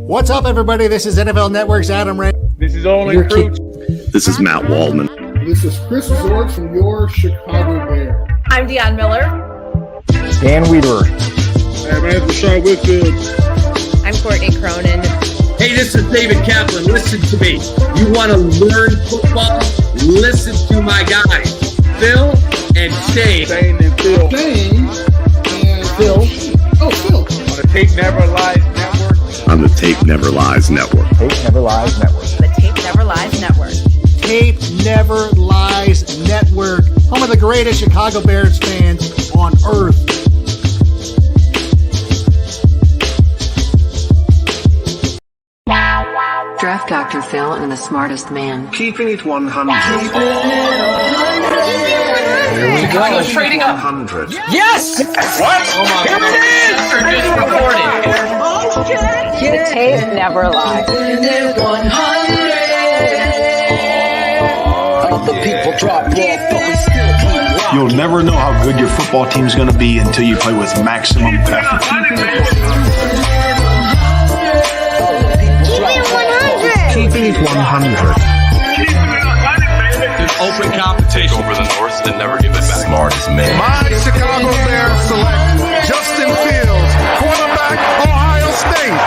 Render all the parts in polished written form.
What's up, everybody? This is NFL Network's Adam Ray. This is Only Fruits. This is Matt Waldman. This is Chris Zork from your Chicago Bear. I'm Deion Miller. Dan Weeder. Hey, man, it's Rashad Whitfield. I'm Courtney Cronin. Hey, this is David Kaplan. Listen to me. You want to learn football? Listen to my guys, Phil and Shane. Shane and Phil. Shane and Phil. Oh, Phil. On the Tape Never Lies Network. On the Tape Never Lies Network. Tape Never Lies Network. The Tape Never Lies Network. Tape Never Lies Network, home of the greatest Chicago Bears fans on earth. Draft Dr. Phil and the smartest man. Keeping it 100. Chicago's trading up. 100. Yes! What? Here it is! Or just recording. The Tape Never Lies. Other people drop off, but we still keep. You'll never know how good your football team's going to be until you play with maximum effort. Keeping it 100. There's open competition. Over the North and never give it back. Smartest man. My Chicago Bears select Justin Fields, quarterback, Ohio State.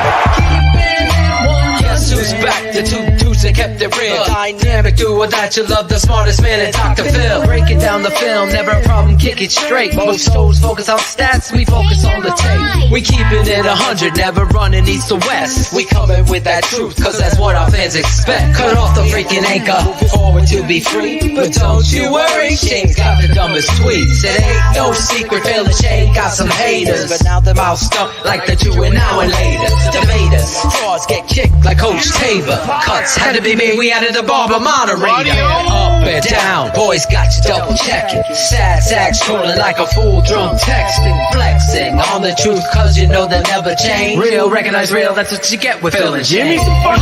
Guess who's back? The two dudes that kept it real. Dynamic duo that you love, the smartest man and Dr. Phil. Breaking down the film, never a problem, kick it straight. Most shows focus on stats, we focus on the tape. We keeping it 100, never running east to west. We coming with that truth, cause that's what our fans expect. Cut off the freaking anchor, forward to be free. But don't you worry, Shane's got the dumbest tweets. It ain't no secret, Phil and Shane got some haters. But now they're all stuck like the two an hour later. Debaters, frauds get kicked like Coach Tabor. Cuts had to be made, we added a barber moderator. Up and down, boys got you double checking. Sad sacks trolling like a fool drunk texting. Flexing on the truth cause you know they never change. Real, recognize real, that's what you get with Phil and Shane. What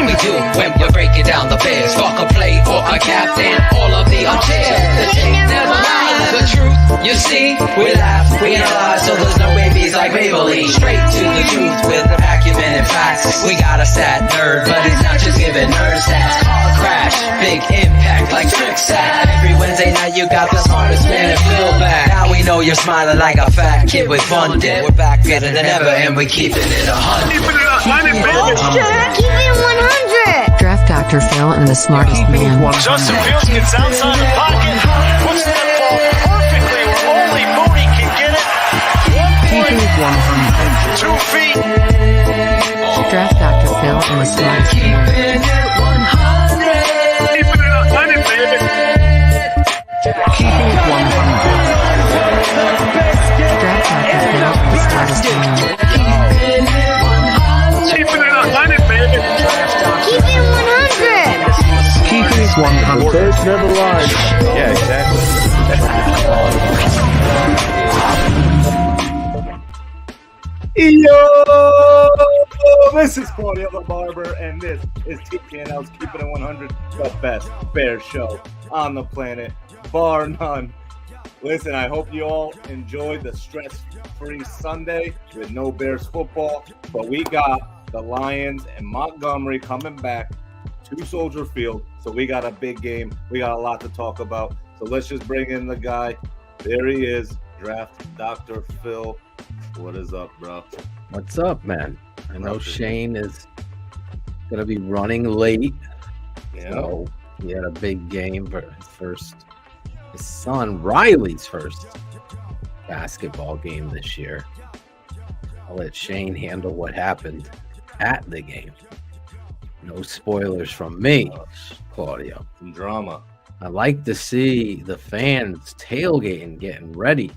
we do when we're breaking down the Bears. Fuck a play or a captain, all of the unfair. The tape never lies, the truth, you see. We laugh, we analyze, so there's no babies like Maybelline. Straight to the truth with acumen and facts. We got a sad nerd, but he's not just giving nerd stats. Car crash, big impact like Trick Sack. Every Wednesday night you got the smartest man and Phil back. Now we know you're smiling like a fat kid with fun dip. We're back better than ever and we keeping it 100. Keep it 100. Draft Dr. Phil and the smartest man. Justin Fields gets outside the pocket, puts that ball perfectly where only Mooney can get it. 1 Keeping it 100. 2 feet. Draft Dr. Phil and the smartest man. Keeping it 100, baby. Keeping it 100. Draft Dr. Phil and the smartest man. Keeping it 100, baby. Keep it 100. Keeping it 100. Bears never lies. Yeah, exactly. Yo! This is Claudio the Barber, and this is TTNL's Keepin' It 100, the best Bears show on the planet, bar none. Listen, I hope you all enjoyed the stress-free Sunday with no Bears football, but we got the Lions and Montgomery coming back to Soldier Field, so we got a big game. We got a lot to talk about, so let's just bring in the guy. There he is, Draft Dr. Phil. What is up, bro? What's up, man? I know Shane is going to be running late. Yeah. So he had a big game for his son Riley's first basketball game this year. I'll let Shane handle what happened at the game. No spoilers from me, Claudio. Some drama. I like to see the fans tailgating, getting ready.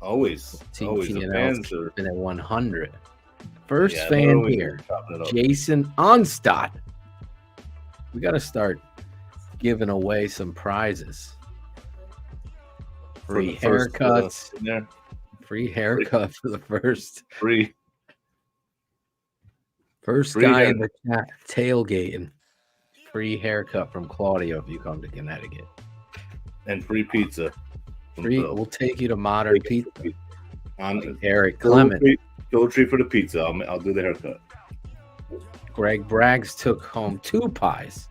Always. The fans are been at 100. First Yeah, fan here, Jason Onstadt. We got to start giving away some prizes. Free haircuts. Free haircut for the first. First guy in the chat tailgating. Free haircut from Claudio if you come to Connecticut. And free pizza. We'll take you to Modern Pizza. On Eric Clement. Go treat for the pizza. I'll do the haircut. Greg Braggs took home 2 pies.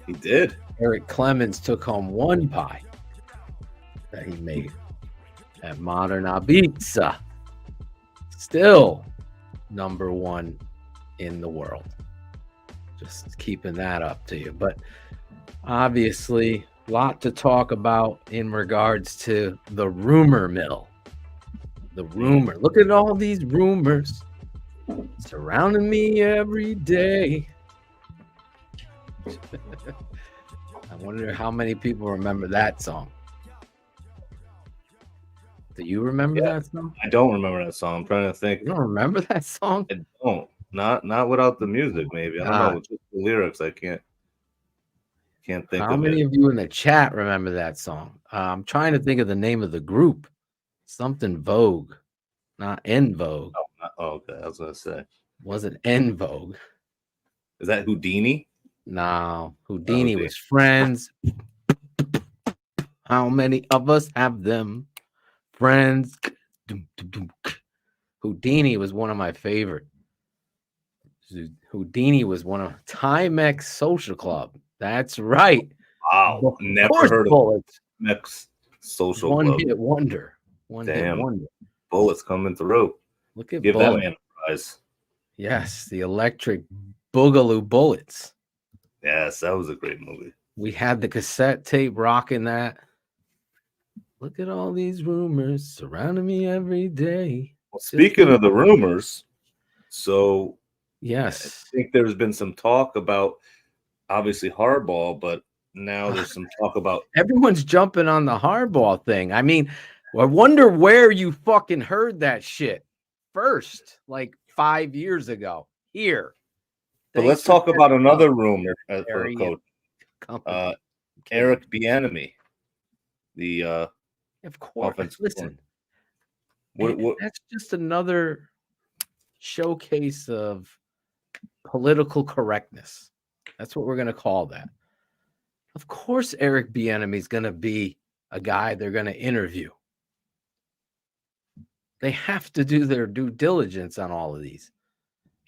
He did. Eric Clemens took home 1 pie that he made at Modern Ibiza. Still number 1 in the world. Just keeping that up to you. But obviously, a lot to talk about in regards to the rumor mill. The rumor. Look at all these rumors surrounding me every day. I wonder how many people remember that song. Do you remember that song? I don't remember that song. I'm trying to think. You don't remember that song? I don't. Not without the music, maybe. I don't know. Just the lyrics, I can't think of it. How many of you in the chat remember that song? I'm trying to think of the name of the group. Something Vogue, not En Vogue. Okay, I was gonna say. Wasn't En Vogue. Is that Houdini? No, Houdini was Friends. How many of us have them? Friends. Houdini was one of my favorite. Houdini was one of Timex Social Club. That's right. Wow, never heard of Timex Social Club. One hit wonder. Hit wonder. Bullets coming through. Look at Give Bullet. that man a prize. Yes, the Electric Boogaloo Bullets. Yes, that was a great movie. We had the cassette tape rocking that. Look at all these rumors surrounding me every day. Well, speaking of the rumors, so yes, I think there's been some talk about obviously Harbaugh, but now there's some talk about everyone's jumping on the Harbaugh thing. I mean, I wonder where you fucking heard that shit first, like 5 years ago. Here. But let's talk about another rumor for a coach. Eric Bieniemy, the of course. Listen, what, that's just another showcase of political correctness. That's what we're going to call that. Of course, Eric Bieniemy is going to be a guy they're going to interview. They have to do their due diligence on all of these.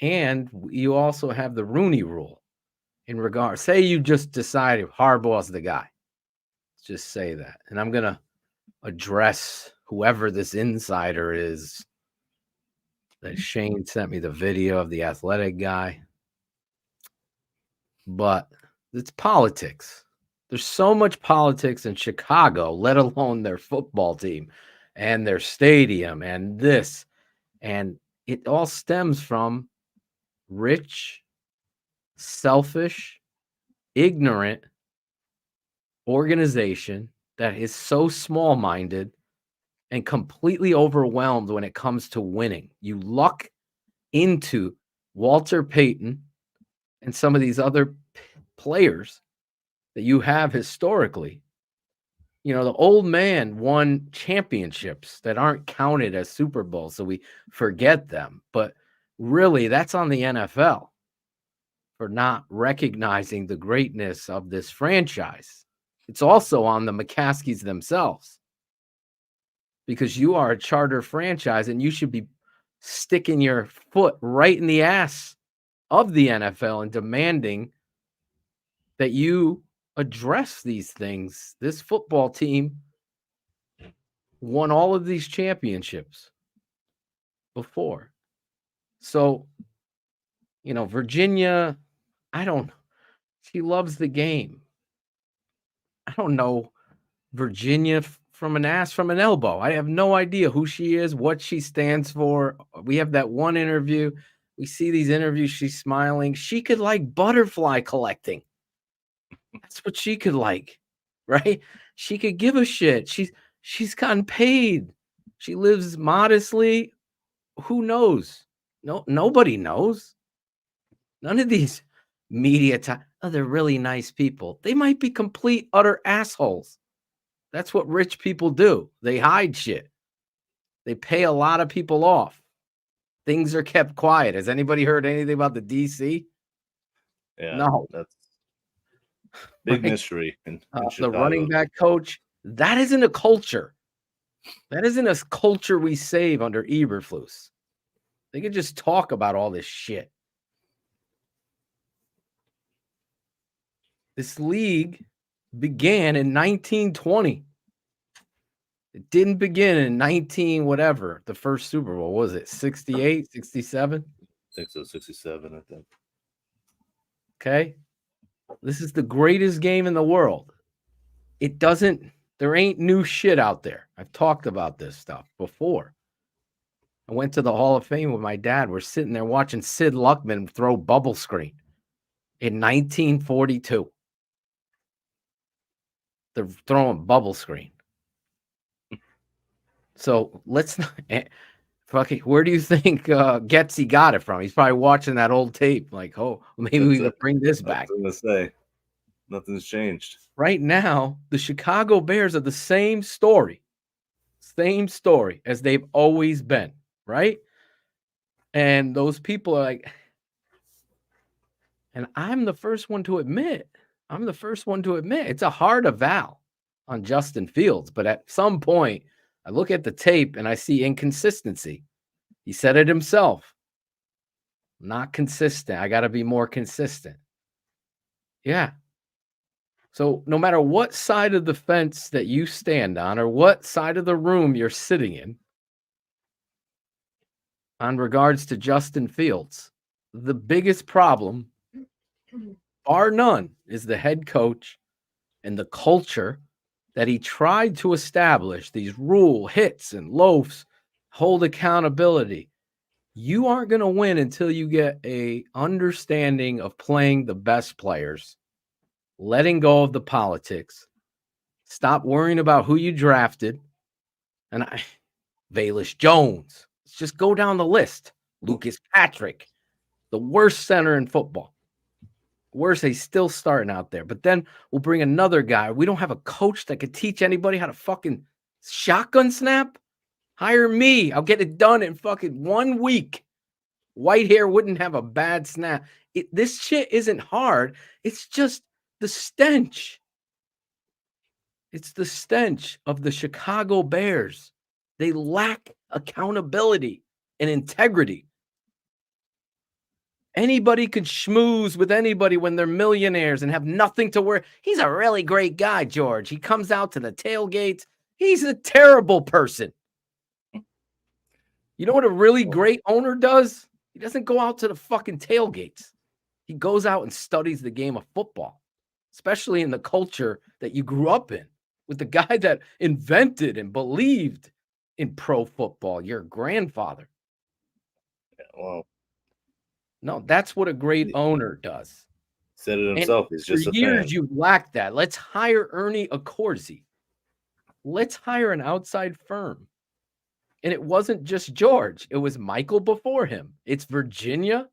And you also have the Rooney Rule in regard. Say you just decided Harbaugh's the guy. Let's just say that. And I'm going to address whoever this insider is that Shane sent me the video of the athletic guy. But it's politics. There's so much politics in Chicago, let alone their football team and their stadium and this. And it all stems from rich, selfish, ignorant organization that is so small-minded and completely overwhelmed when it comes to winning. You luck into Walter Payton and some of these other players that you have historically. You know, the old man won championships that aren't counted as Super Bowls, so we forget them. But really, that's on the NFL for not recognizing the greatness of this franchise. It's also on the McCaskies themselves, because you are a charter franchise and you should be sticking your foot right in the ass of the NFL and demanding that you address these things. This football team won all of these championships before. So, you know, Virginia, she loves the game. I don't know Virginia from an ass from an elbow. I have no idea who she is, what she stands for. We have that one interview. We see these interviews. She's smiling. She could like butterfly collecting. That's what she could like, right? She could give a shit. She's gotten paid. She lives modestly. Who knows? Nobody knows. None of these media they're really nice people. They might be complete utter assholes. That's what rich people do. They hide shit. They pay a lot of people off. Things are kept quiet. Has anybody heard anything about the DC? Yeah, no. That's big mystery. In the running back coach, that isn't a culture. That isn't a culture we save under Eberflus. They could just talk about all this shit. This league began in 1920. It didn't begin in 19 whatever. The first Super Bowl, was it 68, 67? I think so, 67, I think. Okay. This is the greatest game in the world. There ain't new shit out there. I've talked about this stuff before. I went to the Hall of Fame with my dad. We're sitting there watching Sid Luckman throw bubble screen in 1942. They're throwing bubble screen. So let's not fucking. Where do you think Getsy got it from? He's probably watching that old tape. Like, oh, maybe we can bring this back. I was gonna say, nothing's changed. Right now, the Chicago Bears are the same story as they've always been. Right, and those people are like, and I'm the first one to admit. It's a hard eval on Justin Fields, but at some point, I look at the tape and I see inconsistency. He said it himself. Not consistent. I got to be more consistent. Yeah. So no matter what side of the fence that you stand on or what side of the room you're sitting in, on regards to Justin Fields, the biggest problem, bar none, is the head coach and the culture that he tried to establish. These rule hits and loafs, hold accountability. You aren't going to win until you get a understanding of playing the best players, letting go of the politics, stop worrying about who you drafted. And Velus Jones, let's just go down the list. Lucas Patrick, the worst center in football. Worse, he's still starting out there. But then we'll bring another guy. We don't have a coach that could teach anybody how to fucking shotgun snap. Hire me. I'll get it done in fucking 1 week. Whitehair wouldn't have a bad snap. This shit isn't hard. It's just the stench. It's the stench of the Chicago Bears. They lack accountability and integrity. Anybody could schmooze with anybody when they're millionaires and have nothing to worry. He's a really great guy, George. He comes out to the tailgates. He's a terrible person. You know what a really great owner does? He doesn't go out to the fucking tailgates. He goes out and studies the game of football, especially in the culture that you grew up in, with the guy that invented and believed in pro football, your grandfather. Yeah, well. No, that's what a great owner does. Said it himself. He's just for a years fan. You've lacked that. Let's hire Ernie Accorsi. Let's hire an outside firm. And it wasn't just George. It was Michael before him. It's Virginia.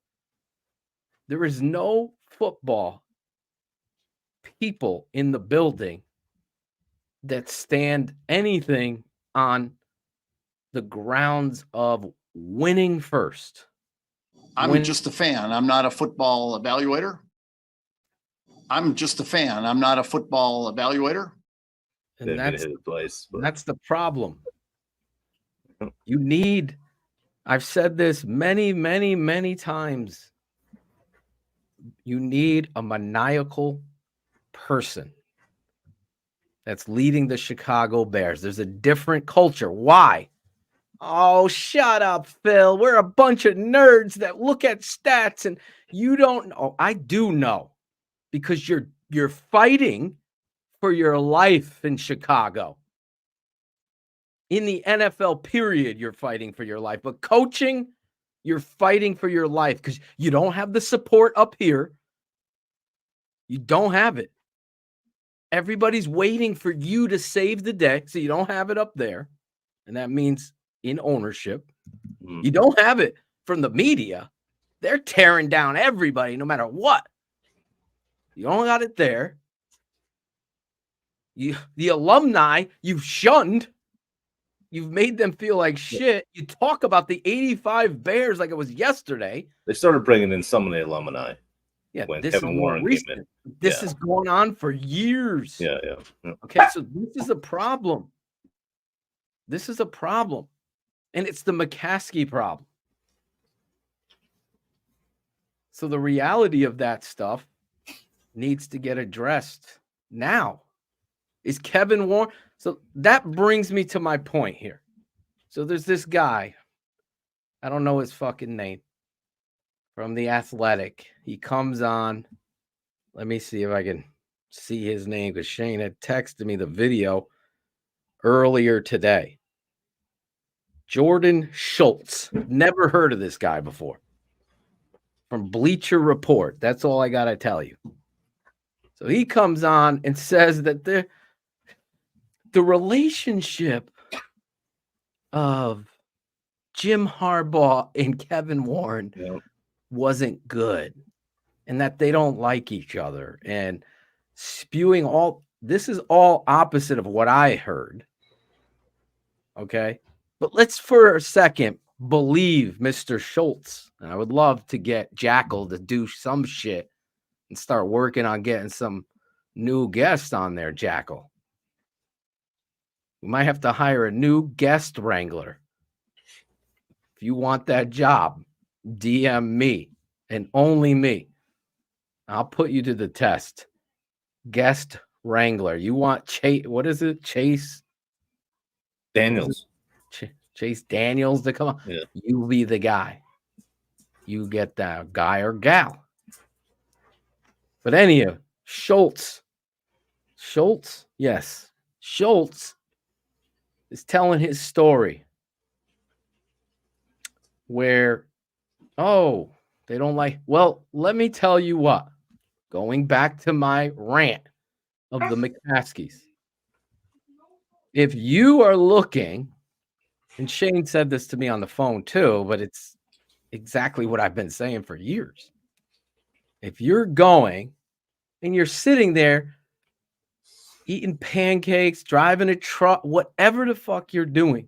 There is no football people in the building that stand anything on the grounds of winning first. I'm just a fan. I'm not a football evaluator. I'm just a fan. I'm not a football evaluator. And that's the problem. You need, I've said this many, many, many times. You need a maniacal person that's leading the Chicago Bears. There's a different culture. Why? Oh, shut up, Phil. We're a bunch of nerds that look at stats and you don't know. I do know, because you're fighting for your life in Chicago. In the NFL period, you're fighting for your life. But coaching, you're fighting for your life because you don't have the support up here. You don't have it. Everybody's waiting for you to save the day, so you don't have it up there. And that means in ownership. You don't have it from the media. They're tearing down everybody no matter what. You don't got it there. The alumni, you've shunned. You've made them feel like shit. You talk about the 85 Bears like it was yesterday. They started bringing in some of the alumni. Yeah, when this Kevin is Warren recent. came in. This is going on for years. Yeah. Okay, so this is a problem. This is a problem. And it's the McCaskey problem. So the reality of that stuff needs to get addressed now. Is Kevin Warren? So that brings me to my point here. So there's this guy, I don't know his fucking name, from The Athletic. He comes on. Let me see if I can see his name, because Shane had texted me the video earlier today. Jordan Schultz. Never heard of this guy before. From Bleacher Report. That's all I got to tell you. So he comes on and says that the relationship of Jim Harbaugh and Kevin Warren wasn't good, and that they don't like each other, and spewing all this is all opposite of what I heard. Okay, but let's for a second believe Mr. Schultz. And I would love to get Jackal to do some shit and start working on getting some new guests on there. Jackal, we might have to hire a new guest wrangler. If you want that job, DM me and only me. I'll put you to the test. Guest wrangler. You want Chase? What is it? Chase Daniels. Chase Daniels to come on. Yeah. You be the guy. You get that guy or gal. But anyhow, Schultz. Yes. Schultz is telling his story where, they don't like. Well, let me tell you what. Going back to my rant of the McCaskies. If you are looking, and Shane said this to me on the phone too, but it's exactly what I've been saying for years. If you're going and you're sitting there eating pancakes, driving a truck, whatever the fuck you're doing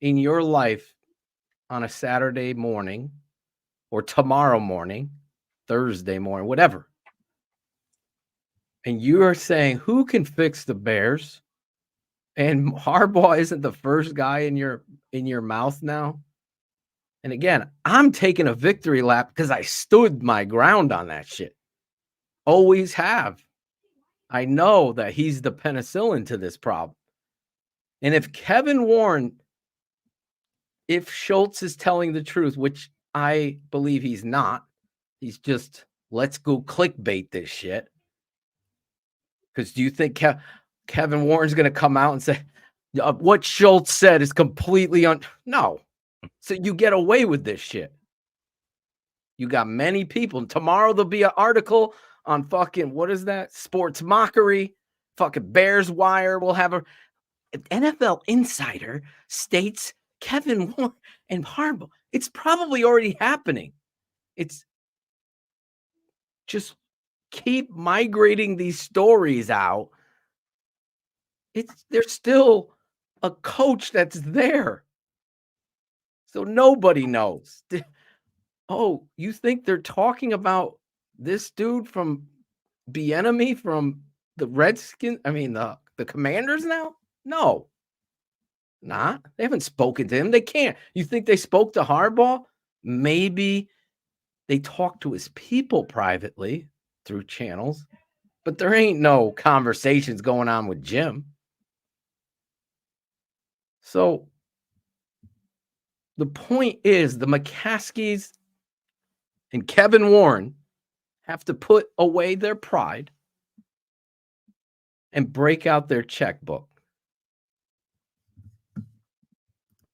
in your life on a Saturday morning or tomorrow morning, Thursday morning, whatever, and you are saying, who can fix the Bears? And Harbaugh isn't the first guy in your mouth now. And again, I'm taking a victory lap because I stood my ground on that shit. Always have. I know that he's the penicillin to this problem. And if Kevin Warren, if Schultz is telling the truth, which I believe he's not, he's just, let's go clickbait this shit. Because do you think Kevin Warren's going to come out and say, what Schultz said is completely no. So you get away with this shit. You got many people. Tomorrow there'll be an article on fucking, what is that? Sports Mockery. Fucking Bears Wire will have NFL Insider states Kevin Warren and Harbaugh. It's probably already happening. It's just keep migrating these stories out. There's still a coach that's there. So nobody knows. Oh, you think they're talking about this dude from Bieniemy from the Redskins? I mean, the Commanders now? No. Not. They haven't spoken to him. They can't. You think they spoke to Harbaugh? Maybe they talked to his people privately through channels, but there ain't no conversations going on with Jim. So the point is the McCaskies and Kevin Warren have to put away their pride and break out their checkbook.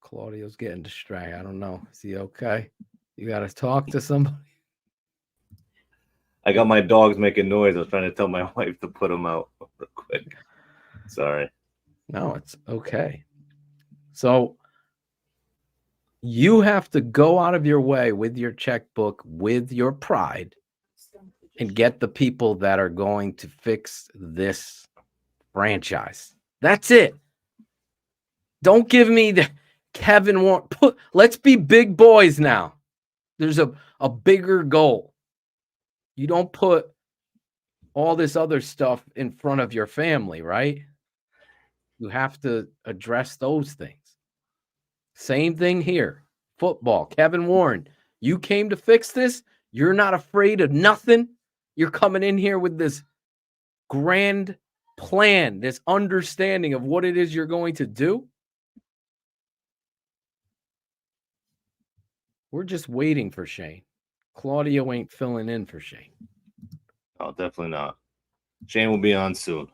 Claudio's getting distracted. I don't know. Is he okay? You got to talk to somebody. I got my dogs making noise. I was trying to tell my wife to put them out real quick. Sorry. No, it's okay. So you have to go out of your way with your checkbook, with your pride, and get the people that are going to fix this franchise. That's it. Don't give me the Kevin Warren. Let's be big boys now. There's a bigger goal. You don't put all this other stuff in front of your family, right? You have to address those things. Same thing here. Football. Kevin Warren, you came to fix this. You're not afraid of nothing. You're coming in here with this grand plan, this understanding of what it is you're going to do. We're just waiting for Shane. Claudio ain't filling in for Shane. Oh, definitely not. Shane will be on soon.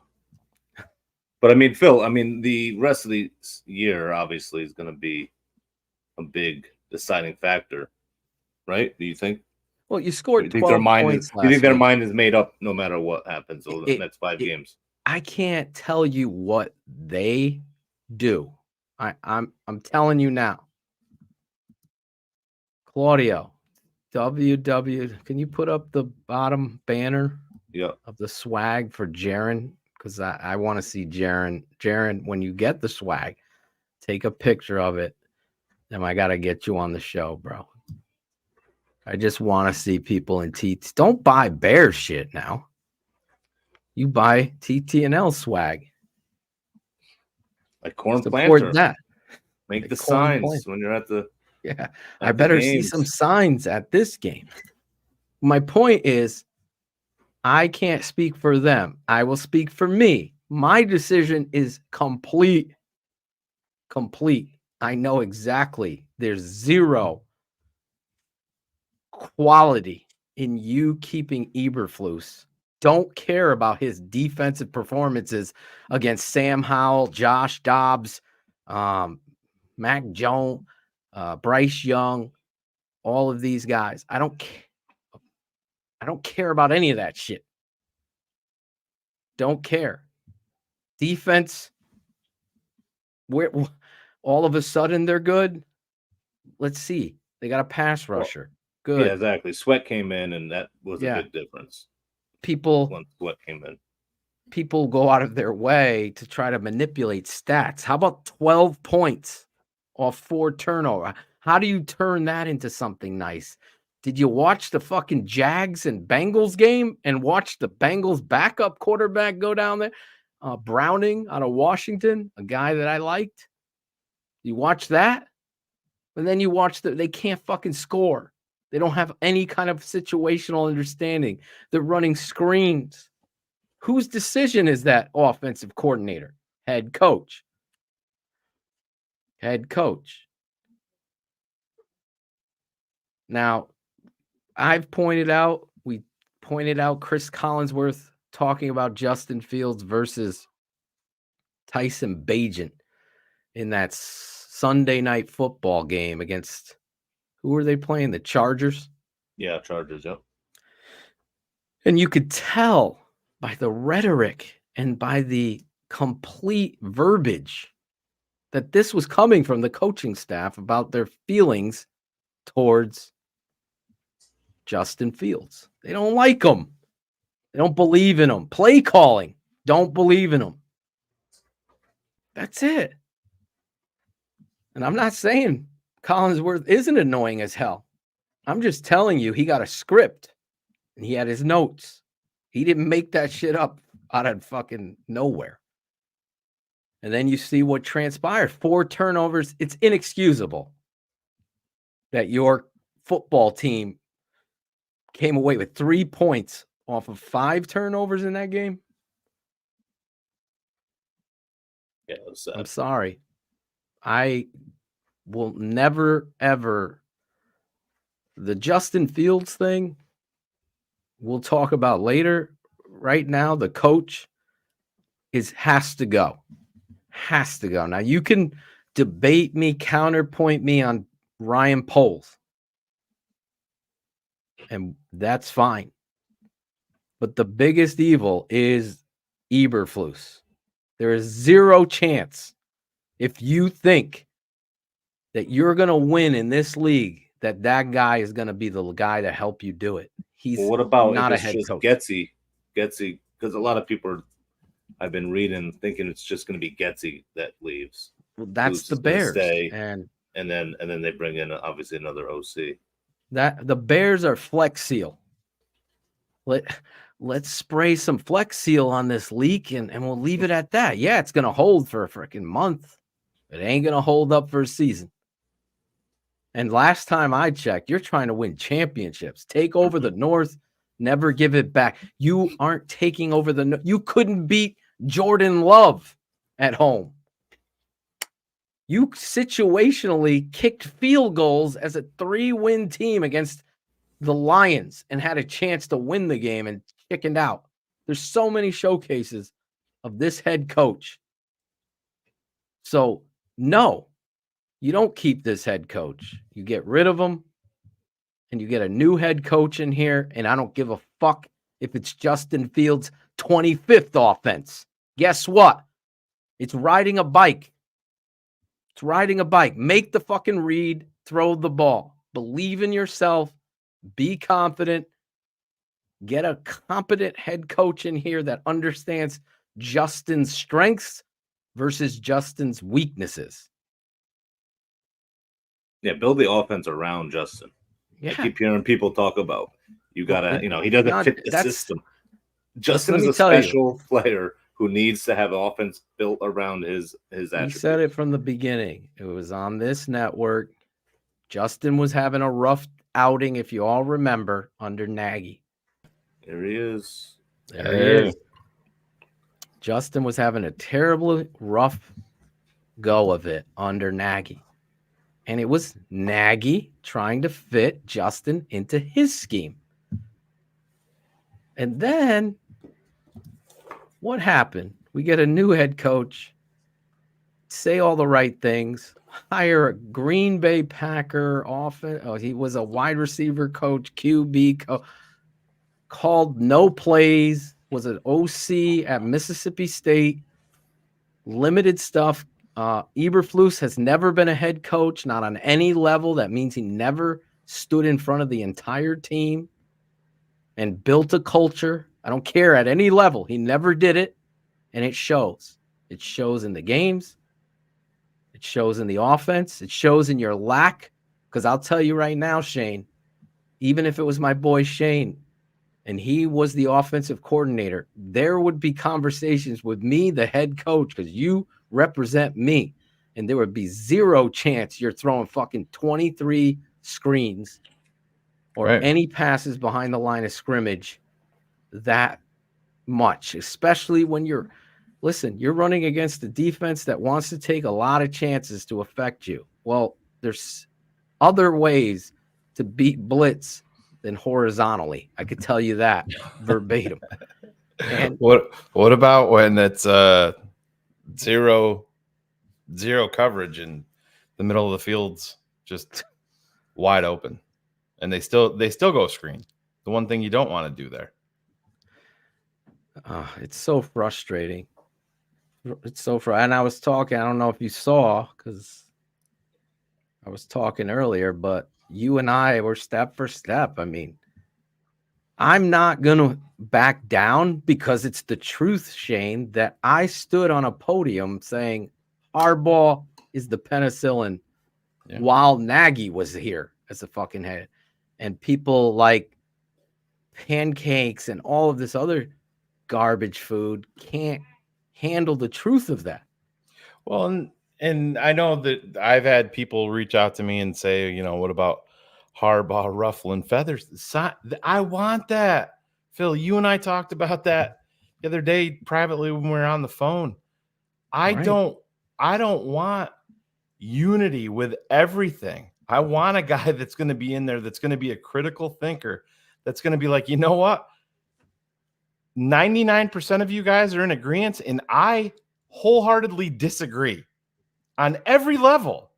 But I mean, Phil, the rest of the year obviously is going to be a big deciding factor, right? Do you think? Well, you scored 12 points last Do you think their week. mind is made up no matter what happens over the next 5 games? I can't tell you what they do. I'm telling you now. Claudio, WW, can you put up the bottom banner of the swag for Jaron? Because I want to see Jaron. Jaron, when you get the swag, take a picture of it. And I got to get you on the show, bro. I just want to see people in TT. Don't buy Bear shit now. You buy TTNL swag. Like corn Support planter. that. Make Like the corn signs planter. when you're at the I better see some signs at this game. My point is, I can't speak for them. I will speak for me. My decision is complete. Complete. I know exactly. There's zero quality in you keeping Eberflus. Don't care about his defensive performances against Sam Howell, Josh Dobbs, Mac Jones, Bryce Young, all of these guys. I don't care about any of that shit. Don't care. Defense, where all of a sudden they're good. Let's see. They got a pass rusher. Good. Yeah, exactly. Sweat came in, and that was a big difference. Once Sweat came in. People go out of their way to try to manipulate stats. How about 12 points off 4 turnovers? How do you turn that into something nice? Did you watch the fucking Jags and Bengals game and watch the Bengals backup quarterback go down there? Browning out of Washington, a guy that I liked. You watch that? And then you watch they can't fucking score. They don't have any kind of situational understanding. They're running screens. Whose decision is that offensive coordinator? Head coach. Head coach. Now, we pointed out Chris Collinsworth talking about Justin Fields versus Tyson Bagent in that Sunday night football game against, who were they playing? The Chargers? Yeah, Chargers, yep. And you could tell by the rhetoric and by the complete verbiage that this was coming from the coaching staff about their feelings towards Justin Fields. They don't like him. They don't believe in him. Play calling. Don't believe in him. That's it. And I'm not saying Collinsworth isn't annoying as hell. I'm just telling you he got a script and he had his notes. He didn't make that shit up out of fucking nowhere. And then you see what transpired. 4 turnovers. It's inexcusable that your football team came away with 3 points off of 5 turnovers in that game. Yeah, it was sad. I'm sorry. I will never, ever. The Justin Fields thing, we'll talk about later. Right now, the coach has to go. Has to go. Now, you can debate me, counterpoint me on Ryan Poles. And that's fine. But the biggest evil is Eberflus. There is zero chance, if you think that you're going to win in this league, that guy is going to be the guy to help you do it. He's what about not if a head just coach. Getsy, because a lot of people I've been reading thinking it's just going to be Getsy that leaves. Well, that's Who's the just gonna Bears, stay, and then they bring in obviously another OC. That the Bears are Flex Seal. Let's spray some Flex Seal on this leak and we'll leave it at that. Yeah, it's gonna hold for a freaking month. It ain't gonna hold up for a season. And last time I checked, you're trying to win championships. Take over the North, Never give it back. You aren't taking over you couldn't beat Jordan Love at home. You situationally kicked field goals as a 3-win team against the Lions and had a chance to win the game and chickened out. There's so many showcases of this head coach. So, no, you don't keep this head coach. You get rid of him and you get a new head coach in here, and I don't give a fuck if it's Justin Fields' 25th offense. Guess what? It's riding a bike. It's riding a bike. Make the fucking read, throw the ball. Believe in yourself. Be confident. Get a competent head coach in here that understands Justin's strengths versus Justin's weaknesses. Yeah, build the offense around Justin. Yeah. I keep hearing people talk about he doesn't fit the system. Justin is a special player who needs to have offense built around his attributes. He said it from the beginning. It was on this network. Justin was having a rough outing, if you all remember, under Nagy. There he is. There he is. Justin was having a terribly rough go of it under Nagy. And it was Nagy trying to fit Justin into his scheme. And then what happened? We get a new head coach, say all the right things, hire a Green Bay Packer offense. Oh, he was a wide receiver coach, QB called no plays, was an OC at Mississippi State, limited stuff. Eberflus has never been a head coach, not on any level. That means he never stood in front of the entire team and built a culture. I don't care at any level. He never did it, and it shows. It shows in the games. It shows in the offense. It shows in your lack, because I'll tell you right now, Shane, even if it was my boy Shane and he was the offensive coordinator, there would be conversations with me, the head coach, because you represent me, and there would be zero chance you're throwing fucking 23 screens or any passes behind the line of scrimmage that much, especially when you're running against a defense that wants to take a lot of chances to affect you. Well, there's other ways to beat blitz than horizontally. I could tell you that verbatim. And what about when it's zero coverage and the middle of the field's just wide open, and they still go screen? The one thing you don't want to do there. It's so frustrating. And I was talking, I don't know if you saw, because I was talking earlier, but you and I were step for step. I mean, I'm not going to back down, because it's the truth, Shane, that I stood on a podium saying Harbaugh is the penicillin while Nagy was here as a fucking head. And people like Pancakes and all of this other garbage food can't handle the truth of that. Well, and I know that I've had people reach out to me and say, what about Harbaugh ruffling feathers? I want that. Phil, you and I talked about that the other day privately when we were on the phone. I don't want unity with everything. I want a guy that's going to be in there, that's going to be a critical thinker, that's going to be like, you know what? 99% of you guys are in agreement, and I wholeheartedly disagree on every level.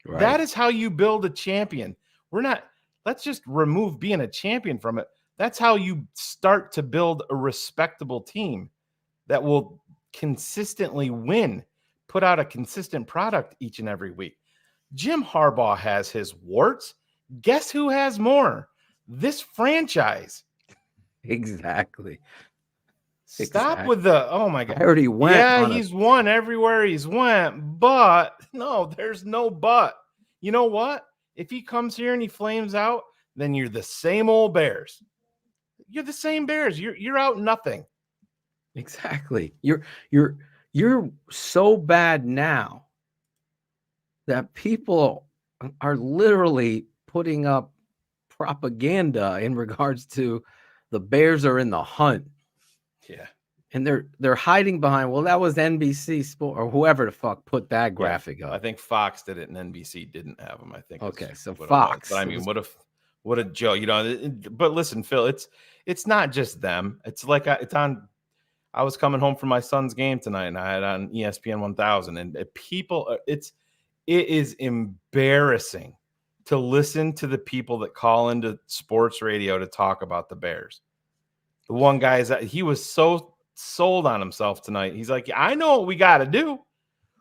Right. That is how you build a champion. Let's just remove being a champion from it. That's how you start to build a respectable team that will consistently win, put out a consistent product each and every week. Jim Harbaugh has his warts. Guess who has more? This franchise. Exactly. Stop with the, oh my God. I already went. Yeah, he's won everywhere he's went, but no, there's no but. You know what? If he comes here and he flames out, then you're the same old Bears. You're the same Bears. You're out nothing. Exactly. You're so bad now that people are literally putting up propaganda in regards to the Bears are in the hunt. Yeah. And they're hiding behind, well, that was NBC Sport or whoever the fuck put that graphic up. I think Fox did it and NBC didn't have them. I think. Okay, so what Fox. But I mean, what a joke, you know? But listen, Phil, it's not just them. It's like it's on. I was coming home from my son's game tonight, and I had on ESPN 1000, and people, it is embarrassing to listen to the people that call into sports radio to talk about the Bears. The one guy he was so sold on himself tonight. He's like, I know what we got to do.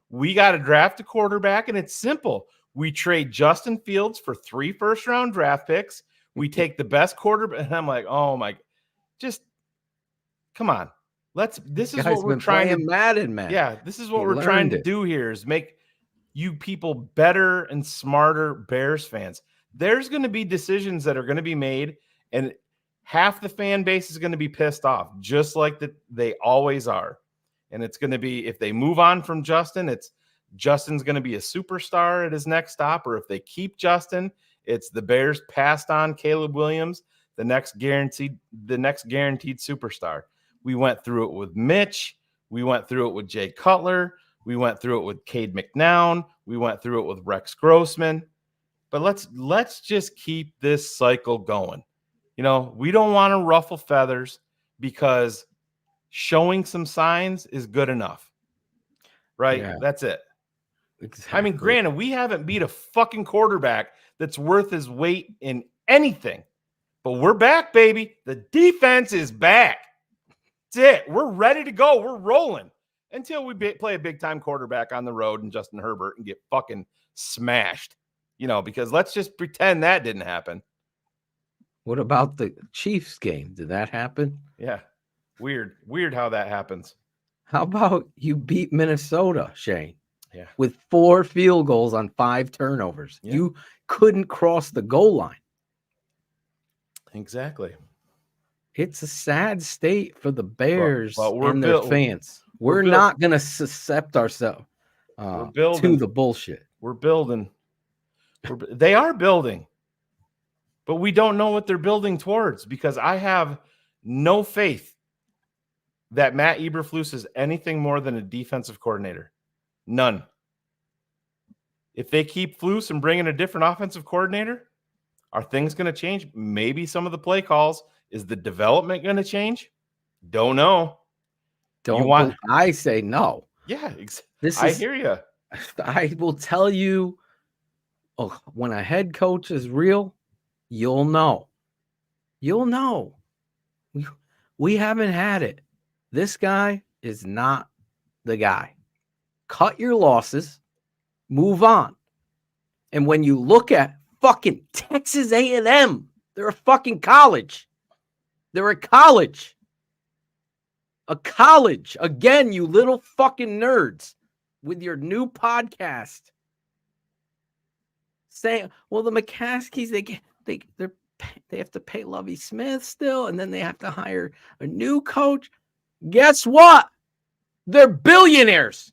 We got to draft a quarterback, and it's simple. We trade Justin Fields for 3 first-round draft picks. We take the best quarterback. And I'm like, oh my, just come on. This is what we're trying to Madden, man. Yeah, this is what we're trying to do here is make you people better and smarter Bears fans. There's going to be decisions that are going to be made, and half the fan base is going to be pissed off, just like they always are. And it's going to be, if they move on from Justin, Justin's going to be a superstar at his next stop. Or if they keep Justin, it's the Bears passed on Caleb Williams, the next guaranteed superstar. We went through it with Mitch. We went through it with Jay Cutler. We went through it with Cade McNown. We went through it with Rex Grossman. But let's just keep this cycle going. You know, we don't want to ruffle feathers because showing some signs is good enough. Right? Yeah. That's it. Exactly. I mean, granted, we haven't beat a fucking quarterback that's worth his weight in anything. But we're back, baby. The defense is back. That's it. We're ready to go. We're rolling until we play a big-time quarterback on the road and Justin Herbert and get fucking smashed. You know, because let's just pretend that didn't happen. What about the Chiefs game? Did that happen? Yeah. Weird how that happens. How about you beat Minnesota, Shane? Yeah. With 4 field goals on 5 turnovers. Yeah. You couldn't cross the goal line. Exactly. It's a sad state for the Bears but and their fans. We're not going to accept ourselves to the bullshit. We're building. They are building. But we don't know what they're building towards because I have no faith that Matt Eberflus is anything more than a defensive coordinator. None. If they keep Flus and bring in a different offensive coordinator, are things going to change? Maybe some of the play calls. Is the development going to change? Don't know. I say no. Yeah, I hear you. I will tell you, when a head coach is real, you'll know. You'll know. We haven't had it. This guy is not the guy. Cut your losses, move on. And when you look at fucking Texas A&M, they're a fucking college. They're a college. A college. Again, you little fucking nerds with your new podcast. Saying, well, the McCaskies, they have to pay Lovie Smith still, and then they have to hire a new coach. Guess what? They're billionaires.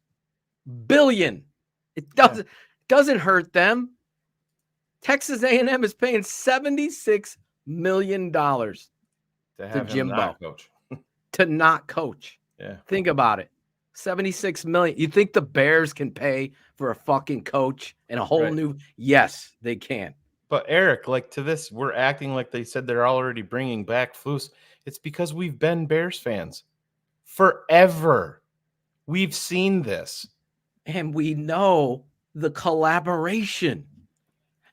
Billion. It doesn't hurt them. Texas A&M is paying $76 million to Jimbo to not coach. Yeah. Think about it. $76 million. You think the Bears can pay for a fucking coach and a whole new? Yes, they can. But Eric, like to this, we're acting like they said they're already bringing back Flus. It's because we've been Bears fans forever. We've seen this. And we know the collaboration.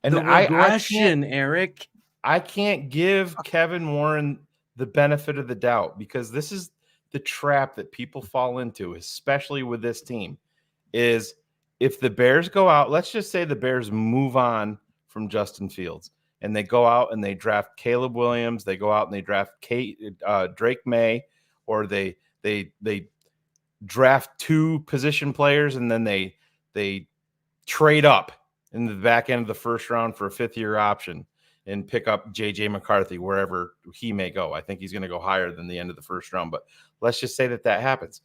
And the regression, Eric. I can't give Kevin Warren the benefit of the doubt because this is the trap that people fall into, especially with this team, is if the Bears go out, let's just say the Bears move on from Justin Fields and they go out and they draft Caleb Williams, they go out and they draft Drake May, or they draft 2 position players and then they trade up in the back end of the first round for a 5th-year option and pick up J.J. McCarthy wherever he may go. I think he's going to go higher than the end of the first round, but let's just say that happens.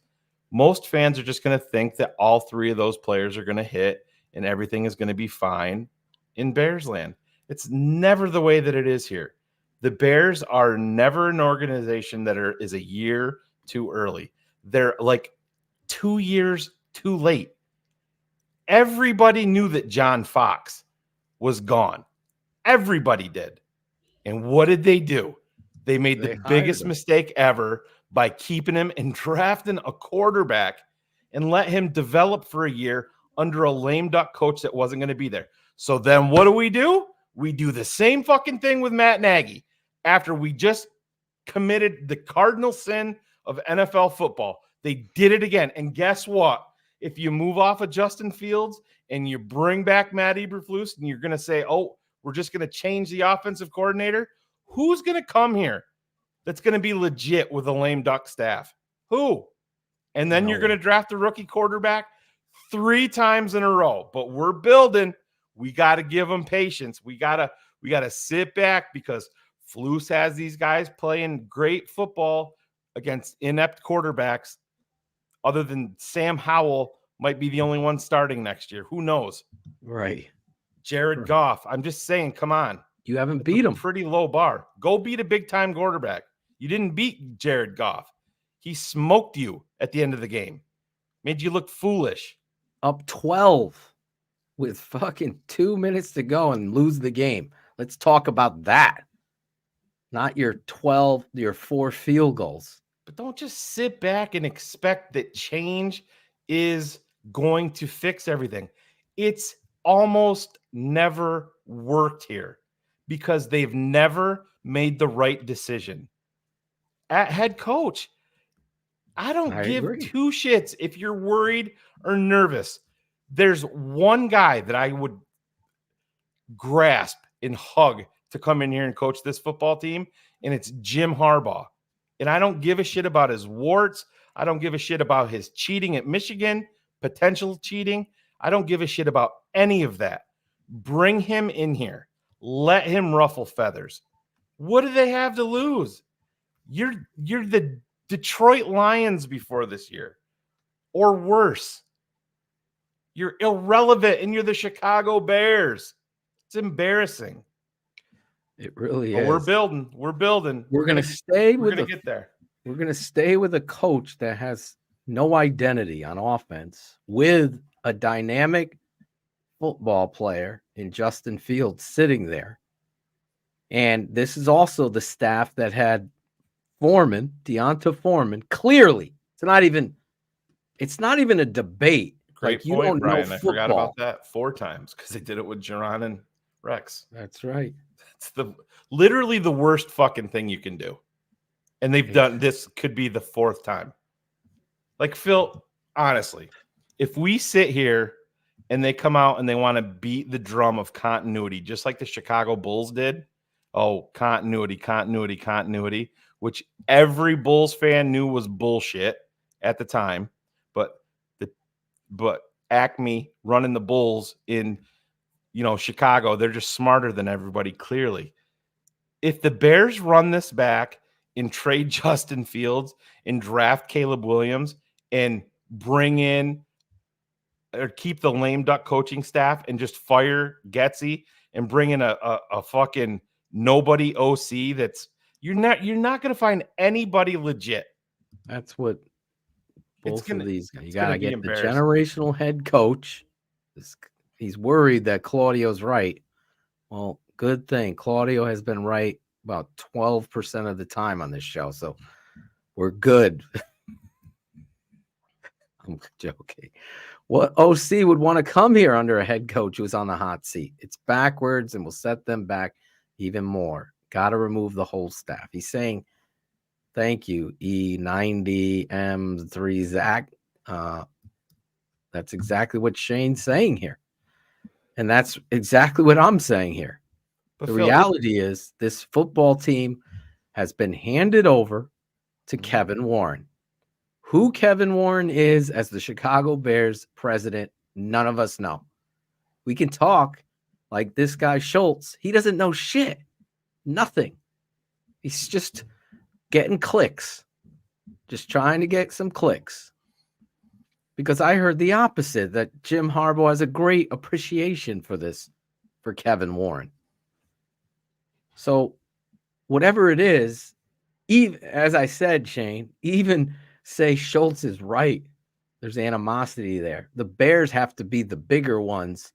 Most fans are just going to think that all 3 of those players are going to hit and everything is going to be fine in Bears land. It's never the way that it is here. The Bears are never an organization that is a year too early. They're like 2 years too late. Everybody knew that John Fox was gone. Everybody did. And what did they do? They made the biggest mistake ever by keeping him and drafting a quarterback and let him develop for a year under a lame duck coach that wasn't going to be there. So then what do? We do the same fucking thing with Matt Nagy after we just committed the cardinal sin of NFL football. They did it again. And guess what? If you move off of Justin Fields and you bring back Matt Eberflus and you're going to say, oh, we're just going to change the offensive coordinator, who's going to come here that's going to be legit with a lame duck staff? Who? And then you're going to draft a rookie quarterback 3 times in a row. But we're building. We got to give them patience. We got to sit back because Flus has these guys playing great football against inept quarterbacks. Other than Sam Howell might be the only one starting next year. Who knows? Right. Jared Goff. I'm just saying, come on. You haven't beat him. Pretty low bar. Go beat a big-time quarterback. You didn't beat Jared Goff. He smoked you at the end of the game. Made you look foolish. Up 12 with fucking 2 minutes to go and lose the game. Let's talk about that. Not your 4 field goals. But don't just sit back and expect that change is going to fix everything. It's almost never worked here because they've never made the right decision. At head coach, I don't give 2 shits if you're worried or nervous. There's one guy that I would grasp and hug to come in here and coach this football team, and it's Jim Harbaugh. And I don't give a shit about his warts. I don't give a shit about his cheating at Michigan, potential cheating. I don't give a shit about any of that. Bring him in here. Let him ruffle feathers. What do they have to lose? You're the Detroit Lions before this year, or worse. You're irrelevant, and you're the Chicago Bears. It's embarrassing. It really but is. We're building. We're going to stay with get there. We're going to stay with a coach that has no identity on offense with a dynamic football player in Justin Fields sitting there. And this is also the staff that had Deonta Foreman. Clearly, it's not even a debate. Great you point, don't Brian. know I forgot football. about that 4 times because they did it with Jaron and Rex. That's right. It's literally the worst fucking thing you can do. And they've done this, could be the 4th time. Like, Phil, honestly, if we sit here and they come out and they want to beat the drum of continuity, just like the Chicago Bulls did, continuity, which every Bulls fan knew was bullshit at the time. But Acme running the Bulls in Chicago, they're just smarter than everybody, clearly. If the Bears run this back and trade Justin Fields and draft Caleb Williams and bring in or keep the lame duck coaching staff and just fire Getsy and bring in a fucking nobody OC you're not going to find anybody legit. That's what both of these guys. You got to get the embarrassing. generational head coach. He's worried that Claudio's right. Well, good thing. Claudio has been right about 12% of the time on this show, so we're good. I'm joking. What OC would want to come here under a head coach who's on the hot seat? It's backwards and will set them back even more. Got to remove the whole staff. He's saying, thank you, E90M3 Zach. That's exactly what Shane's saying here. And that's exactly what I'm saying here. But the reality is this football team has been handed over to Kevin Warren. Who Kevin Warren is as the Chicago Bears president, none of us know. We can talk like this guy Schultz. He doesn't know shit. Nothing. He's just getting clicks. Just trying to get some clicks. Because I heard the opposite, that Jim Harbaugh has a great appreciation for Kevin Warren. So whatever it is, even as I said, Shane, even say Schultz is right. There's animosity there. The Bears have to be the bigger ones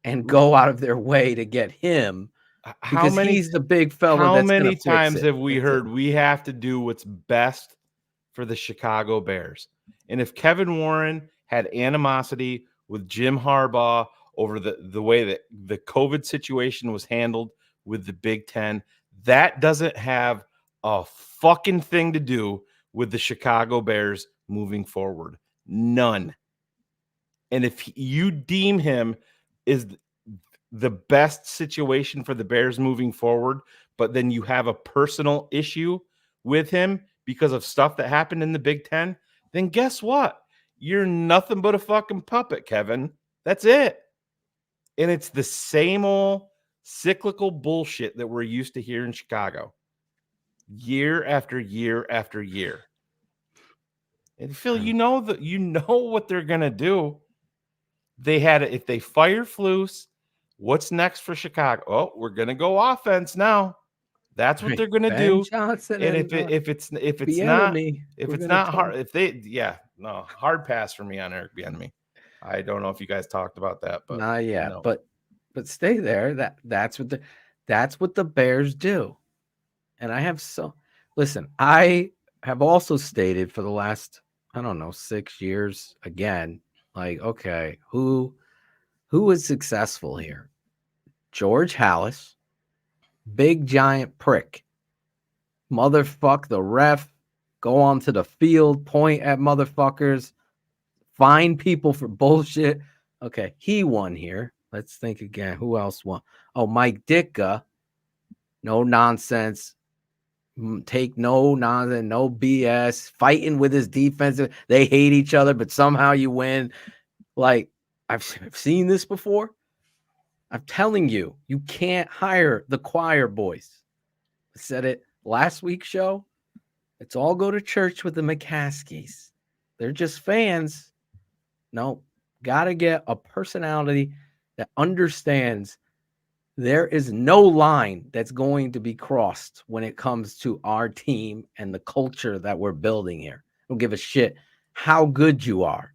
and go out of their way to get him because he's the big fella. How that's many fix times it. have we heard we have to do what's best for the Chicago Bears? And if Kevin Warren had animosity with Jim Harbaugh over the way that the COVID situation was handled with the Big Ten, that doesn't have a fucking thing to do with the Chicago Bears moving forward. None. And if you deem him is the best situation for the Bears moving forward, but then you have a personal issue with him because of stuff that happened in the Big Ten, then guess what? You're nothing but a fucking puppet, Kevin. That's it. And it's the same old cyclical bullshit that we're used to here in Chicago. Year after year after year. And Phil, you know what they're gonna do. If they fire Flus, what's next for Chicago? Oh, we're gonna go offense now. That's what they're gonna do. Johnson and if it's not hard, hard pass for me on Eric Bieniemy. I don't know if you guys talked about that, but not yet. No. But stay there. That's what the Bears do. And I have also stated for the last 6 years again, like, okay, who is successful here? George Halas, big giant prick, motherfuck the ref, go onto the field, point at motherfuckers, fine people for bullshit. Okay, he won here. Let's think again. Who else won? Oh, Mike Ditka, no nonsense. Take no nonsense, no BS, fighting with his defense. They hate each other, but somehow you win. Like, I've seen this before. I'm telling you, you can't hire the choir boys. I said it last week's show. Let's all go to church with the McCaskies. They're just fans. No, got to get a personality that understands there is no line that's going to be crossed when it comes to our team and the culture that we're building here. Don't give a shit how good you are.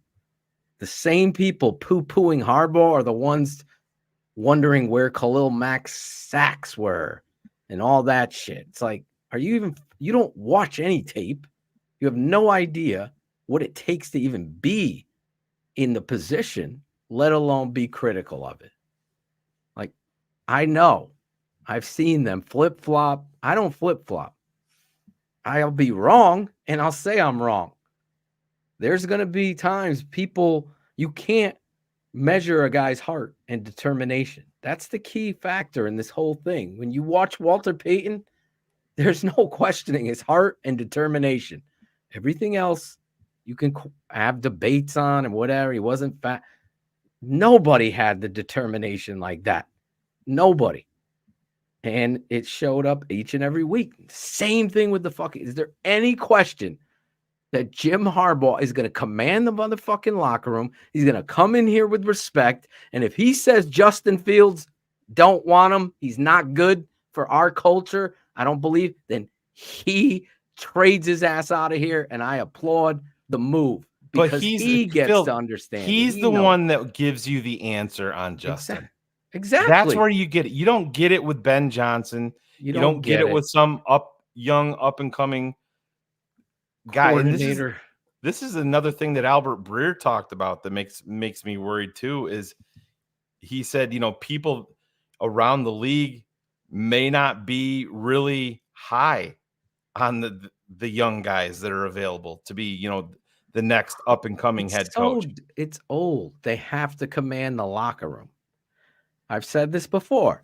The same people poo-pooing Harbaugh are the ones wondering where Khalil Mack's sacks were and all that shit. It's like, you don't watch any tape. You have no idea what it takes to even be in the position, let alone be critical of it. Like, I know. I've seen them flip-flop. I don't flip-flop. I'll be wrong, and I'll say I'm wrong. There's going to be times you can't measure a guy's heart and determination. That's the key factor in this whole thing. When you watch Walter Payton, there's no questioning his heart and determination. Everything else you can have debates on and whatever. He wasn't fat. Nobody had the determination like that. Nobody. And it showed up each and every week. Same thing with is there any question that Jim Harbaugh is going to command the motherfucking locker room? He's going to come in here with respect. And if he says Justin Fields, don't want him, he's not good for our culture, I don't believe, then he trades his ass out of here. And I applaud the move because he gets to understand. He's the one that gives you the answer on Justin. Exactly. That's where you get it. You don't get it with Ben Johnson. You don't get it with some young up and coming guy. And this is another thing that Albert Breer talked about that makes me worried too. Is he said, people around the league may not be really high on the young guys that are available to be, the next up and coming head coach. It's old. They have to command the locker room. I've said this before.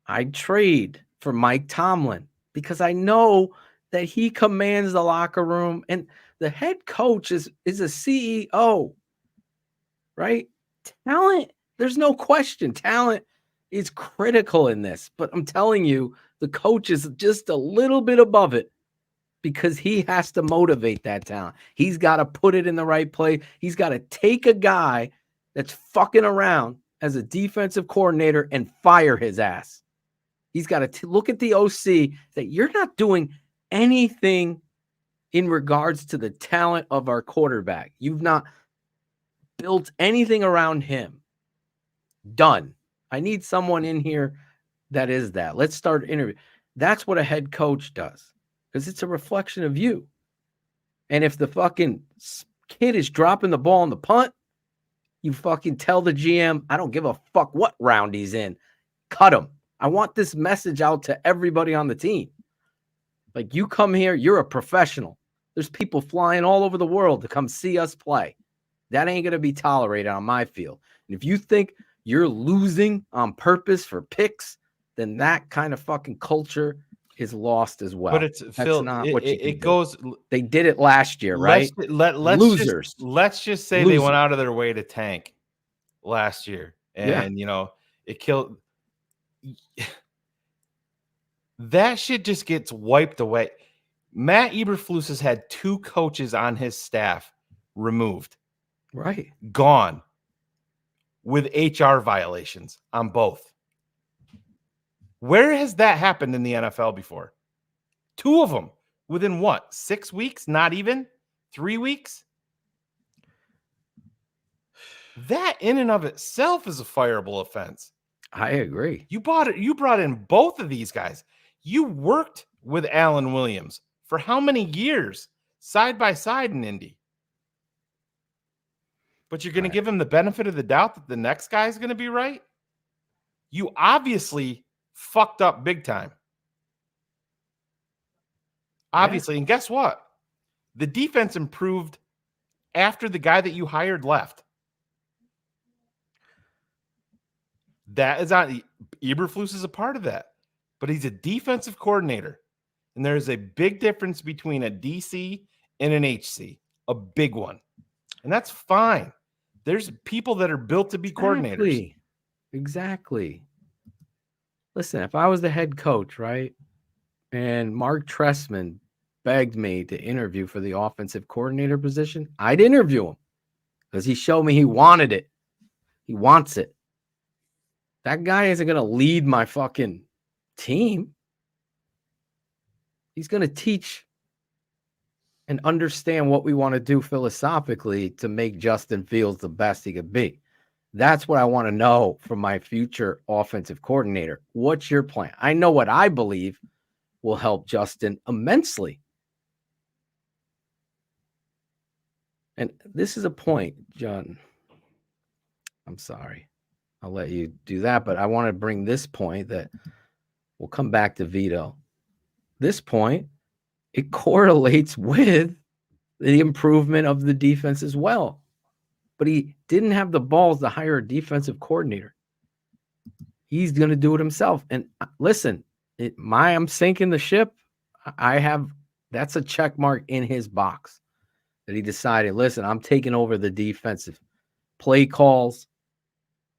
I'd trade for Mike Tomlin because I know that he commands the locker room, and the head coach is a CEO, right? Talent, there's no question. Talent is critical in this, but I'm telling you, the coach is just a little bit above it because he has to motivate that talent. He's got to put it in the right place. He's got to take a guy that's fucking around as a defensive coordinator and fire his ass. He's got to look at the OC that you're not doing anything in regards to the talent of our quarterback. You've not built anything around him. Done. I need someone in here that is that. Let's start interview. That's what a head coach does, because it's a reflection of you. And if the fucking kid is dropping the ball on the punt, you fucking tell the GM, I don't give a fuck what round he's in. Cut him. I want this message out to everybody on the team. Like, you come here, you're a professional. There's people flying all over the world to come see us play. That ain't going to be tolerated on my field. And if you think you're losing on purpose for picks, then that kind of fucking culture is lost as well. But it's That's Phil, not what you it do. goes. They did it last year, right? Losers. Let's just say they went out of their way to tank last year, and it killed. That shit just gets wiped away. Matt Eberflus has had 2 coaches on his staff removed, right? Gone with HR violations on both. Where has that happened in the NFL before? 2 of them within what? 6 weeks? Not even 3 weeks? That in and of itself is a fireable offense. I agree. You brought in both of these guys. You worked with Alan Williams for how many years side by side in Indy? But you're going to give him the benefit of the doubt that the next guy is going to be right? You obviously fucked up big time. Obviously. And guess what? The defense improved after the guy that you hired left. That is not Eberflus is a part of that, but he's a defensive coordinator. And there's a big difference between a DC and an HC, a big one. And that's fine. There's people that are built to be coordinators. Exactly. Listen, if I was the head coach, right, and Mark Trestman begged me to interview for the offensive coordinator position, I'd interview him because he showed me he wanted it. He wants it. That guy isn't going to lead my fucking team. He's going to teach and understand what we want to do philosophically to make Justin Fields the best he could be. That's what I want to know from my future offensive coordinator. What's your plan? I know what I believe will help Justin immensely. And this is a point, John. I'm sorry. I'll let you do that, but I want to bring this point that we'll come back to Vito. This point, it correlates with the improvement of the defense as well. But he didn't have the balls to hire a defensive coordinator. He's going to do it himself. And listen, I'm sinking the ship. That's a check mark in his box that he decided, listen, I'm taking over the defensive play calls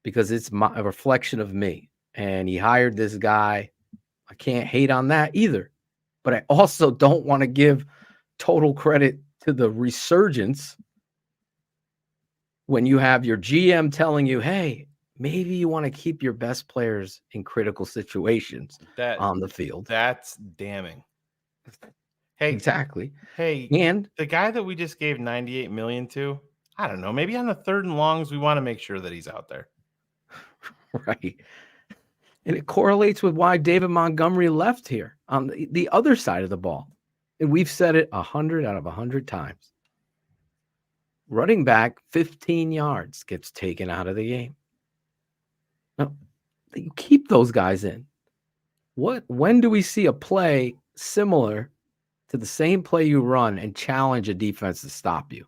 because it's a reflection of me. And he hired this guy. I can't hate on that either. But I also don't want to give total credit to the resurgence when you have your GM telling you, hey, maybe you want to keep your best players in critical situations on the field. That's damning. Hey, exactly. Hey, and the guy that we just gave $98 million to, I don't know, maybe on the 3rd and longs, we want to make sure that he's out there. Right. And it correlates with why David Montgomery left here on the other side of the ball. And we've said it 100 out of 100 times. Running back 15 yards gets taken out of the game. Now, you keep those guys in. When do we see a play similar to the same play you run and challenge a defense to stop you?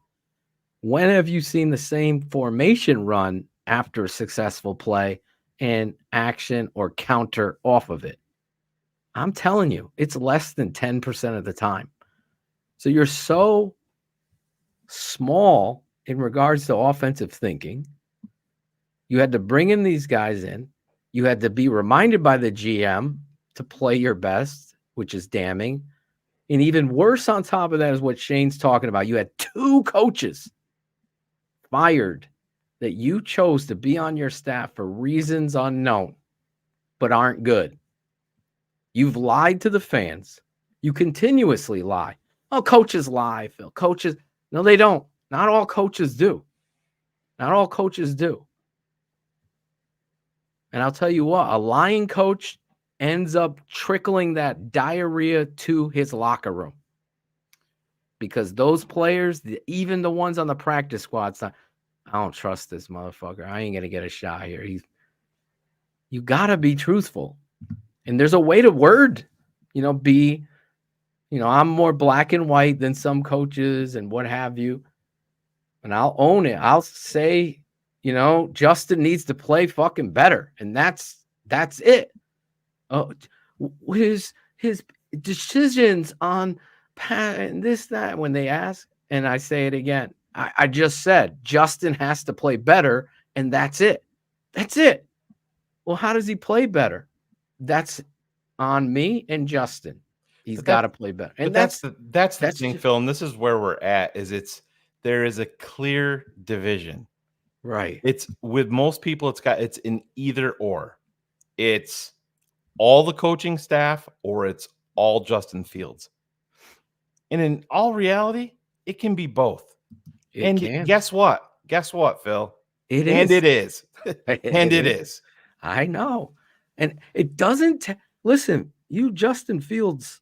When have you seen the same formation run after a successful play and action or counter off of it? I'm telling you, it's less than 10% of the time. So you're so small in regards to offensive thinking. You had to bring in these guys in. You had to be reminded by the GM to play your best, which is damning. And even worse on top of that is what Shane's talking about. You had 2 coaches fired that you chose to be on your staff for reasons unknown, but aren't good. You've lied to the fans. You continuously lie. Oh, coaches lie, Phil. Coaches, no, they don't. Not all coaches do. Not all coaches do. And I'll tell you what, a lying coach ends up trickling that diarrhea to his locker room. Because those players, even the ones on the practice squad, I don't trust this motherfucker. I ain't going to get a shot here. You got to be truthful. And there's a way to word, I'm more black and white than some coaches and what have you. And I'll own it. I'll say, Justin needs to play fucking better. And that's it. Oh, his decisions on and this, that, when they ask, and I say it again, I just said Justin has to play better, and that's it. That's it. Well, how does he play better? That's on me and Justin. He's got to play better. And that's the thing, Phil, and this is where we're at, there is a clear division. Right. It's with most people, it's an either or. It's all the coaching staff or it's all Justin Fields. And in all reality, it can be both. Guess what? Guess what, Phil? It is. It is. I know. And it doesn't listen, you Justin Fields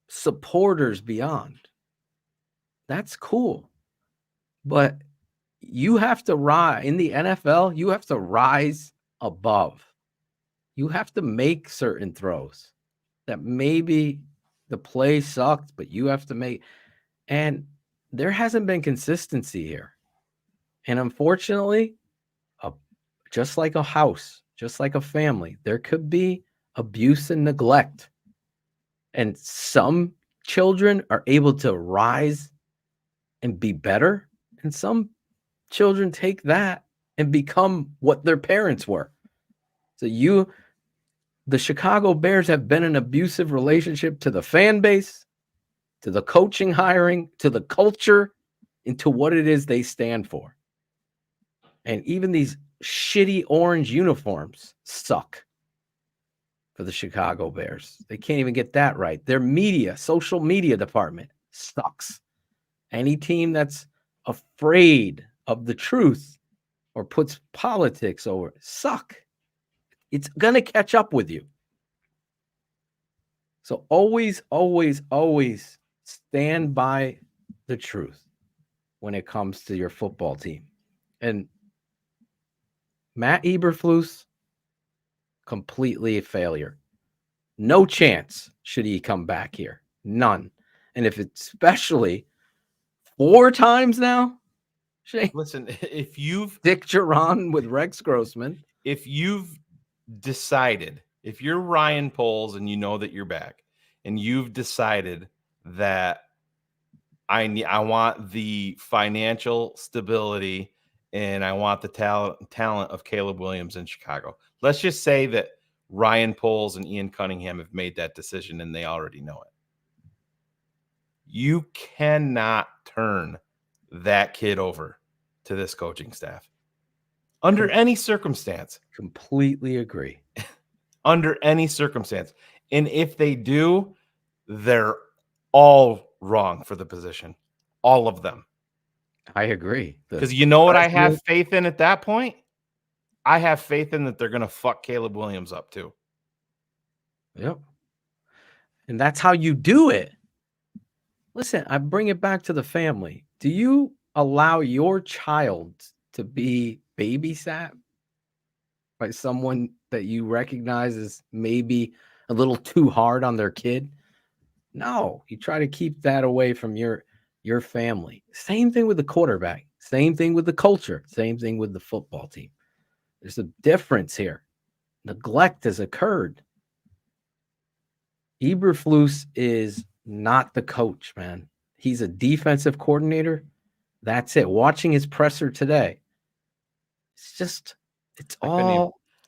supporters beyond. That's cool. But you have to rise in the NFL, you have to rise above. You have to make certain throws that maybe the play sucked, but you have to make. And there hasn't been consistency here. And unfortunately, just like a house, just like a family, there could be abuse and neglect. And some children are able to rise and be better. And some children take that and become what their parents were. So the Chicago Bears have been an abusive relationship to the fan base, to the coaching hiring, to the culture, and to what it is they stand for. And even these shitty orange uniforms suck for the Chicago Bears. They can't even get that right. Their social media department sucks. Any team that's afraid of the truth or puts politics over suck. It's going to catch up with you. So always, always, always stand by the truth when it comes to your football team. And Matt Eberflus, completely a failure. No chance should he come back here. None. And if it's especially 4 times now, Shane. Listen, if you've Dick Geron with Rex Grossman, if you've decided, if you're Ryan Poles and you know that you're back and you've decided that I want the financial stability and I want the talent of Caleb Williams in Chicago. Let's just say that Ryan Poles and Ian Cunningham have made that decision and they already know it. You cannot turn that kid over to this coaching staff under any circumstance. Completely agree. Under any circumstance. And if they do, they're all wrong for the position. All of them. I agree. Because you know what I have faith in at that point? I have faith in that they're going to fuck Caleb Williams up too. Yep. And that's how you do it. Listen, I bring it back to the family. Do you allow your child to be babysat by someone that you recognize as maybe a little too hard on their kid? No, you try to keep that away from your family. Same thing with the quarterback. Same thing with the culture. Same thing with the football team. There's a difference here. Neglect has occurred. Eberflus is not the coach, man. He's a defensive coordinator. That's it. Watching his presser today, I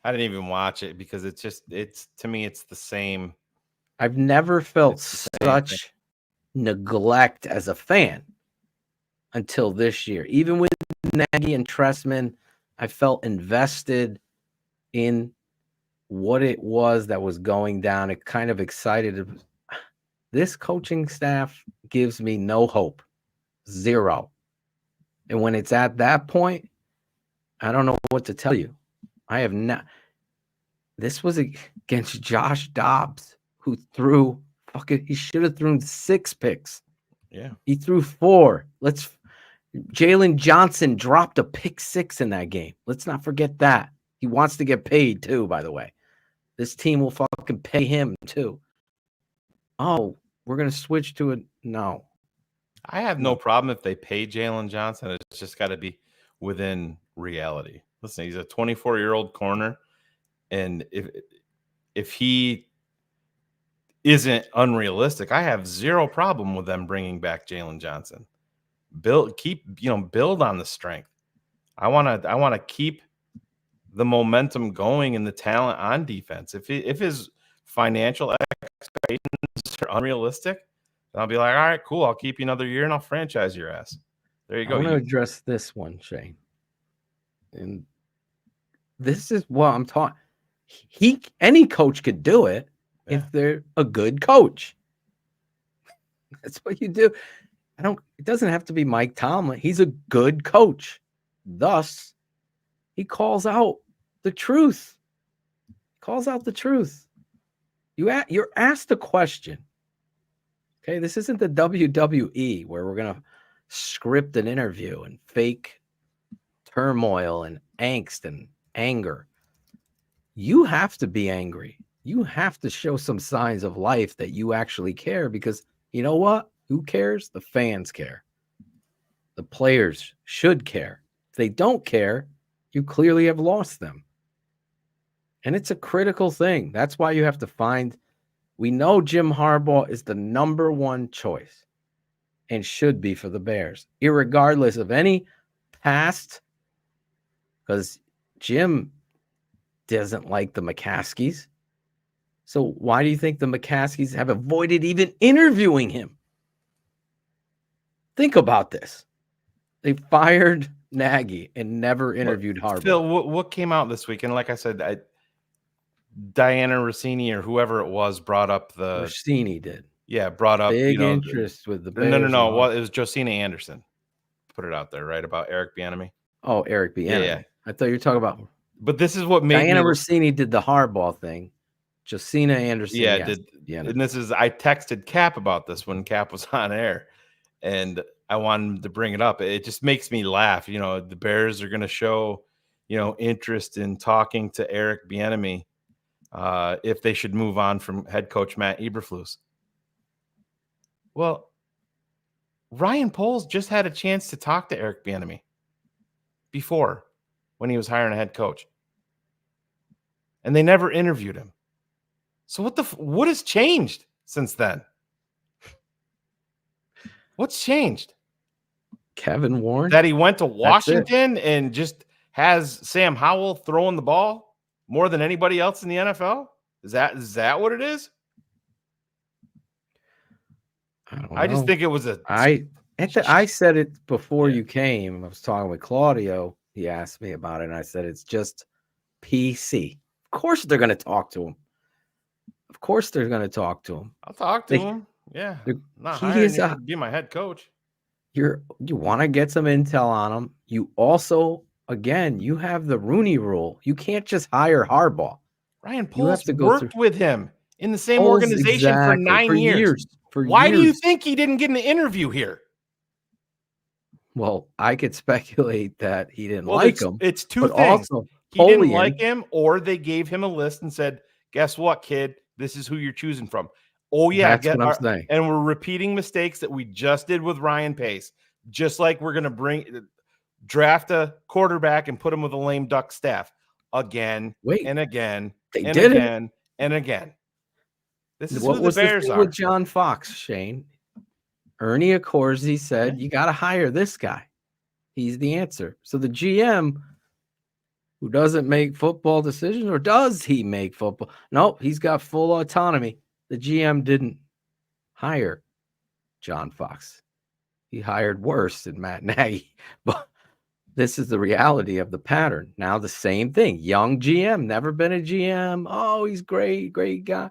didn't even watch it because it's to me, it's the same. I've never felt such neglect as a fan until this year. Even with Nagy and Tressman, I felt invested in what it was that was going down. It kind of excited. This coaching staff gives me no hope. Zero. And when it's at that point, I don't know what to tell you. I have not. This was against Josh Dobbs, who threw he should have thrown 6 picks. Yeah. He threw 4. Jalen Johnson dropped a pick 6 in that game. Let's not forget that. He wants to get paid too, by the way. This team will fucking pay him too. Oh, we're going to switch to it. No. I have no problem if they pay Jalen Johnson. It's just got to be within reality. Listen, he's a 24-year-old corner, and if he isn't unrealistic, I have zero problem with them bringing back Jalen Johnson. Build on the strength. I want to keep the momentum going and the talent on defense. If his financial expectations are unrealistic, then I'll be like, all right, cool. I'll keep you another year and I'll franchise your ass. There you go. I want to address this one, Shane. And this is what I'm talking. Any coach could do it if they're a good coach. That's what you do. It doesn't have to be Mike Tomlin. He's a good coach. Thus, he calls out the truth. You're asked a question. Okay, this isn't the WWE where we're going to script an interview and fake turmoil and angst and anger. You have to be angry. You have to show some signs of life that you actually care, because you know what? Who cares? The fans care. The players should care. If they don't care, you clearly have lost them. And it's a critical thing. That's why you have to find. We know Jim Harbaugh is the number one choice and should be for the Bears, irregardless of any past, because Jim doesn't like the McCaskies. So why do you think the McCaskies have avoided even interviewing him? Think about this. They fired Nagy and never interviewed Harbaugh. Phil, what came out this week? And like I said, Diana Rossini or whoever it was brought up the Rossini did. Yeah, brought up big interest with the Bears. No. Well, it was Josina Anderson. Put it out there, right? About Eric Bieniemy. Oh, Eric Bieniemy. Yeah. I thought you were talking about. But this is what made Diana Rossini did the Harbaugh thing. Josina Anderson. Yeah, did. And this is, I texted Cap about this when Cap was on air, and I wanted to bring it up. It just makes me laugh. The Bears are going to show, interest in talking to Eric Bieniemy if they should move on from head coach Matt Eberflus. Well, Ryan Poles just had a chance to talk to Eric Bieniemy before, when he was hiring a head coach, and they never interviewed him. So what has changed since then? What's changed? Kevin Warren? That he went to Washington and just has Sam Howell throwing the ball more than anybody else in the NFL? Is that what it is? I just think it was I said it before you came. I was talking with Claudio. He asked me about it, and I said it's just PC. Of course they're going to talk to him. Of course they're going to talk to him. I'll talk to him. Yeah. Not he hiring is him to be my head coach. You want to get some intel on him. You also, again, you have the Rooney Rule. You can't just hire Harbaugh. Ryan Poles worked with him in the same organization for 9 years. Why do you think he didn't get an interview here? Well, I could speculate that he didn't like him. It's two things. Also, he didn't like him, or they gave him a list and said, guess what, kid? This is who you're choosing from. Oh, yeah. That's what I'm saying. And we're repeating mistakes that we just did with Ryan Pace. Just like we're going to draft a quarterback and put him with a lame duck staff again and again and again and again. This is what who was the Bears are. With John Fox, Shane? Ernie Accorsi said, you got to hire this guy. He's the answer. So the GM, who doesn't make football decisions, or does he make football? Nope, he's got full autonomy. The GM didn't hire John Fox. He hired worse than Matt Nagy. But this is the reality of the pattern. Now the same thing. Young GM, never been a GM. Oh, he's great guy.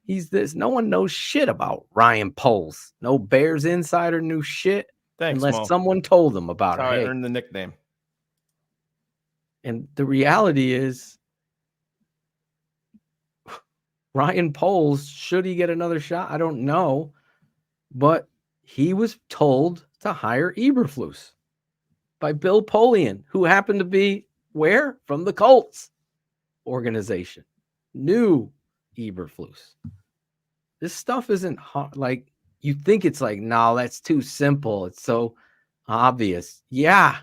He's this. No one knows shit about Ryan Poles. No Bears insider knew shit Thanks, unless Mo. someone told them about That's it. how I Hey, earned the nickname. and the reality is, Ryan Poles, should he get another shot? I don't know. But he was told to hire Eberflus by Bill Polian, who happened to be where? From the Colts organization. Knew Eberflus. This stuff isn't hard. Like, you think it's like, no, that's too simple. It's so obvious. Yeah,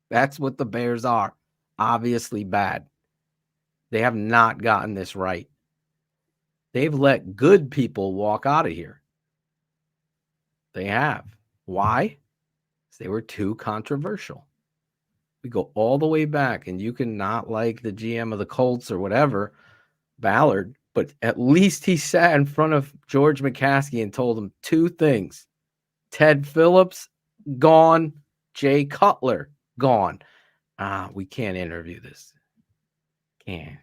that's what the Bears are. Obviously bad. They have not gotten this right. They've let good people walk out of here. They have. Why? Because they were too controversial. We go all the way back, and you can not like the GM of the Colts or whatever, Ballard, but at least he sat in front of George McCaskey and told him two things. Ted Phillips, gone. Jay Cutler, gone. We can't interview this. Can't.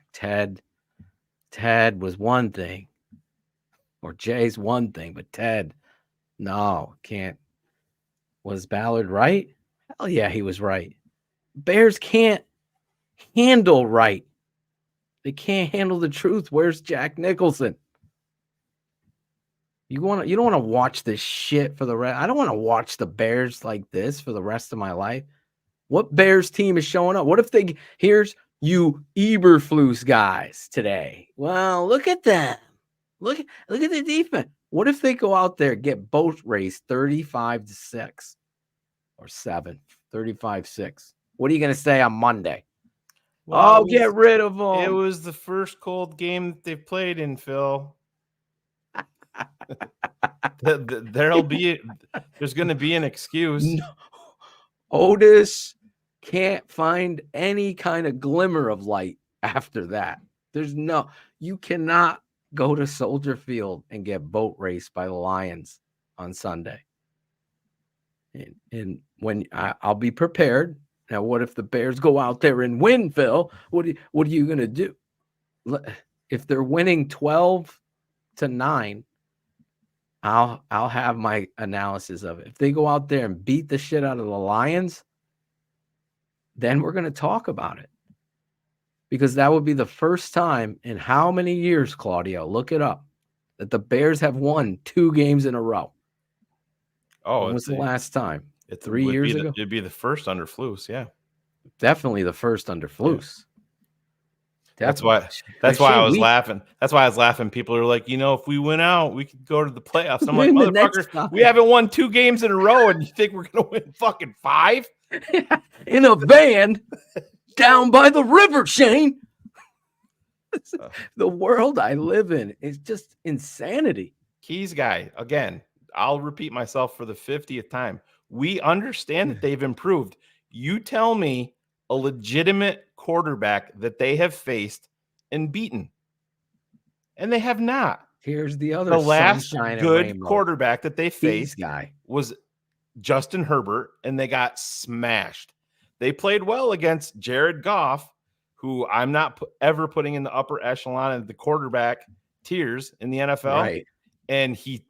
Ted was one thing, or Jay's one thing, but Ted, no, can't. Was Ballard right? Hell yeah, he was right. Bears can't handle right. They can't handle the truth. Where's Jack Nicholson? You don't want to watch this shit for the rest. I don't want to watch the Bears like this for the rest of my life. What Bears team is showing up? What if here's you Eberflus guys today? Well, look at them. Look at the defense. What if they go out there, get boat race 35-6 or 7, 35-6? What are you going to say on Monday? Well, get rid of them. It was the first cold game that they've played in, Phil. There's going to be an excuse. No. Otis can't find any kind of glimmer of light after that. You cannot go to Soldier Field and get boat raced by the Lions on Sunday. And when I'll be prepared. Now, what if the Bears go out there and win, Phil? What are you going to do? If they're winning 12-9, I'll have my analysis of it. If they go out there and beat the shit out of the Lions, then we're going to talk about it. Because that would be the first time in how many years, Claudio? Look it up. That the Bears have won 2 games in a row. Oh, when was the last time? 3 years ago? It'd be the first under Flus, yeah. Definitely the first under Flus. Yeah. That's why I was laughing. That's why I was laughing. People are like, if we win out, we could go to the playoffs. I'm like, motherfucker, we haven't won 2 games in a row, and you think we're gonna win fucking 5? In a van down by the river, Shane. The world I live in is just insanity. Keys guy, again, I'll repeat myself for the 50th time. We understand that they've improved. You tell me a legitimate quarterback that they have faced and beaten. And they have not. Here's the other last good quarterback that they faced guy was Justin Herbert, and they got smashed. They played well against Jared Goff, who I'm not ever putting in the upper echelon of the quarterback tiers in the NFL. Right. And he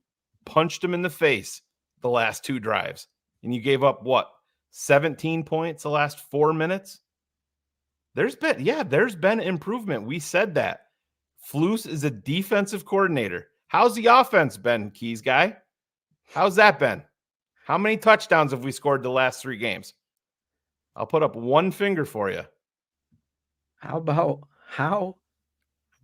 punched him in the face the last 2 drives. And you gave up 17 points the last 4 minutes? There's been improvement. We said that. Flus is a defensive coordinator. How's the offense been, Keys guy? How's that been? How many touchdowns have we scored the last 3 games? I'll put up 1 finger for you. How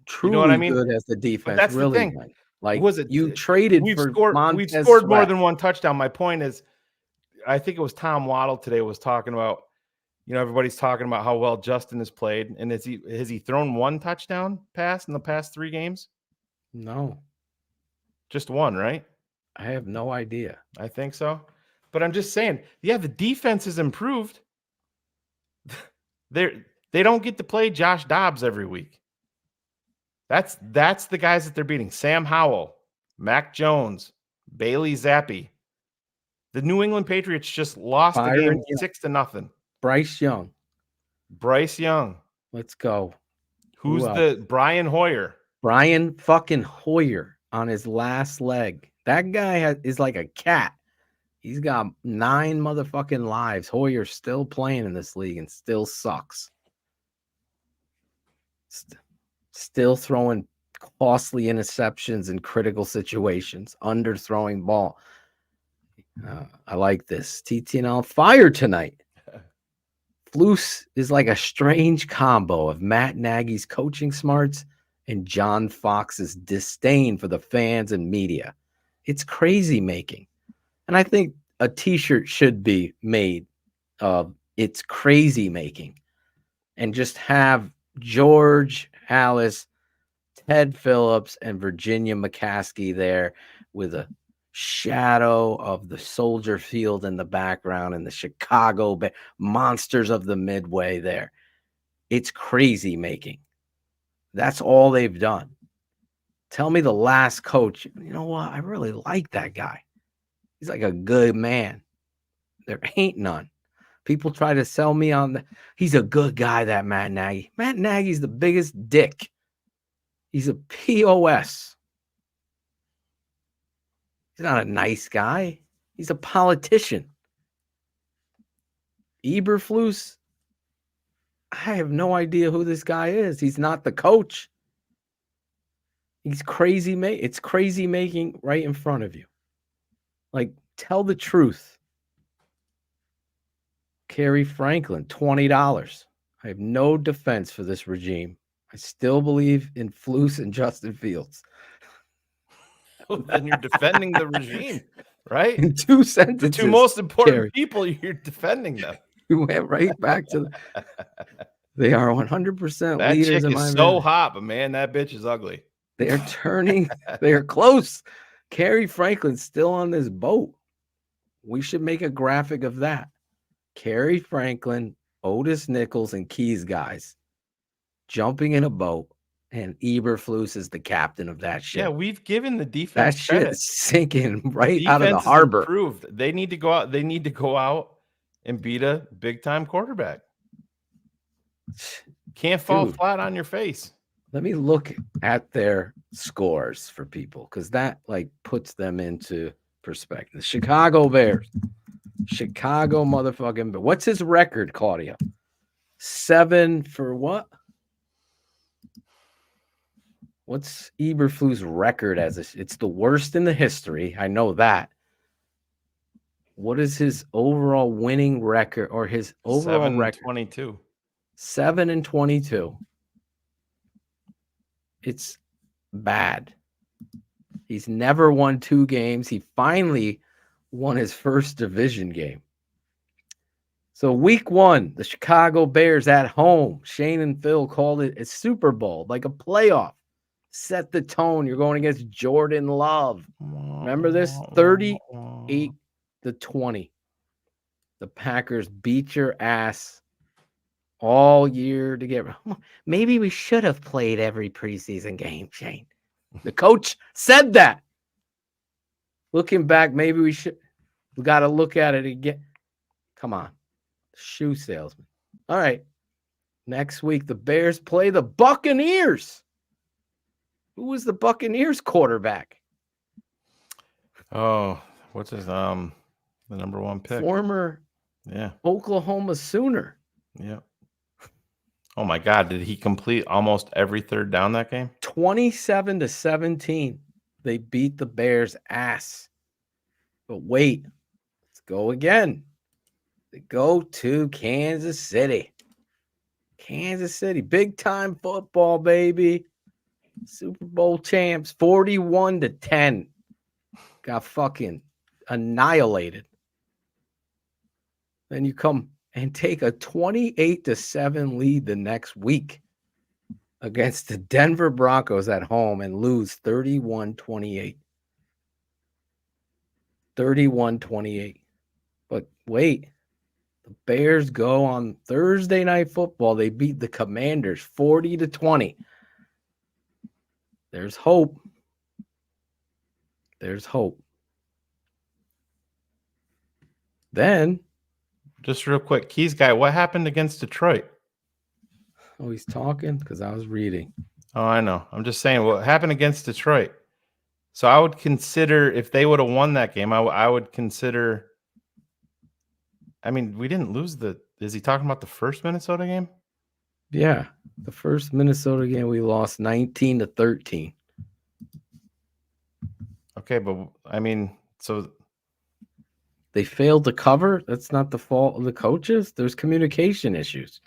truly you know what I mean? Good as the defense but that's really the thing. been? Like, was it you traded we've for scored Montez more Sweat. than 1 touchdown. My point is, I think it was Tom Waddle today was talking about, everybody's talking about how well Justin has played, and has he thrown 1 touchdown pass in the past 3 games? No, just 1, right? I have no idea. I think so, but I'm just saying, the defense has improved. They don't get to play Josh Dobbs every week. That's the guys that they're beating. Sam Howell, Mac Jones, Bailey Zappi. The New England Patriots just lost the game 6-0. Bryce Young. Bryce Young. Let's go. Who's Who else? the Brian Hoyer? Brian fucking Hoyer on his last leg. That guy is like a cat. He's got 9 motherfucking lives. Hoyer's still playing in this league and still sucks. Still throwing costly interceptions in critical situations, underthrowing ball. I like this. TTNL fire tonight. Flus is like a strange combo of Matt Nagy's coaching smarts and John Fox's disdain for the fans and media. It's crazy making. And I think a t-shirt should be made of it's crazy making and just have George Hallis, Ted Phillips, and Virginia McCaskey there with a shadow of the Soldier Field in the background and the Chicago monsters of the Midway there. It's crazy making. That's all they've done. Tell me the last coach. You know what? I really like that guy. He's like a good man. There ain't none. People try to sell me on that. He's a good guy, that Matt Nagy. Matt Nagy's the biggest dick. He's a POS. He's not a nice guy. He's a politician. Eberflus, I have no idea who this guy is. He's not the coach. He's crazy. It's crazy making right in front of you. Like, tell the truth. Kerry Franklin, $20. I have no defense for this regime. I still believe in Flus and Justin Fields. Well, then you're defending the regime, right? In 2 sentences. The 2 most important Kerry. people, you're defending them. You went right back to they are 100% That leaders chick in is my so man. hot, but man, that bitch is ugly. They are turning. They are close. Kerry Franklin's still on this boat. We should make a graphic of that. Kerry Franklin, Otis Nichols, and Keys guys jumping in a boat, and Eberflus is the captain of that ship. Yeah, we've given the defense That shit credit. is sinking right The out of the defense has harbor. improved. They need to go out. They need to go out and beat a big time quarterback. Can't fall Dude. flat on your face. Let me look at their scores for people because that like puts them into perspective. The Chicago Bears. Chicago motherfucking Bears. What's his record, Claudia? 7 for what? What's Eberflus' record as it's the worst in the history. I know that. What is his overall winning record or his overall record? 7-22. 7-22. It's bad. He's never won 2 games. He finally won his first division game. So week 1, the Chicago Bears at home. Shane and Phil called it a Super Bowl, like a playoff. Set the tone. You're going against Jordan Love. Remember this? 38-20. The Packers beat your ass all year to get. Maybe we should have played every preseason game, Shane. The coach said that. Looking back, maybe we should. We got to look at it again. Come on. Shoe salesman. All right. Next week, the Bears play the Buccaneers. Who was the Buccaneers quarterback? Oh, what's his the number 1 pick? Former Oklahoma Sooner. Yeah. Oh my God, did he complete almost every third down that game? 27-17. They beat the Bears' ass. But wait, let's go again. They go to Kansas City. Kansas City, big time football, baby. Super Bowl champs, 41-10. Got fucking annihilated. Then you come and take a 28-7 lead the next week against the Denver Broncos at home and lose 31-28. 31-28. But wait, the Bears go on Thursday Night Football. They beat the Commanders 40-20. There's hope. There's hope. Then Just real quick, Keys guy, what happened against Detroit? Oh, he's talking because I was reading. Oh, I know. I'm just saying what happened against Detroit. So I would consider if they would have won that game, I would consider. I mean, we didn't lose the. Is he talking about the first Minnesota game? Yeah, the first Minnesota game we lost 19-13. Okay, but I mean, so they failed to cover. That's not the fault of the coaches. There's communication issues.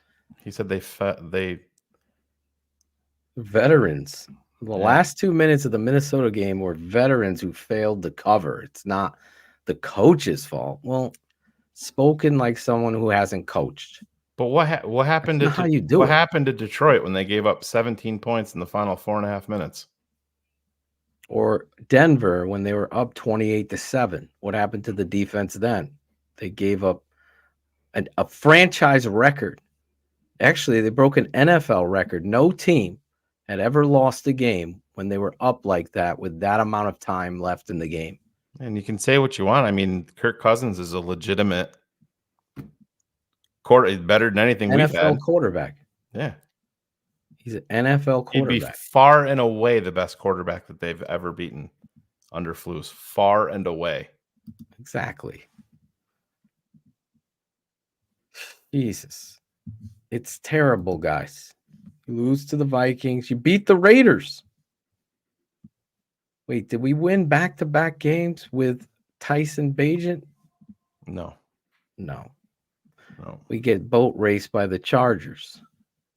He said they veterans. The last 2 minutes of the Minnesota game were veterans who failed to cover. It's not the coach's fault. Well, spoken like someone who hasn't coached. But what happened? That's not how you do what it. happened to Detroit when they gave up 17 points in the final 4.5 minutes? Or Denver when they were up 28-7. What happened to the defense then? They gave up a franchise record. Actually, they broke an NFL record. No team had ever lost a game when they were up like that with that amount of time left in the game. And you can say what you want. I mean, Kirk Cousins is a legitimate better than anything we've had. NFL quarterback. Yeah. He's an NFL quarterback. He'd be far and away the best quarterback that they've ever beaten under Flus. Far and away. Exactly. Jesus. It's terrible, guys. You lose to the Vikings. You beat the Raiders. Wait, did we win back-to-back games with Tyson Bagent? No. We get boat raced by the Chargers.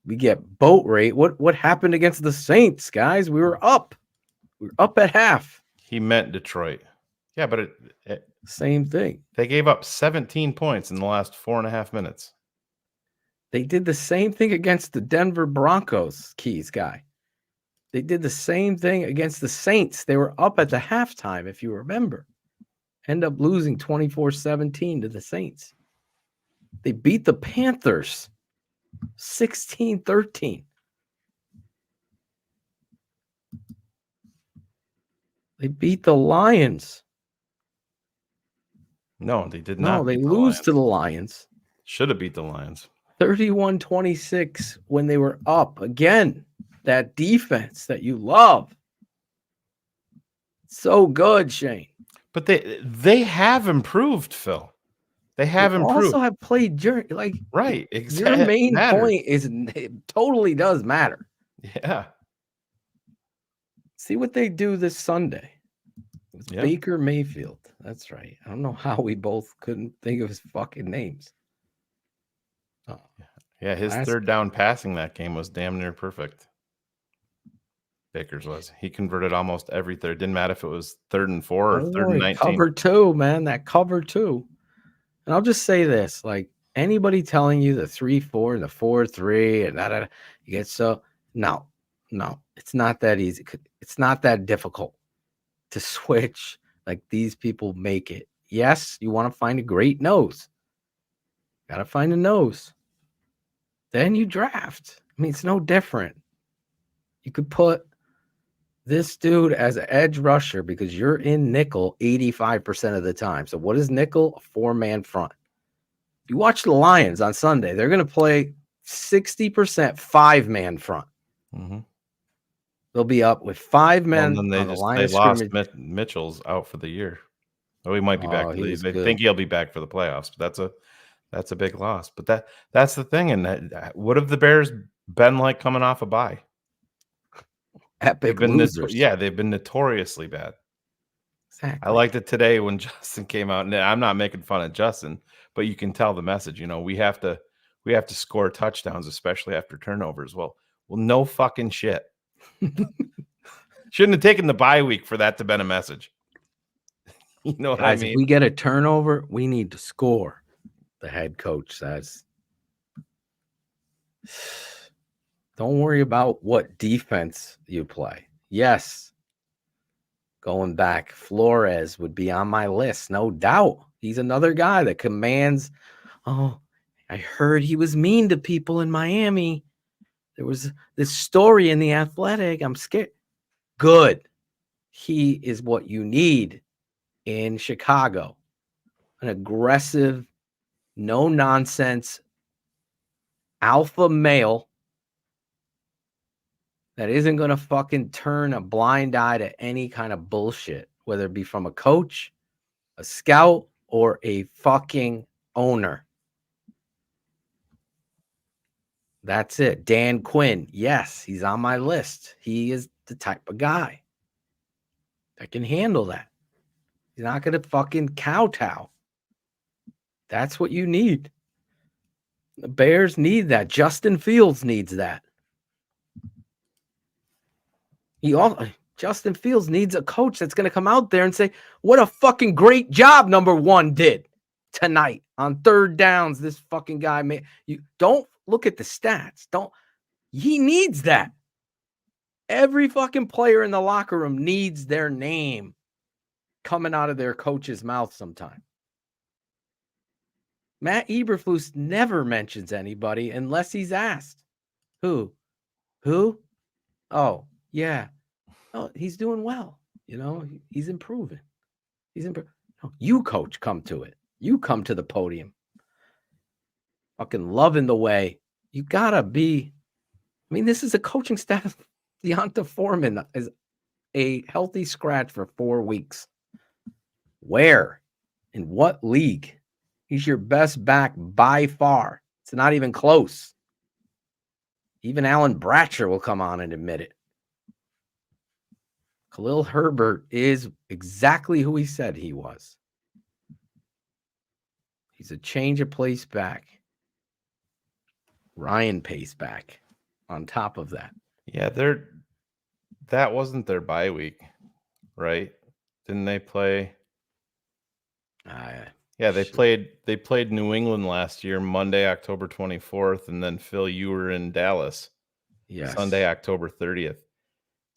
We get boat raced. What happened against the Saints, guys? We were up. We were up at half. He meant Detroit. Yeah, but same thing. They gave up 17 points in the last 4.5 minutes. They did the same thing against the Denver Broncos, Keys guy. They did the same thing against the Saints. They were up at the halftime, if you remember. End up losing 24-17 to the Saints. They beat the Panthers 16-13. They beat the Lions. No, they did not. No, they lose to the Lions. Should have beat the Lions. 31-26 when they were up. Again, that defense that you love. So good, Shane. But they have improved, Phil. They have improved. Also have played like right. Exactly. Your main point is it totally does matter. Yeah. See what they do this Sunday with Baker Mayfield. That's right. I don't know how we both couldn't think of his fucking names. Oh. Yeah, his third down passing that game was damn near perfect. Baker's was. He converted almost every third. Didn't matter if it was 3rd and 4 or 3rd and 19. Cover 2, man. That cover 2. And I'll just say this, like anybody telling you the 3-4 and the 4-3 and that you get no, it's not that easy. It's not that difficult to switch like these people make it. Yes, you want to find a great nose. Got to find a nose. Then you draft. I mean, it's no different. You could put this dude as an edge rusher because you're in nickel 85% of the time. So what is nickel? A 4-man front. If you watch the Lions on Sunday, they're going to play 60% 5-man front. Mm-hmm. They'll be up with 5 men. And then they lost Mitchell's out for the year. Oh, he might be back. They think he'll be back for the playoffs, but that's a big loss. But that's the thing. And what have the Bears been like coming off a bye? Epic losers. They've been notoriously bad. Exactly. I liked it today when Justin came out, and I'm not making fun of Justin, but you can tell the message. You know, we have to score touchdowns, especially after turnovers. Well, no fucking shit. Shouldn't have taken the bye week for that to been a message. You know what I mean? If we get a turnover, we need to score. The head coach says. Don't worry about what defense you play. Yes. Going back, Flores would be on my list, no doubt. He's another guy that commands. Oh, I heard he was mean to people in Miami. There was this story in The Athletic. I'm scared. Good. He is what you need in Chicago. An aggressive no nonsense alpha male that isn't going to fucking turn a blind eye to any kind of bullshit, whether it be from a coach, a scout, or a fucking owner. That's it. Dan Quinn. Yes, he's on my list. He is the type of guy that can handle that. He's not going to fucking kowtow. That's what you need. The Bears need that. Justin Fields needs that. Justin Fields needs a coach that's going to come out there and say, what a fucking great job number one did tonight on third downs. This fucking guy made. You don't look at the stats. He needs that. Every fucking player in the locker room needs their name coming out of their coach's mouth sometime. Matt Eberflus never mentions anybody unless he's asked. Who? Oh, yeah. Oh, he's doing well. You know, he's improving. No, you, coach, come to it. You come to the podium. Fucking loving the way. You gotta be. I mean, this is a coaching staff. Deonta Foreman is a healthy scratch for 4 weeks. Where? In what league? He's your best back by far. It's not even close. Even Alan Bratcher will come on and admit it. Khalil Herbert is exactly who he said he was. He's a change of pace back. Ryan Pace back on top of that. Yeah, that wasn't their bye week, right? Didn't they play? Yeah, they played New England last year, Monday, October 24th, and then Phil, you were in Dallas. Yes. Sunday, October 30th.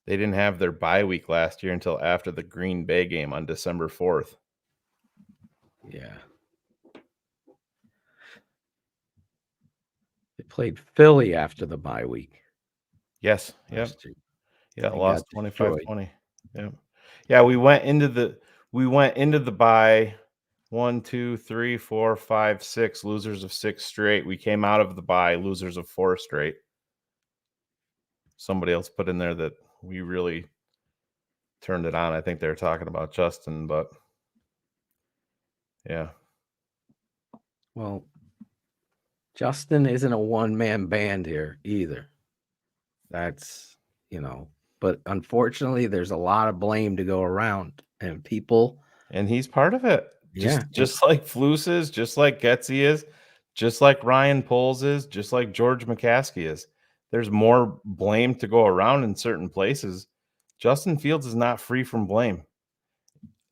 They didn't have their bye week last year until after the Green Bay game on December 4th. Yeah. They played Philly after the bye week. Yes. Yep. Yeah, lost 25-20. Yeah. Yeah, we went into the bye 1, 2, 3, 4, 5, 6, losers of 6 straight. We came out of the bye losers of 4 straight. Somebody else put in there that we really turned it on. I think they were talking about Justin, but yeah. Well, Justin isn't a one-man band here either. That's, but unfortunately there's a lot of blame to go around and people. And he's part of it. Yeah. Just like Flus is, just like Getsy is, just like Ryan Poles is, just like George McCaskey is. There's more blame to go around in certain places. Justin Fields is not free from blame.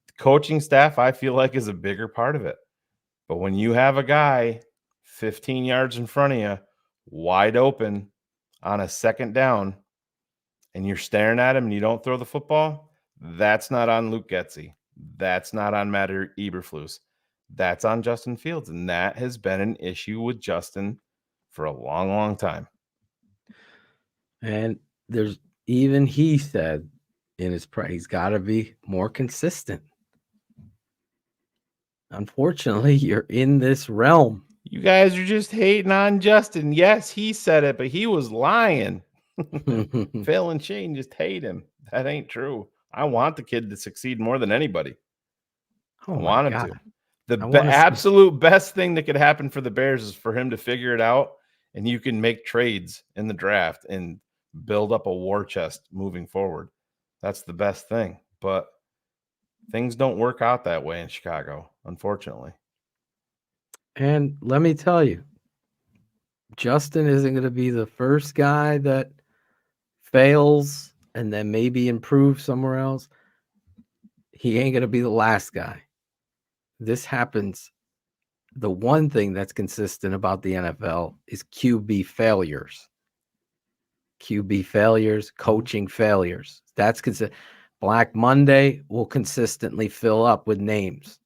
The coaching staff, I feel like, is a bigger part of it. But when you have a guy 15 yards in front of you, wide open on a second down, and you're staring at him and you don't throw the football, that's not on Luke Getsy. That's not on Matt Eberflus. That's on Justin Fields. And that has been an issue with Justin for a long, long time. And he said in his he's got to be more consistent. Unfortunately, you're in this realm. You guys are just hating on Justin. Yes, he said it, but he was lying. Phil and Shane just hate him. That ain't true. I want the kid to succeed more than anybody. I want him to. The absolute best thing that could happen for the Bears is for him to figure it out, and you can make trades in the draft and build up a war chest moving forward. That's the best thing. But things don't work out that way in Chicago, unfortunately. And let me tell you, Justin isn't going to be the first guy that fails and then maybe improve somewhere else. He ain't going to be the last guy. This happens. The one thing that's consistent about the NFL is QB failures. QB failures, coaching failures. That's consistent. Black Monday will consistently fill up with names.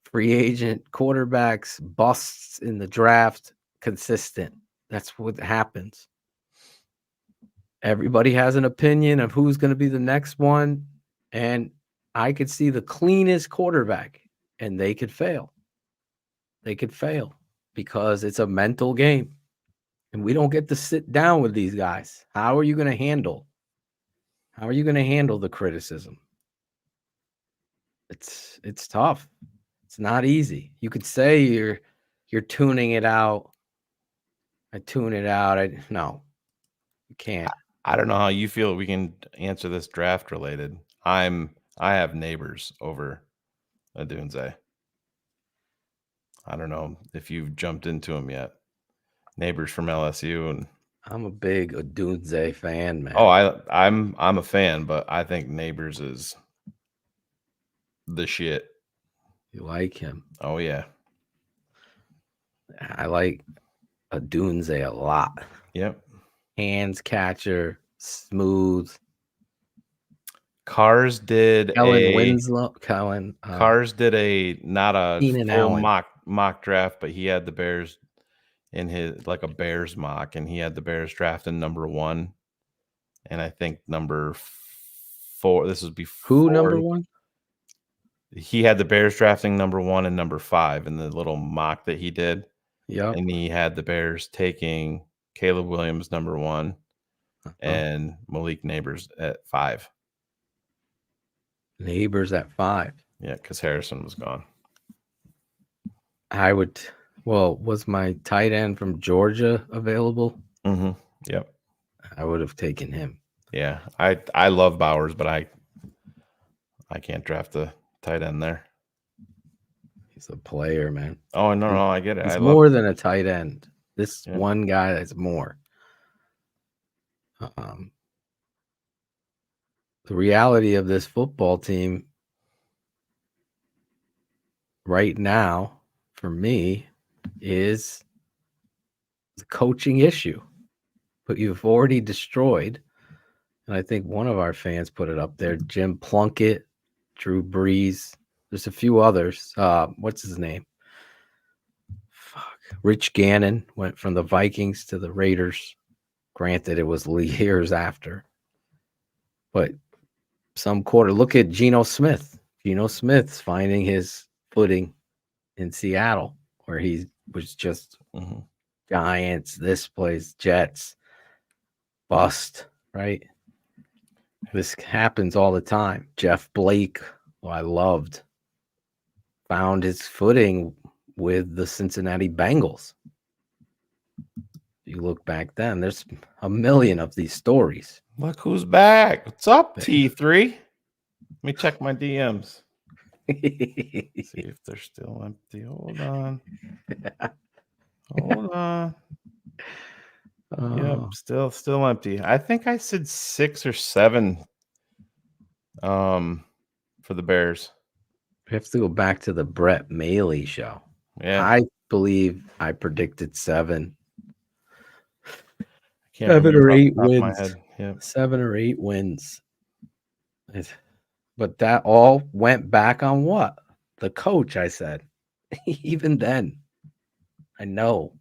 Free agent quarterbacks, busts in the draft, consistent. That's what happens. Everybody has an opinion of who's going to be the next one. And I could see the cleanest quarterback and they could fail. they could fail because it's a mental game. And we don't get to sit down with these guys. How are you going to handle the criticism? It's tough. It's not easy. You could say you're tuning it out. I tune it out. No, you can't. I don't know how you feel. We can answer this draft related. I have Neighbors over Adunze. I don't know if you've jumped into him yet. Neighbors from LSU, and I'm a big Adunze fan, man. Oh, I'm a fan, but I think Neighbors is the shit. You like him? Oh yeah, I like Adunze a lot. Yep. Hands catcher, smooth. Cars did Cars did a not a Keenan full Allen. mock draft, but he had the Bears in his like a Bears mock, and he had the Bears drafting number 1, and I think number 4. This was before who number 1. He had the Bears drafting number 1 and number 5 in the little mock that he did. Yep. And he had the Bears taking Caleb Williams number 1 and Malik Neighbors at 5. Neighbors at 5. Yeah, because Harrison was gone. Was my tight end from Georgia available? Mm-hmm. Yep. I would have taken him. Yeah. I love Bowers, but I can't draft the tight end there. He's a player, man. Oh, no, I get it. He's more than a tight end. This one guy is more. The reality of this football team right now, for me, is the coaching issue. But you've already destroyed, and I think one of our fans put it up there, Jim Plunkett, Drew Brees. There's a few others. What's his name? Rich Gannon went from the Vikings to the Raiders. Granted, it was years after. But look at Geno Smith. Geno Smith's finding his footing in Seattle, where he was just Giants, this place, Jets, bust, right? This happens all the time. Jeff Blake, who I loved, found his footing with the Cincinnati Bengals. You look back then, there's a million of these stories. Look who's back. What's up, T3? Let me check my DMs. See if they're still empty. Hold on. Hold on. Yep, still empty. I think I said 6 or 7 for the Bears. We have to go back to the Brett Mailey show. Yeah. I believe I predicted 7. 7 or 8 wins. Yep. 7 or 8 wins. But that all went back on what? The coach, I said. Even then, I know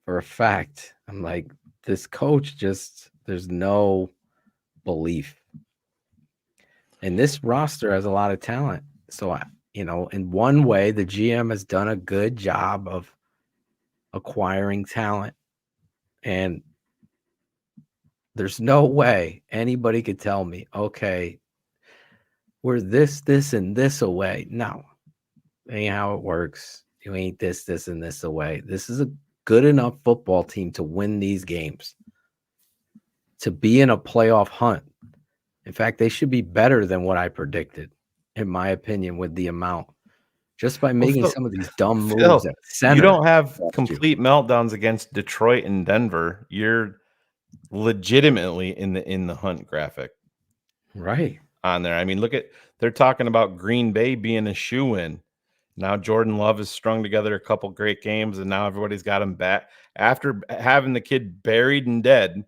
for a fact. I'm like, this coach there's no belief. And this roster has a lot of talent. So, in one way, the GM has done a good job of acquiring talent. And there's no way anybody could tell me, okay, we're this, and this away. No, ain't how it works. You ain't this, and this away. This is a good enough football team to win these games, to be in a playoff hunt. In fact, they should be better than what I predicted, in my opinion, with the amount. Just by making some of these dumb moves at center. You don't have complete meltdowns against Detroit and Denver. You're legitimately in the hunt graphic. Right. On there. I mean, they're talking about Green Bay being a shoe-in. Now Jordan Love has strung together a couple great games, and now everybody's got him back. After having the kid buried and dead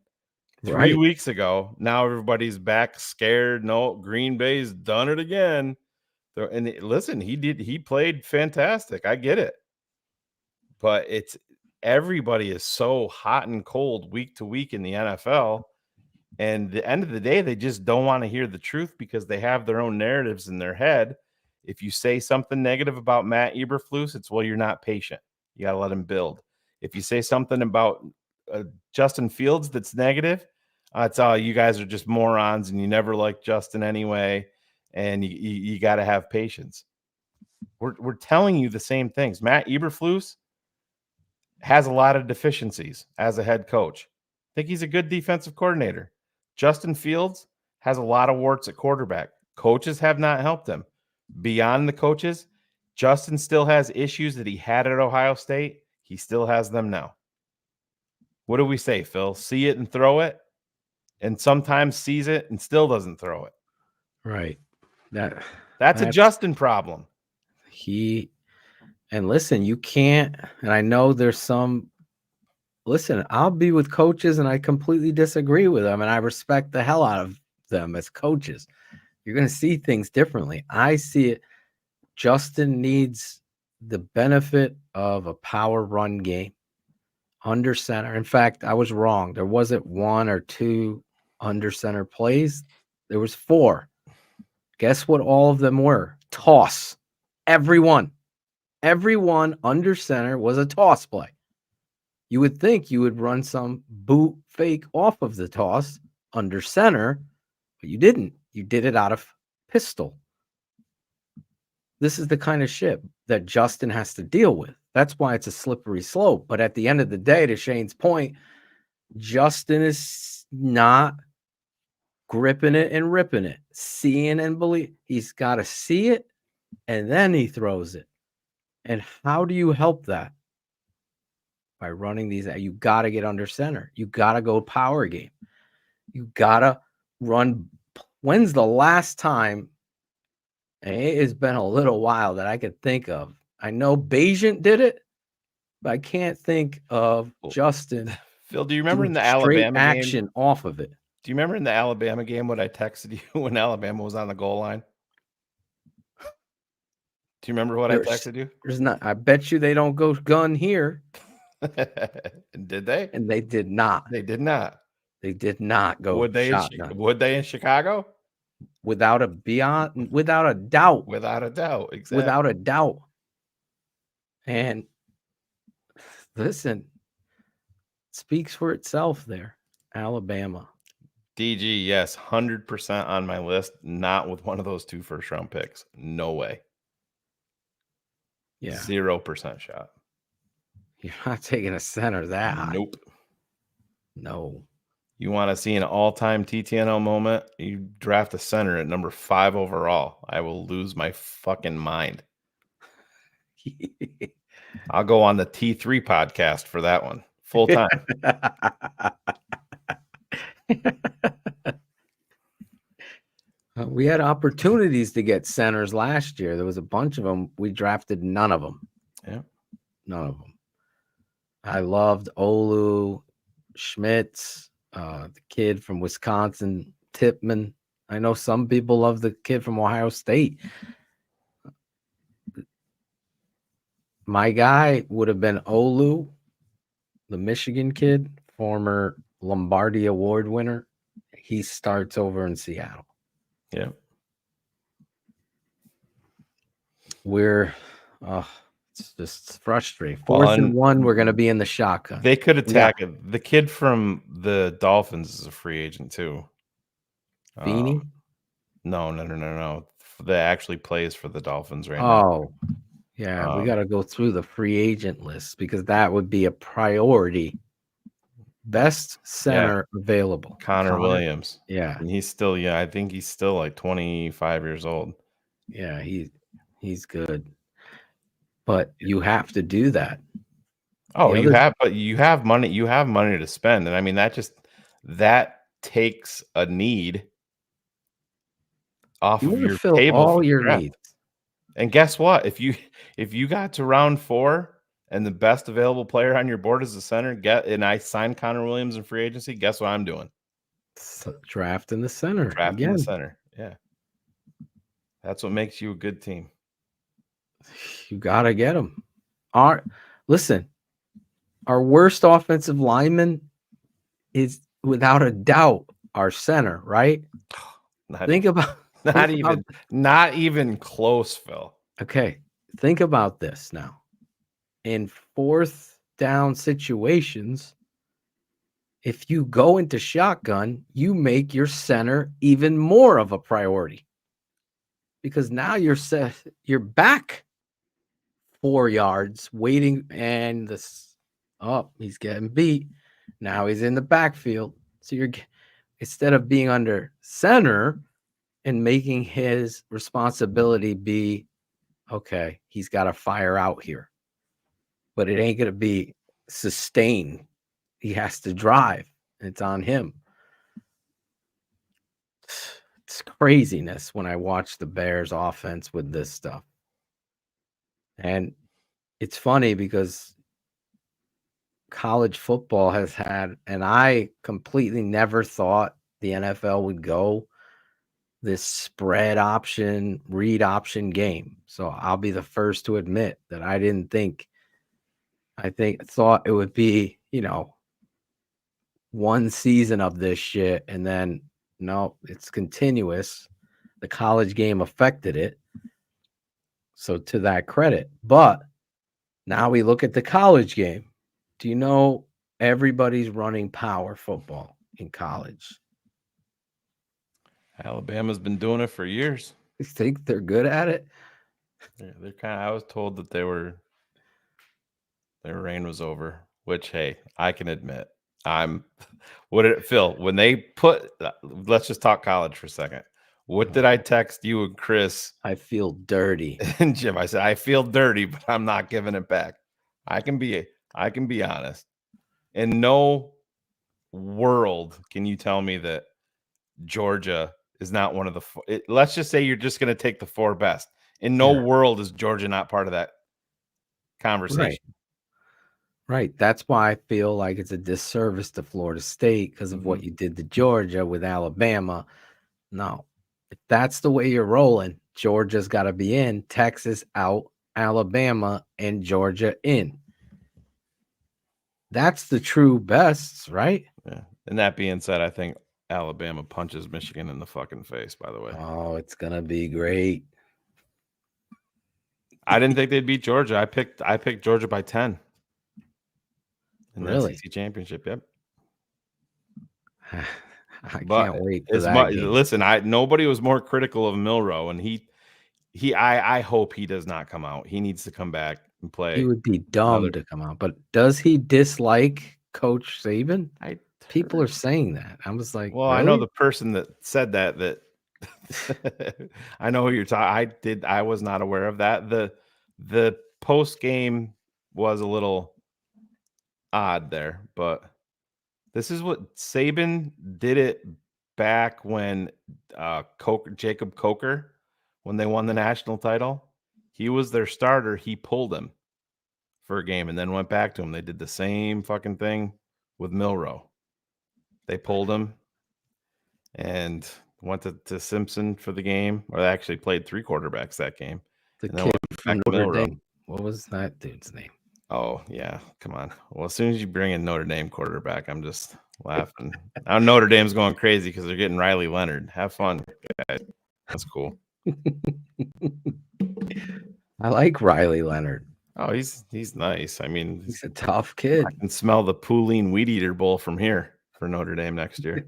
3 weeks ago, now everybody's back scared. No, Green Bay's done it again. And listen, he played fantastic. I get it. But everybody is so hot and cold week to week in the NFL. And at the end of the day, they just don't want to hear the truth because they have their own narratives in their head. If you say something negative about Matt Eberflus, it's, well, you're not patient. You got to let him build. If you say something about Justin Fields that's negative, it's all, you guys are just morons and you never liked Justin anyway, and you got to have patience. We're telling you the same things. Matt Eberflus has a lot of deficiencies as a head coach. I think he's a good defensive coordinator. Justin Fields has a lot of warts at quarterback. Coaches have not helped him. Beyond the coaches, Justin still has issues that he had at Ohio State. He still has them now. What do we say, Phil? See it and throw it, and sometimes sees it and still doesn't throw it. Right. That's a Justin problem. And listen, you can't, and I know there's some, listen, I'll be with coaches and I completely disagree with them, and I respect the hell out of them as coaches. You're going to see things differently. I see it. Justin needs the benefit of a power run game under center. In fact, I was wrong. There wasn't 1 or 2 under center plays. There was 4. Guess what all of them were? Toss. Everyone under center was a toss play. You would think you would run some boot fake off of the toss under center, but you didn't. You did it out of pistol. This is the kind of shit that Justin has to deal with. That's why it's a slippery slope. But at the end of the day, to Shane's point, Justin is not gripping it and ripping it, seeing and believe. He's got to see it, and then he throws it. And how do you help that? By running these. You got to get under center. You got to go power game. You got to run. When's the last time? And it has been a little while that I could think of. I know Bayesian did it, but I can't think of Justin. Phil, do you remember in the straight Alabama action game? Off of it? Do you remember in the Alabama game what I texted you when Alabama was on the goal line? Do you remember what I texted you? There's not. I bet you they don't go gun here. Did they? And they did not. They did not. They did not go. Would they in Chicago? Without a doubt. Without a doubt. Exactly. Without a doubt. And listen, speaks for itself there. Alabama. DG, yes, 100% on my list. Not with one of those 2 first-round picks. No way. Yeah. 0% shot. You're not taking a center that high. Nope. No. You want to see an all-time TTNL moment? You draft a center at number 5 overall. I will lose my fucking mind. I'll go on the T3 podcast for that one. Full time. We had opportunities to get centers last year. There was a bunch of them. We drafted none of them. Yeah. None of them. I loved Olu, Schmitz, the kid from Wisconsin, Tipman. I know some people love the kid from Ohio State. My guy would have been Olu, the Michigan kid, former Lombardi Award winner. He starts over in Seattle. Yeah. It's just frustrating. 4th and 1, we're going to be in the shotgun. They could attack it. The kid from the Dolphins is a free agent too. Feeney? No. That actually plays for the Dolphins right now. Oh, yeah. We got to go through the free agent list because that would be a priority. Best center available. Connor Williams. Yeah. And he's still, I think he's still like 25 years old. Yeah, he's good. But you have to do that. Oh, you have money to spend. And I mean, that takes a need off of your table. All your needs. And guess what? If you got to round 4 and the best available player on your board is the center, and I signed Connor Williams in free agency, guess what I'm doing? Drafting the center. Drafting the center. Yeah. That's what makes you a good team. You got to get them. Listen, our worst offensive lineman is without a doubt our center, right? Think about Not even close, Phil. Okay, think about this now. In fourth down situations, if you go into shotgun, you make your center even more of a priority because now you're back 4 yards waiting, and he's getting beat. Now he's in the backfield. So instead of being under center and making his responsibility be, okay, he's got to fire out here, but it ain't going to be sustained. He has to drive. It's on him. It's craziness when I watch the Bears offense with this stuff. And it's funny because college football has had, and I completely never thought the NFL would go this spread option, read option game. So I'll be the first to admit that I thought it would be, one season of this shit, and then no, it's continuous. The college game affected it. So to that credit. But now we look at the college game. Do you know everybody's running power football in college? Alabama's been doing it for years. You think they're good at it? They're kind of. I was told that their reign was over. Which, hey, I can admit, Phil? When they let's just talk college for a second. What did I text you and Chris? I feel dirty. And Jim, I said I feel dirty, but I'm not giving it back. I can be honest. In no world can you tell me that Georgia is not one of the. Let's just say you're just going to take the 4 best. In no world is Georgia not part of that conversation. Right. That's why I feel like it's a disservice to Florida State because of what you did to Georgia with Alabama. No, if that's the way you're rolling, Georgia's got to be in, Texas out, Alabama and Georgia in. That's the true bests, right? Yeah. And that being said, I think Alabama punches Michigan in the fucking face, by the way. Oh, it's going to be great. I didn't think they'd beat Georgia. I picked Georgia by 10. In the SEC championship, yep. I can't wait for that game. Listen, nobody was more critical of Milroe, and I hope he does not come out. He needs to come back and play. He would be dumb to come out. But does he dislike Coach Saban? People are saying that. I was like, well, really? I know the person that said that I know who you're talking. I was not aware of that. The post game was a little odd there, but this is what Saban did it back when Jacob Coker, when they won the national title. He was their starter. He pulled him for a game and then went back to him. They did the same fucking thing with Milroe. They pulled him and went to Simpson for the game, or they actually played 3 quarterbacks that game. The kid from Notre Dame. What was that dude's name? Oh, yeah. Come on. Well, as soon as you bring in Notre Dame quarterback, I'm just laughing. Now Notre Dame's going crazy because they're getting Riley Leonard. Have fun, guys. That's cool. I like Riley Leonard. Oh, he's nice. I mean, he's a tough kid. I can smell the Pouline Weed Eater Bowl from here for Notre Dame next year.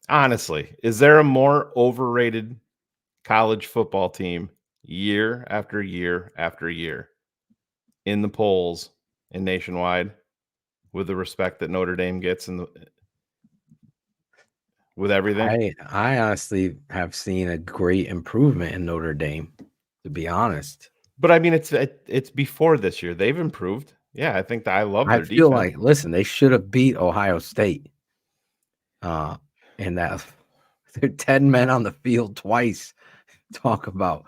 Honestly, is there a more overrated college football team year after year after year in the polls and nationwide with the respect that Notre Dame gets with everything? I honestly have seen a great improvement in Notre Dame, to be honest. But I mean, it's before this year. They've improved. Yeah, I think that I love their defense. I feel like, listen, they should have beat Ohio State. And that they're 10 men on the field twice. Talk about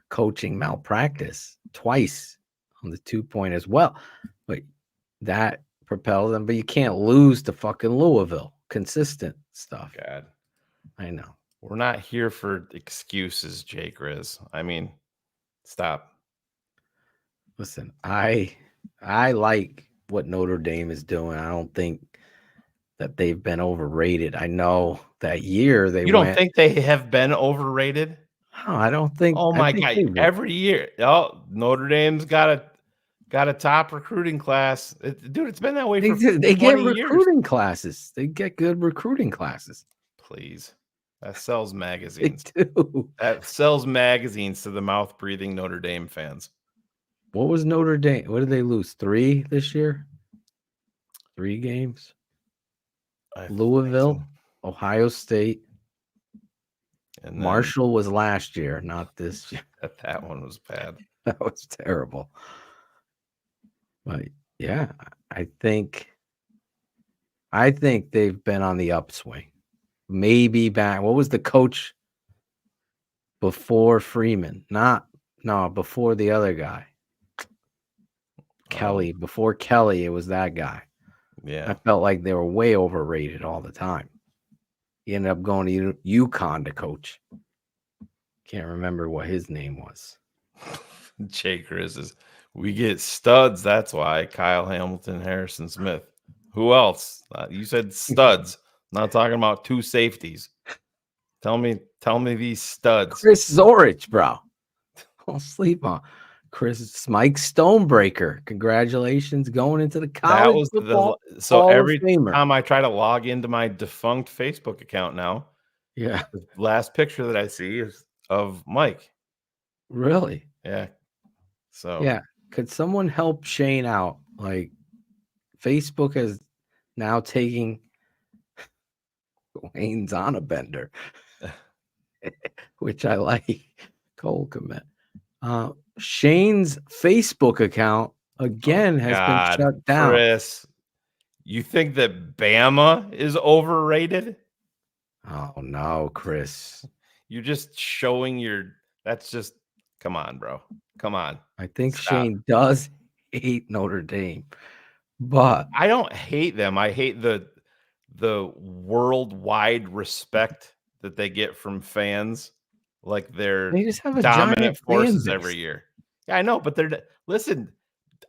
coaching malpractice twice on the 2-point as well. But that propels them. But you can't lose to fucking Louisville. Consistent stuff. God, I know. We're not here for excuses, Jay Grizz. I mean, stop. Listen, I like what Notre Dame is doing. I don't think that they've been overrated. I know that year they You don't went. think they have been overrated? No, I don't think. Oh I my think God! they were. Every year, Notre Dame's got a top recruiting class. Dude, it's been that way They for do. They 20 get years. recruiting classes. They get good recruiting classes. Please, that sells They magazines. do. That sells magazines to the mouth-breathing Notre Dame fans. What was Notre Dame? What did they lose? 3 this year? 3 games? Louisville, Ohio State. And then, Marshall was last year, not this year. that one was bad. That was terrible. But yeah, I think they've been on the upswing. Maybe back. What was the coach before Freeman? Before the other guy. Kelly. Before Kelly, it was that guy. Yeah. I felt like they were way overrated all the time. He ended up going to UConn to coach. Can't remember what his name was. Jay Chris is, we get studs. That's why. Kyle Hamilton, Harrison Smith. Who else? You said studs. Not talking about 2 safeties. Tell me these studs. Chris Zorich, bro. Don't sleep on Mike Stonebreaker. Congratulations going into the college That was football so Hall every of Famer. time I try to log into my defunct Facebook account now, Yeah. the last picture that I see is of Mike. Really? Yeah. So yeah. Could someone help Shane out? Like, Facebook is now taking Wayne's on a bender, which I like. Cole commit. Shane's Facebook account again has been shut down. Chris, you think that Bama is overrated? Oh no, Chris. You're just showing that's just, come on, bro. Come on. I think Stop. Shane does hate Notre Dame, but I don't hate them. I hate the worldwide respect that they get from fans. Like they're they just have a dominant giant forces fan every base. year. Yeah, I know, but listen,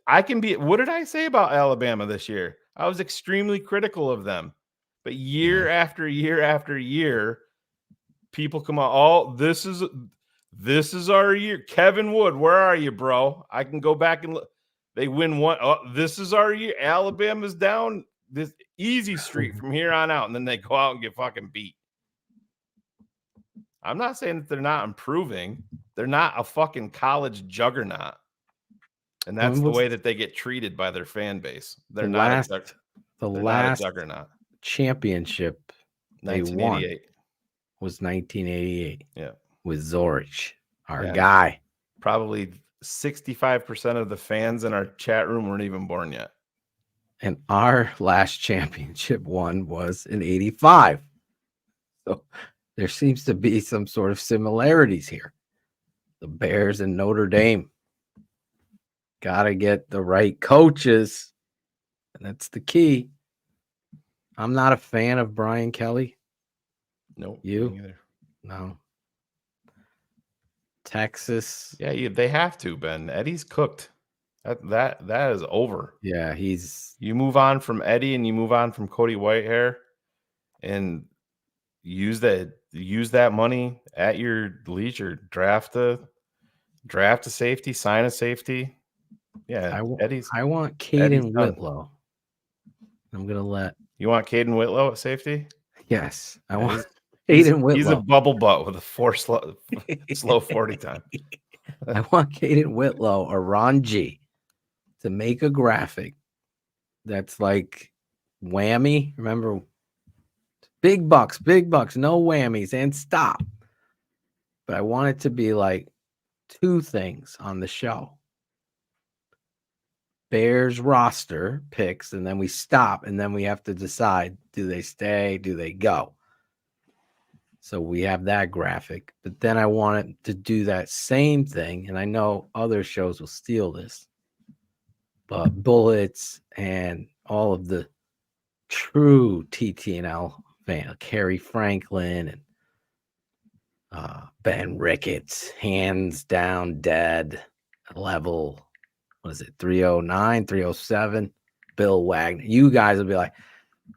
I can be, what did I say about Alabama this year? I was extremely critical of them. But year after year after year, people come out, oh, this is our year. Kevin Wood, where are you, bro? I can go back and look. They win one. Oh, this is our year. Alabama's down this easy street from here on out, and then they go out and get fucking beat. I'm not saying that they're not improving. They're not a fucking college juggernaut. And that's the way that they get treated by their fan base. They're not a juggernaut. Championship they won 1988 was 1988. Yeah. With Zorich, our guy. Probably 65% of the fans in our chat room weren't even born yet. And our last championship one was in 85. So there seems to be some sort of similarities here. The Bears and Notre Dame. Got to get the right coaches. And that's the key. I'm not a fan of Brian Kelly. No. You? Me either. No. Texas. Yeah, they have to, Ben. Eddie's cooked. That is over. Yeah, you move on from Eddie and you move on from Cody Whitehair and use that money at your leisure. Draft a safety, sign a safety. Yeah, I want Eddie's Caden done. Whitlow. I'm gonna let. You want Caden Whitlow at safety? Yes, I want Caden Whitlow. He's a bubble butt with a slow 40 time. I want Caden Whitlow or Ron G to make a graphic that's like whammy. Remember, big bucks, no whammies, and stop. But I want it to be like 2 things on the show. Bears roster picks, and then we stop, and then we have to decide, do they stay, do they go? So we have that graphic, but then I want it to do that same thing, and I know other shows will steal this, but Bullets and all of the true TTNL fans, Kerry Franklin and Ben Ricketts, hands down dead level. What is it, 309, 307? Bill Wagner. You guys will be like,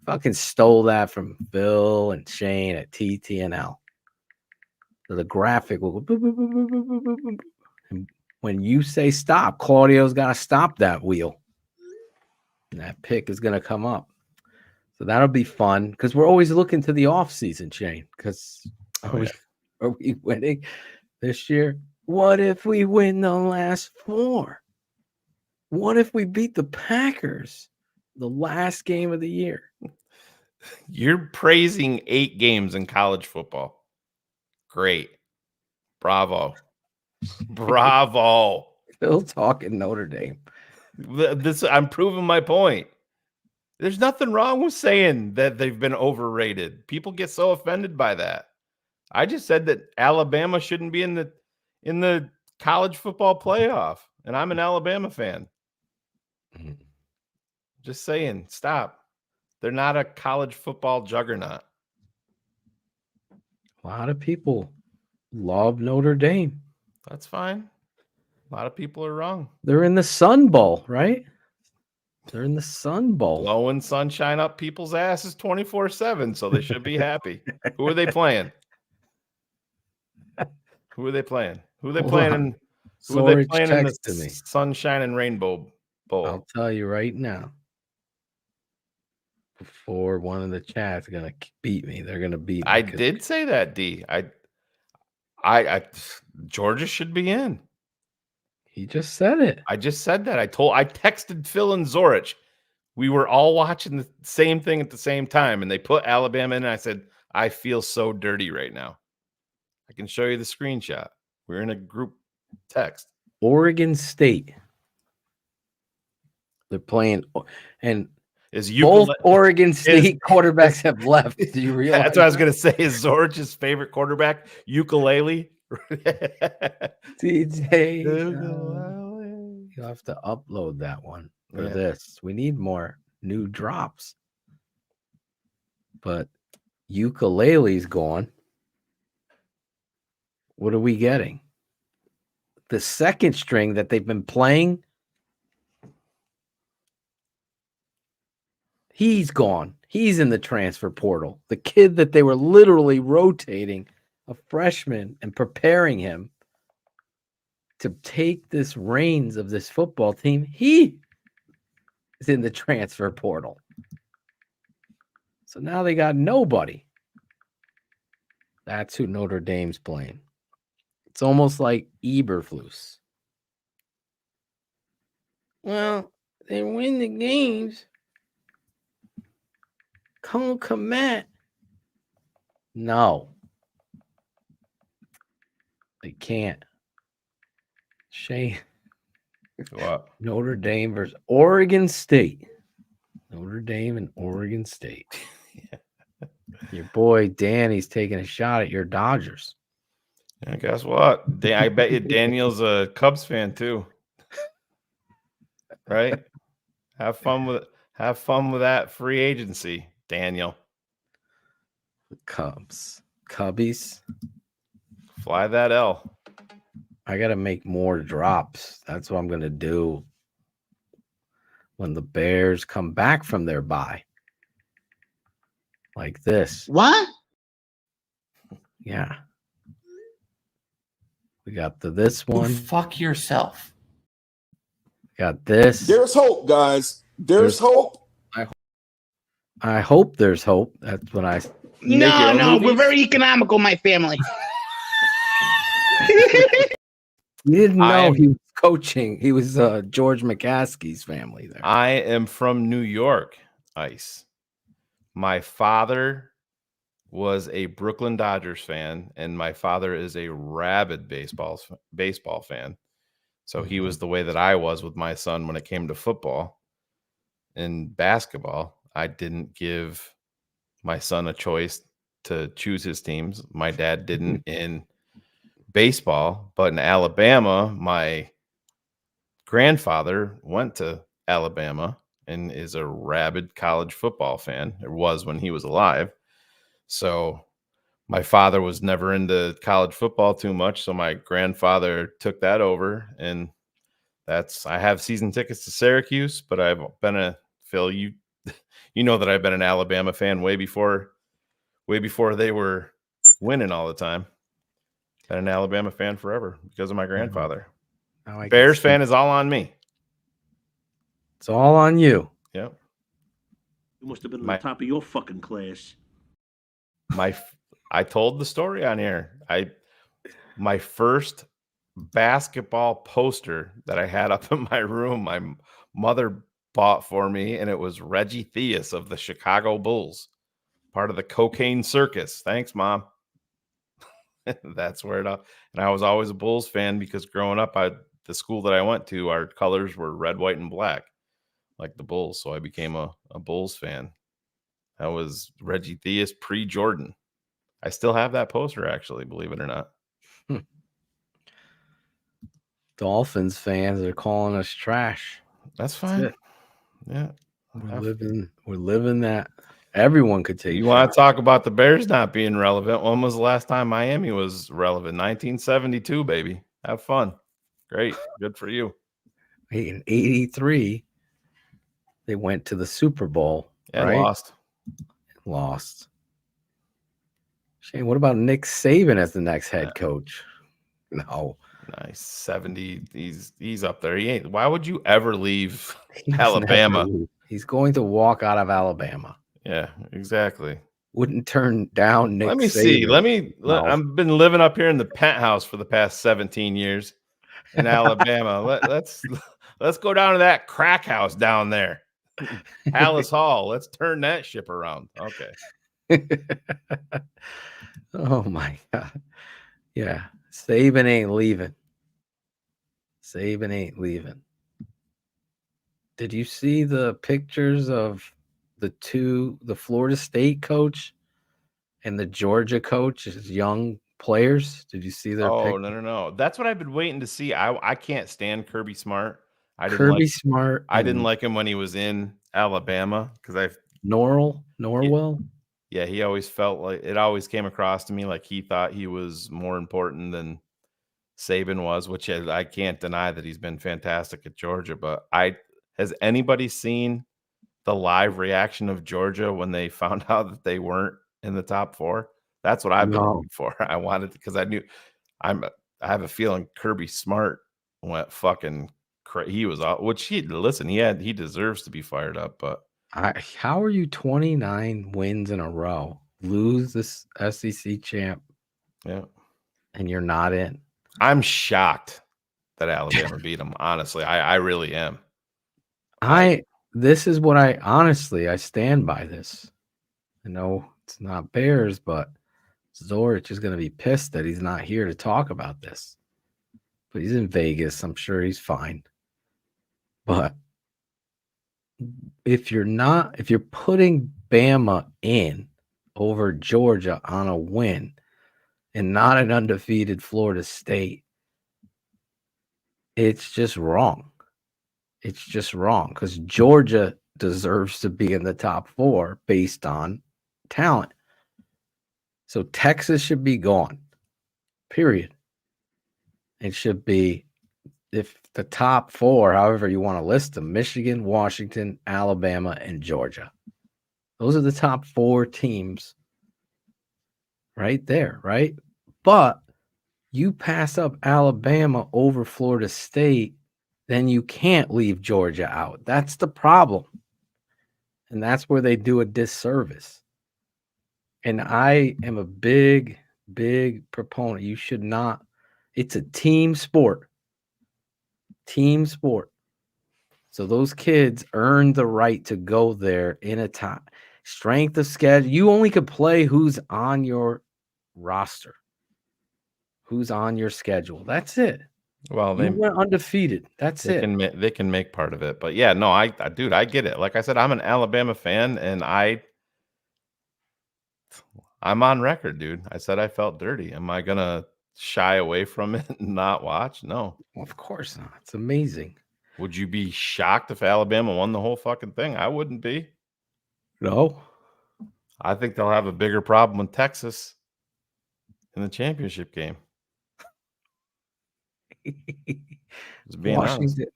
Fucking stole that from Bill and Shane at TTNL. So the graphic will go boop, boop, boop, boop, boop, boop, boop, boop. And when you say stop, Claudio's got to stop that wheel. And that pick is going to come up. So that'll be fun because we're always looking to the off season, Shane. Because are we winning this year? What if we win the last 4? What if we beat the Packers the last game of the year? You're praising 8 games in college football. Great. Bravo. Bravo. Still talking Notre Dame. I'm proving my point. There's nothing wrong with saying that they've been overrated. People get so offended by that. I just said that Alabama shouldn't be in the college football playoff, and I'm an Alabama fan. Just saying, stop. They're not a college football juggernaut. A lot of people love Notre Dame. That's fine. A lot of people are wrong. They're in the Sun Bowl, right? They're in the Sun Bowl. Blowing sunshine up people's asses 24/7, so they should be happy. Who are they playing? Who are they playing? Who are they playing in? Who are they playing in the Sunshine and Rainbow Bowl? I'll tell you right now. Before one of the chats gonna beat me, they're gonna beat me. I did say that, D. I Georgia should be in. He just said it. I just said that. I texted Phil and Zorich. We were all watching the same thing at the same time, and they put Alabama in, and I said, I feel so dirty right now. I can show you the screenshot. We're in a group text. Oregon State. They're playing, and is both Oregon State quarterbacks have left. Do you realize? That's what I was going to say. Is Zorich's favorite quarterback ukulele? DJ, you have to upload that one for this. We need more new drops. But ukulele's gone. What are we getting? The second string that they've been playing. He's gone. He's in the transfer portal. The kid that they were literally rotating, a freshman, and preparing him to take this reins of this football team, he is in the transfer portal. So now they got nobody. That's who Notre Dame's playing. It's almost like Eberflus. Well, they win the games. Cole Komet. No. They can't. Shane. What? Notre Dame versus Oregon State. Notre Dame and Oregon State. Your boy Danny's taking a shot at your Dodgers. And guess what? I bet you Daniel's a Cubs fan too. Right? Have fun with that free agency, Daniel. Cubs. Cubbies. Fly that L. I got to make more drops. That's what I'm going to do when the Bears come back from their bye. Like this. What? Yeah. We got this one. Fuck yourself. Got this. There's hope, guys. There's hope. I hope there's hope. That's what I. No, we're very economical, my family. You didn't know he was coaching. He was George McCaskey's family there. I am from New York, Ice. My father was a Brooklyn Dodgers fan, and my father is a rabid baseball fan. So he was the way that I was with my son when it came to football and basketball. I didn't give my son a choice to choose his teams. My dad didn't in baseball, but in Alabama, my grandfather went to Alabama and is a rabid college football fan. It was when he was alive. So my father was never into college football too much. So my grandfather took that over, and I have season tickets to Syracuse, but I've been Phil, you you know that I've been an Alabama fan way before they were winning all the time. Been an Alabama fan forever because of my grandfather. Bears fan is all on me. It's all on you. Yep. You must have been at the top of your fucking class. I told the story on here. My first basketball poster that I had up in my room, my mother bought for me, and it was Reggie Theus of the Chicago Bulls, part of the Cocaine Circus. Thanks, Mom. That's where it up. And I was always a Bulls fan because growing up, the school that I went to, our colors were red, white, and black, like the Bulls. So I became a Bulls fan. That was Reggie Theus pre-Jordan. I still have that poster, actually, believe it or not. Dolphins fans are calling us trash. That's fine. Yeah. We're living that. Everyone could take. You want to talk about the Bears not being relevant? When was the last time Miami was relevant? 1972, baby. Have fun. Great. Good for you. In 83, they went to the Super Bowl. And right? Lost. Shane, what about Nick Saban as the next head coach? No. Nice. 70. He's up there. He ain't. Why would you ever leave Alabama? He's going to walk out of Alabama. Yeah, exactly. Wouldn't turn down Nick Let me Saban. see. I've been living up here in the penthouse for the past 17 years in Alabama. Let's go down to that crack house down there. Palace Hall. Let's turn that ship around. Okay. Oh my God. Yeah. Saban ain't leaving. Saban ain't leaving. Did you see the pictures of the Florida State coach and the Georgia coach as young players? Did you see their pictures? No. That's what I've been waiting to see. I can't stand Kirby Smart. I didn't like him when he was in Alabama because Norwell. Yeah, he always felt like it always came across to me like he thought he was more important than Saban was, which I can't deny that he's been fantastic at Georgia. But has anybody seen the live reaction of Georgia when they found out that they weren't in the top 4? That's what I've been looking for. I wanted because I knew I have a feeling Kirby Smart went fucking crazy. He was which he deserves to be fired up. But how are you 29 wins in a row, lose this SEC champ? Yeah, and you're not in. I'm shocked that Alabama beat them. Honestly, I really am. This is what I stand by this. I know it's not Bears, but Zorich is going to be pissed that he's not here to talk about this. But he's in Vegas. I'm sure he's fine. But if you're putting Bama in over Georgia on a win and not an undefeated Florida State, it's just wrong. It's just wrong because Georgia deserves to be in the top 4 based on talent. So Texas should be gone, period. It should be, if the top 4, however you want to list them, Michigan, Washington, Alabama, and Georgia. Those are the top 4 teams right there, right? But you pass up Alabama over Florida State, then you can't leave Georgia out. That's the problem. And that's where they do a disservice. And I am a big, big proponent. You should not. It's a team sport. Team sport. So those kids earned the right to go there in a time. Strength of schedule. You only could play who's on your roster. Who's on your schedule. That's it. Well, they went undefeated. That's it. They can make part of it. But yeah, no, I get it. Like I said, I'm an Alabama fan, and I'm on record, dude. I said I felt dirty. Am I gonna shy away from it and not watch? No. Well, of course not. It's amazing. Would you be shocked if Alabama won the whole fucking thing? I wouldn't be. No. I think they'll have a bigger problem with Texas in the championship game.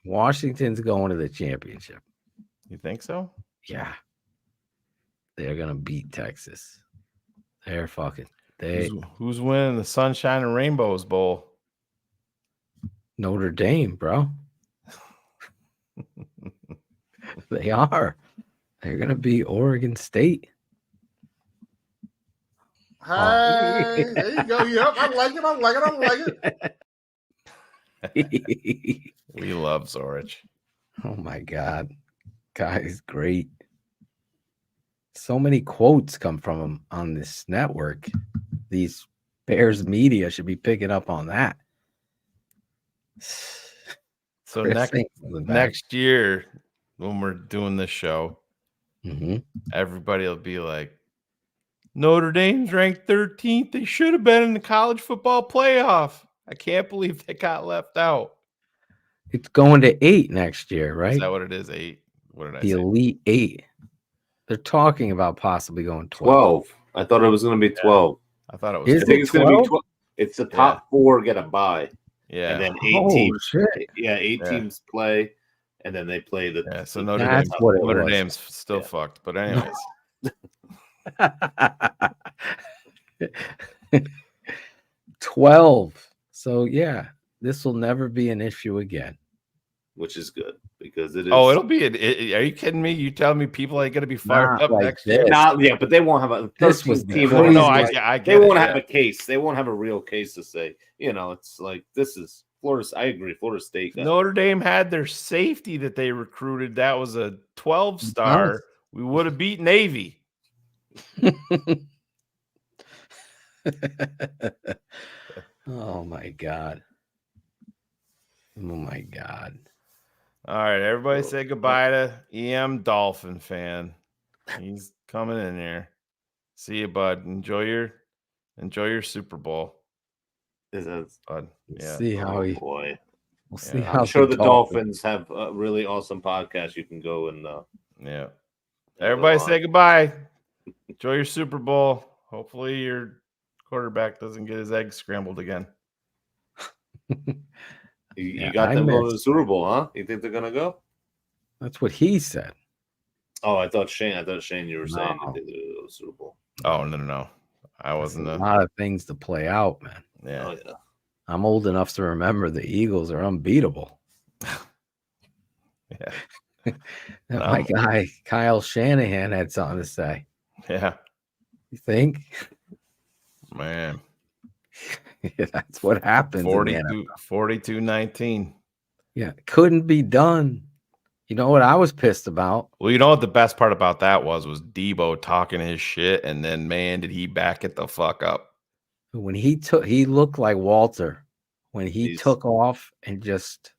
Washington's going to the championship. You think so? Yeah. they're gonna beat Texas. They're fucking. Who's winning the Sunshine and Rainbows Bowl? Notre Dame, bro. They are. They're gonna beat Oregon State. Hey, there you go. Yep, I like it. We love Zorich. Oh my God. Guy's great. So many quotes come from him on this network. These Bears media should be picking up on that. So next year, when we're doing this show, everybody will be like, Notre Dame's ranked 13th. They should have been in the college football playoff. I can't believe they got left out. It's going to 8 next year, right? Is that what it is? 8? What did I The say? Elite 8. They're talking about possibly going 12. I thought it was going to be 12. I thought it was. Is I think it it's going to be 12? 12. It's the top 4 get a bye. Yeah. And then 8 Oh, teams. shit. Yeah, 8 teams play, and then they play the. Yeah, so That's what it Notre was. Dame's still fucked. But anyways. 12. So yeah, this will never be an issue again. Which is good because it is. Oh, it'll be. Are you kidding me? You telling me people ain't gonna be fired up like next year? this. Not yeah, but they won't have a. This was team. crazy. No, I get They won't it, have a case. They won't have a real case to say. It's like this is Florida. I agree. Florida State. Notre Dame had their safety that they recruited. That was a 12-star. Nice. We would have beat Navy. Oh my God. Oh my God. All right, everybody say goodbye to EM Dolphin fan. He's coming in here. See you, bud. Enjoy your Super Bowl. Bud. Yeah. See how he. Boy. We'll see Yeah, how I'm sure the Dolphins Dolphins have a really awesome podcast. You can go and Yeah. Everybody say goodbye. Enjoy your Super Bowl. Hopefully your quarterback doesn't get his eggs scrambled again. You got them going to the Super Bowl, huh? You think they're gonna go? That's what he said. Oh, I thought Shane. You were saying that they're gonna go to the Super Bowl. Oh no. I wasn't. A lot of things to play out, man. Yeah. Oh, yeah. I'm old enough to remember the Eagles are unbeatable. Yeah. My guy Kyle Shanahan had something to say. Yeah. You think? Man. Yeah, that's what happens. 42-19. Yeah, couldn't be done. You know what I was pissed about? Well, you know what the best part about that was Debo talking his shit, and then man, did he back it the fuck up. When he looked like Walter when he took off and just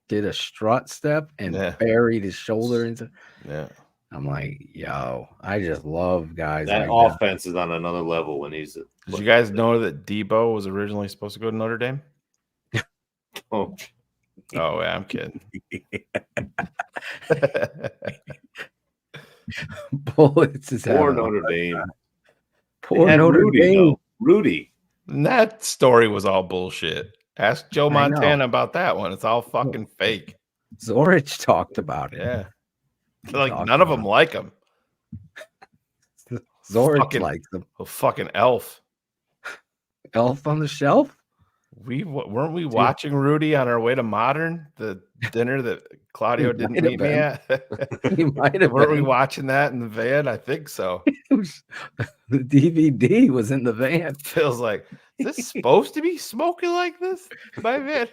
did a strut step and buried his shoulder into. Yeah. I'm like, yo, I just love guys. That like offense is on another level when he's. Did you guys know that Debo was originally supposed to go to Notre Dame? Oh yeah, I'm kidding. Bullets is Poor Notre Dame. Poor Notre Dame. Rudy. And that story was all bullshit. Ask Joe Montana about that one. It's all fucking fake. Zorich talked about it. Yeah. Like none of them like him. Zorich likes him. A fucking elf. Elf on the shelf? Weren't we watching Rudy on our way to Modern, the dinner that Claudio didn't meet me at? He might have. Weren't we watching that in the van? I think so. The DVD was in the van. Feels like, is this supposed to be smoking like this? My van.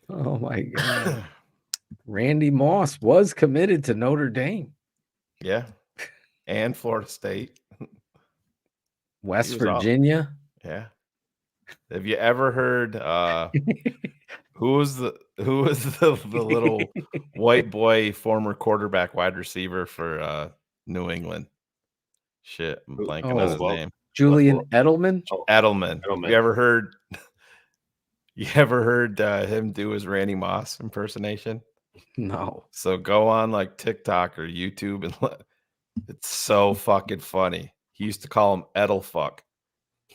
Oh my God. Randy Moss was committed to Notre Dame. Yeah. And Florida State. West Virginia. Yeah. Have you ever heard who was the little white boy former quarterback wide receiver for New England? Shit, I'm blanking on his name. Julian Edelman? Edelman. You ever heard him do his Randy Moss impersonation? No. So go on like TikTok or YouTube and it's so fucking funny. He used to call him Edelfuck.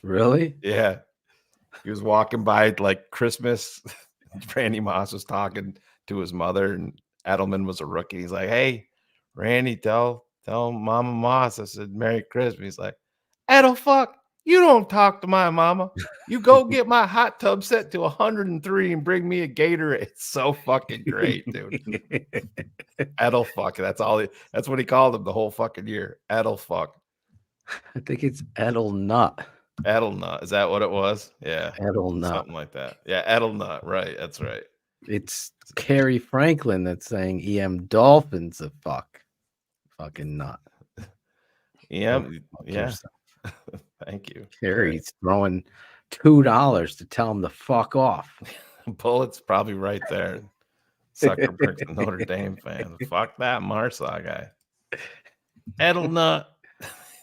Really? Yeah. He was walking by like Christmas Randy Moss was talking to his mother, and Edelman was a rookie. He's like, "Hey, Randy, tell Mama Moss I said Merry Christmas." He's like, "Edelfuck, you don't talk to my mama. You go get my hot tub set to 103 and bring me a Gatorade." It's so fucking great, dude. Edelfuck. That's what he called him the whole fucking year. Edelfuck. I think it's Edelnut. Edelnut. Is that what it was? Yeah. Edelnut. Something like that. Yeah, Edelnut. Right. That's right. It's Kerry Franklin that's saying EM Dolphins a fucking nut. Yeah. Yeah. Thank you. Kerry's throwing $2 to tell him to fuck off. Bullet's probably right there. Zuckerberg's a Notre Dame fan. Fuck that Marsaw guy. Edelnut.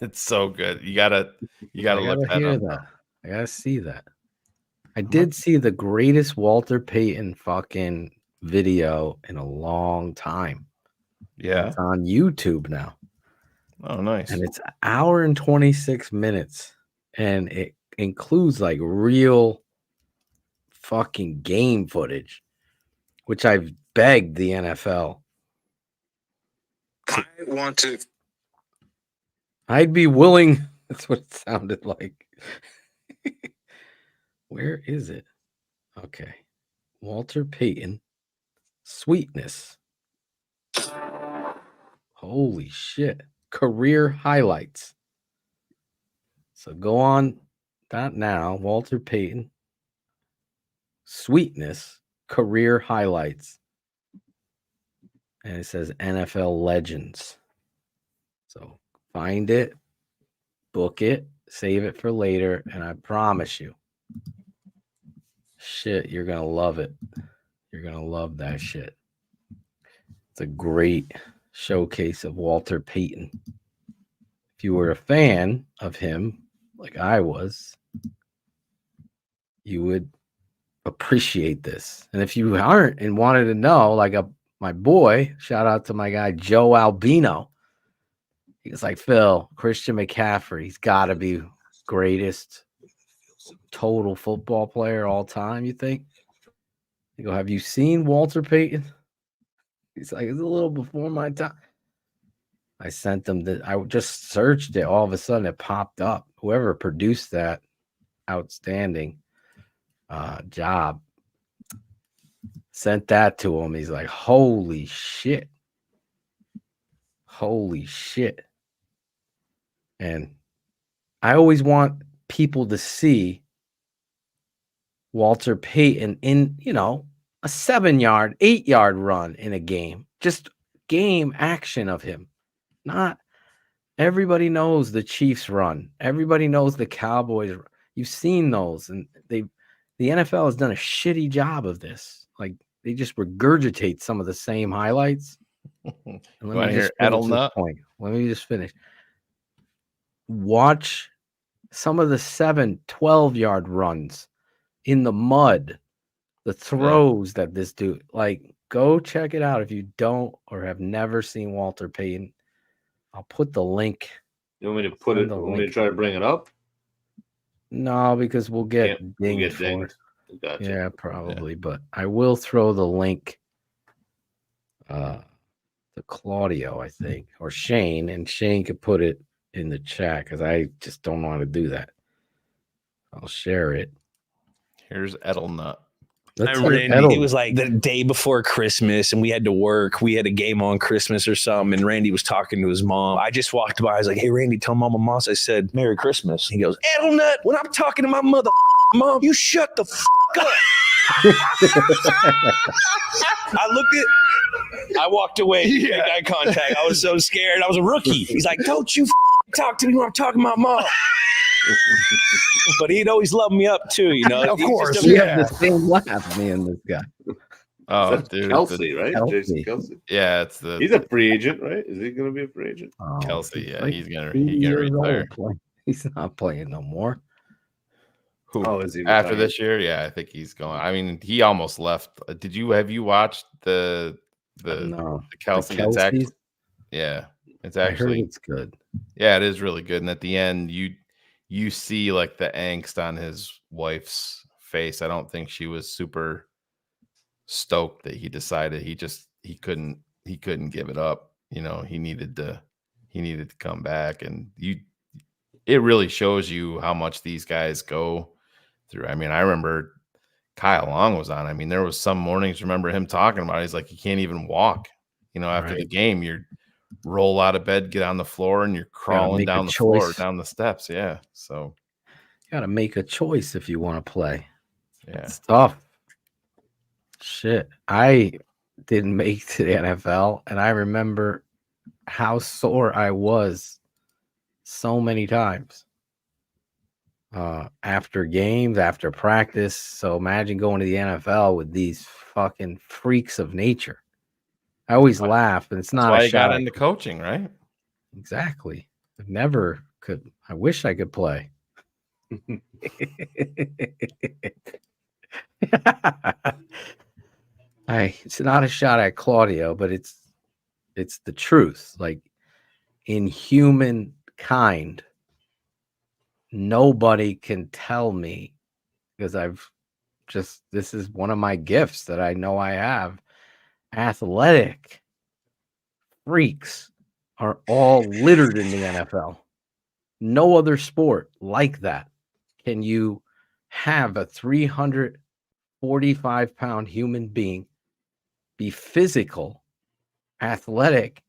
It's so good. You gotta look that up. That. I gotta see that. I did see the greatest Walter Payton fucking video in a long time. Yeah. It's on YouTube now. Oh, nice. And it's an hour and 26 minutes. And it includes like real fucking game footage, which I've begged the NFL. I'd be willing. That's what it sounded like. Where is it? Okay. Walter Payton. Sweetness. Holy shit. Career highlights. So go on that now. Walter Payton. Sweetness. Career highlights. And it says NFL legends. So find it, book it, save it for later, and I promise you, shit, you're going to love it. You're going to love that shit. It's a great showcase of Walter Payton. If you were a fan of him, like I was, you would appreciate this. And if you aren't and wanted to know, like my boy, shout out to my guy, Joe Albino. He's like, Phil, Christian McCaffrey, he's got to be greatest total football player all time, you think? You go, have you seen Walter Payton? He's like, it's a little before my time. I sent him I just searched it. All of a sudden, it popped up. Whoever produced that outstanding job sent that to him. He's like, holy shit. Holy shit. And I always want people to see Walter Payton in, a 7-yard, 8-yard run in a game. Just game action of him. Not everybody knows the Chiefs run. Everybody knows the Cowboys. You've seen those. And the NFL has done a shitty job of this. Like they just regurgitate some of the same highlights. And let me just finish. Watch some of the 12-yard runs in the mud, the throws that this dude, like, go check it out if you don't or have never seen Walter Payton. I'll put the link. You want me to put it? Want me to try to bring it up? No, because we'll get dinged for it. Gotcha. Yeah, probably. Yeah. But I will throw the link to Claudio, I think, or Shane, and Shane could put it in the chat because I just don't want to do that. I'll share it. Here's Edelnut. It was like the day before Christmas and we had to work. We had a game on Christmas or something. And Randy was talking to his mom. I just walked by. I was like, hey, Randy, tell Mama Moss I said, Merry Christmas. He goes, Edelnut, when I'm talking to my mother, mom, you shut the up. I walked away. Made eye contact. I was so scared. I was a rookie. He's like, don't you talk to me when I'm talking to my mom. But he'd always love me up too, Of course, we have the same laugh, me and this guy. Oh, dude, Kelsey, right? Jason Kelsey. Yeah, he's a free agent, right? Is he going to be a free agent? Oh, Kelsey, yeah, he's gonna retire. He's not playing no more. Who? Oh, is he after this year? Yeah, I think he's going. I mean, he almost left. Have you watched the Kelsey? The It's actually it's good. Yeah, it is really good. And at the end, you see like the angst on his wife's face. I don't think she was super stoked that he decided he couldn't give it up. You know, he needed to come back, and it really shows you how much these guys go through. I mean, I remember Kyle Long was on. I mean, there was some mornings, remember him talking about it, he's like, you can't even walk. You know, after the game, you roll out of bed, get on the floor, and you're crawling down the floor, down the steps. Yeah. So you got to make a choice if you want to play. Yeah. It's tough. Shit. I didn't make it to the NFL, and I remember how sore I was so many times. After games, after practice. So imagine going to the NFL with these fucking freaks of nature. I always laugh, and it's not why a you shot. got into coaching, right? Exactly. I never could. I wish I could play. It's not a shot at Claudio, but it's the truth. Like, in humankind, nobody can tell me, because this is one of my gifts that I know I have. Athletic freaks are all littered in the NFL. No other sport like that can you have a 345-pound human being be physical, athletic,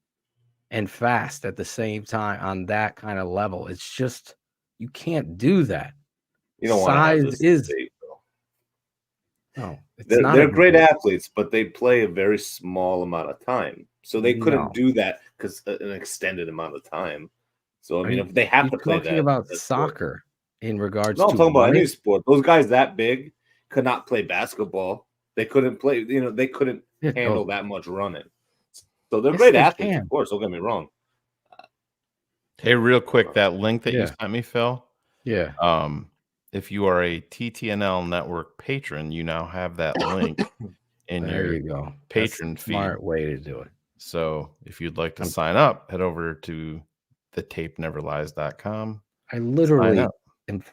and fast at the same time on that kind of level. It's just, you can't do that. You don't want to have this debate, though. No, they're great athletes, but they play a very small amount of time, so they couldn't do that because an extended amount of time. So I mean, if they have to play that, talking about soccer in regards no, to I'm talking about running? any sport. Those guys that big could not play basketball. They couldn't play. You know, they couldn't handle that much running. So they're great athletes, of course. Don't get me wrong. Hey, real quick, that link that you sent me, Phil. Yeah. If you are a TTNL Network patron, you now have that link in There your you go. patron That's a feed. smart way to do it. So if you'd like to sign up, head over to thetapeneverlies.com. I literally am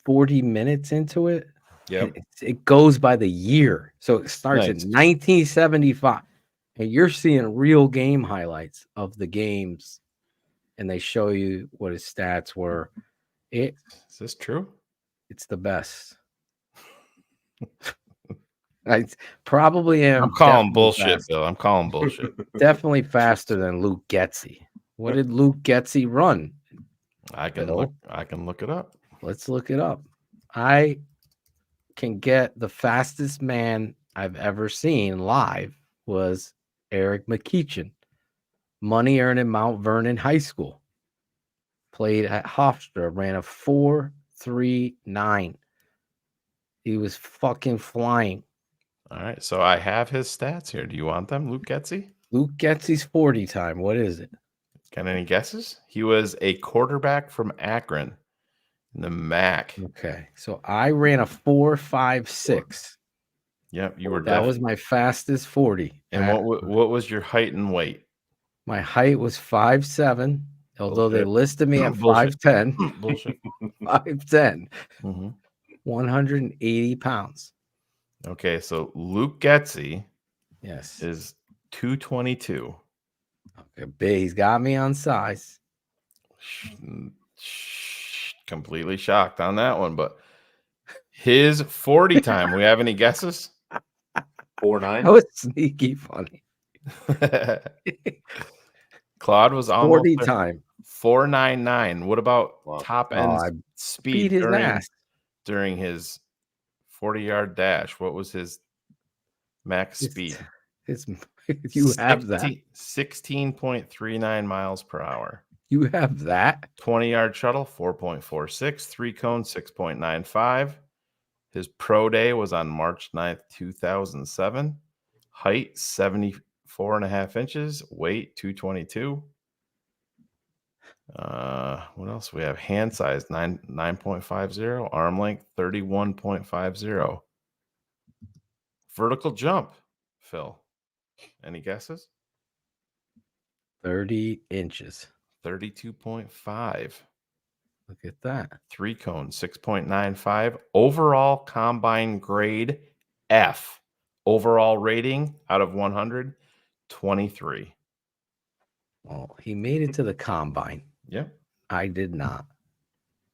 40 minutes into it. Yep. It goes by the year. So it starts in 1975. And you're seeing real game highlights of the games. And they show you what his stats were. Is this true? It's the best. I probably am. I'm calling bullshit, Bill. I'm calling bullshit. Definitely faster than Luke Getzey. What did Luke Getzey run? I can look it up. Let's look it up. I can get the fastest man I've ever seen live was Eric McEachin. Money earned in Mount Vernon High School. Played at Hofstra, ran a 4.39. He was fucking flying. All right, so I have his stats here. Do you want them, Luke Getzey? Luke Getzey's 40 time. What is it? Got any guesses? He was a quarterback from Akron in the MAC. Okay, so I ran a 4.56. Yep, you were. That was my fastest 40. And what was your height and weight? My height was 5'7", although they listed me at 5'10". Bullshit. 5'10", 180 pounds. Okay, so Luke Getzey, yes, is 222. Okay, he's got me on size. Completely shocked on that one, but his 40 time. We have any guesses? 4.9. That was sneaky funny. Claude was almost 40 time. 4.99. What about top end speed during his 40-yard dash? What was his max speed? You have that? 16.39 miles per hour. You have that? 20-yard shuttle, 4.46. 3-cone, 6.95. His pro day was on March 9th, 2007. Height, 74.5 inches. Weight, 222. What else we have? Hand size 9.50, arm length 31.50. Vertical jump, Phil. Any guesses? 30 inches. 32.5. Look at that. 3-cone 6.95. Overall combine grade F. overall rating out of 100, 23. Well, he made it to the combine. Yep. I did not.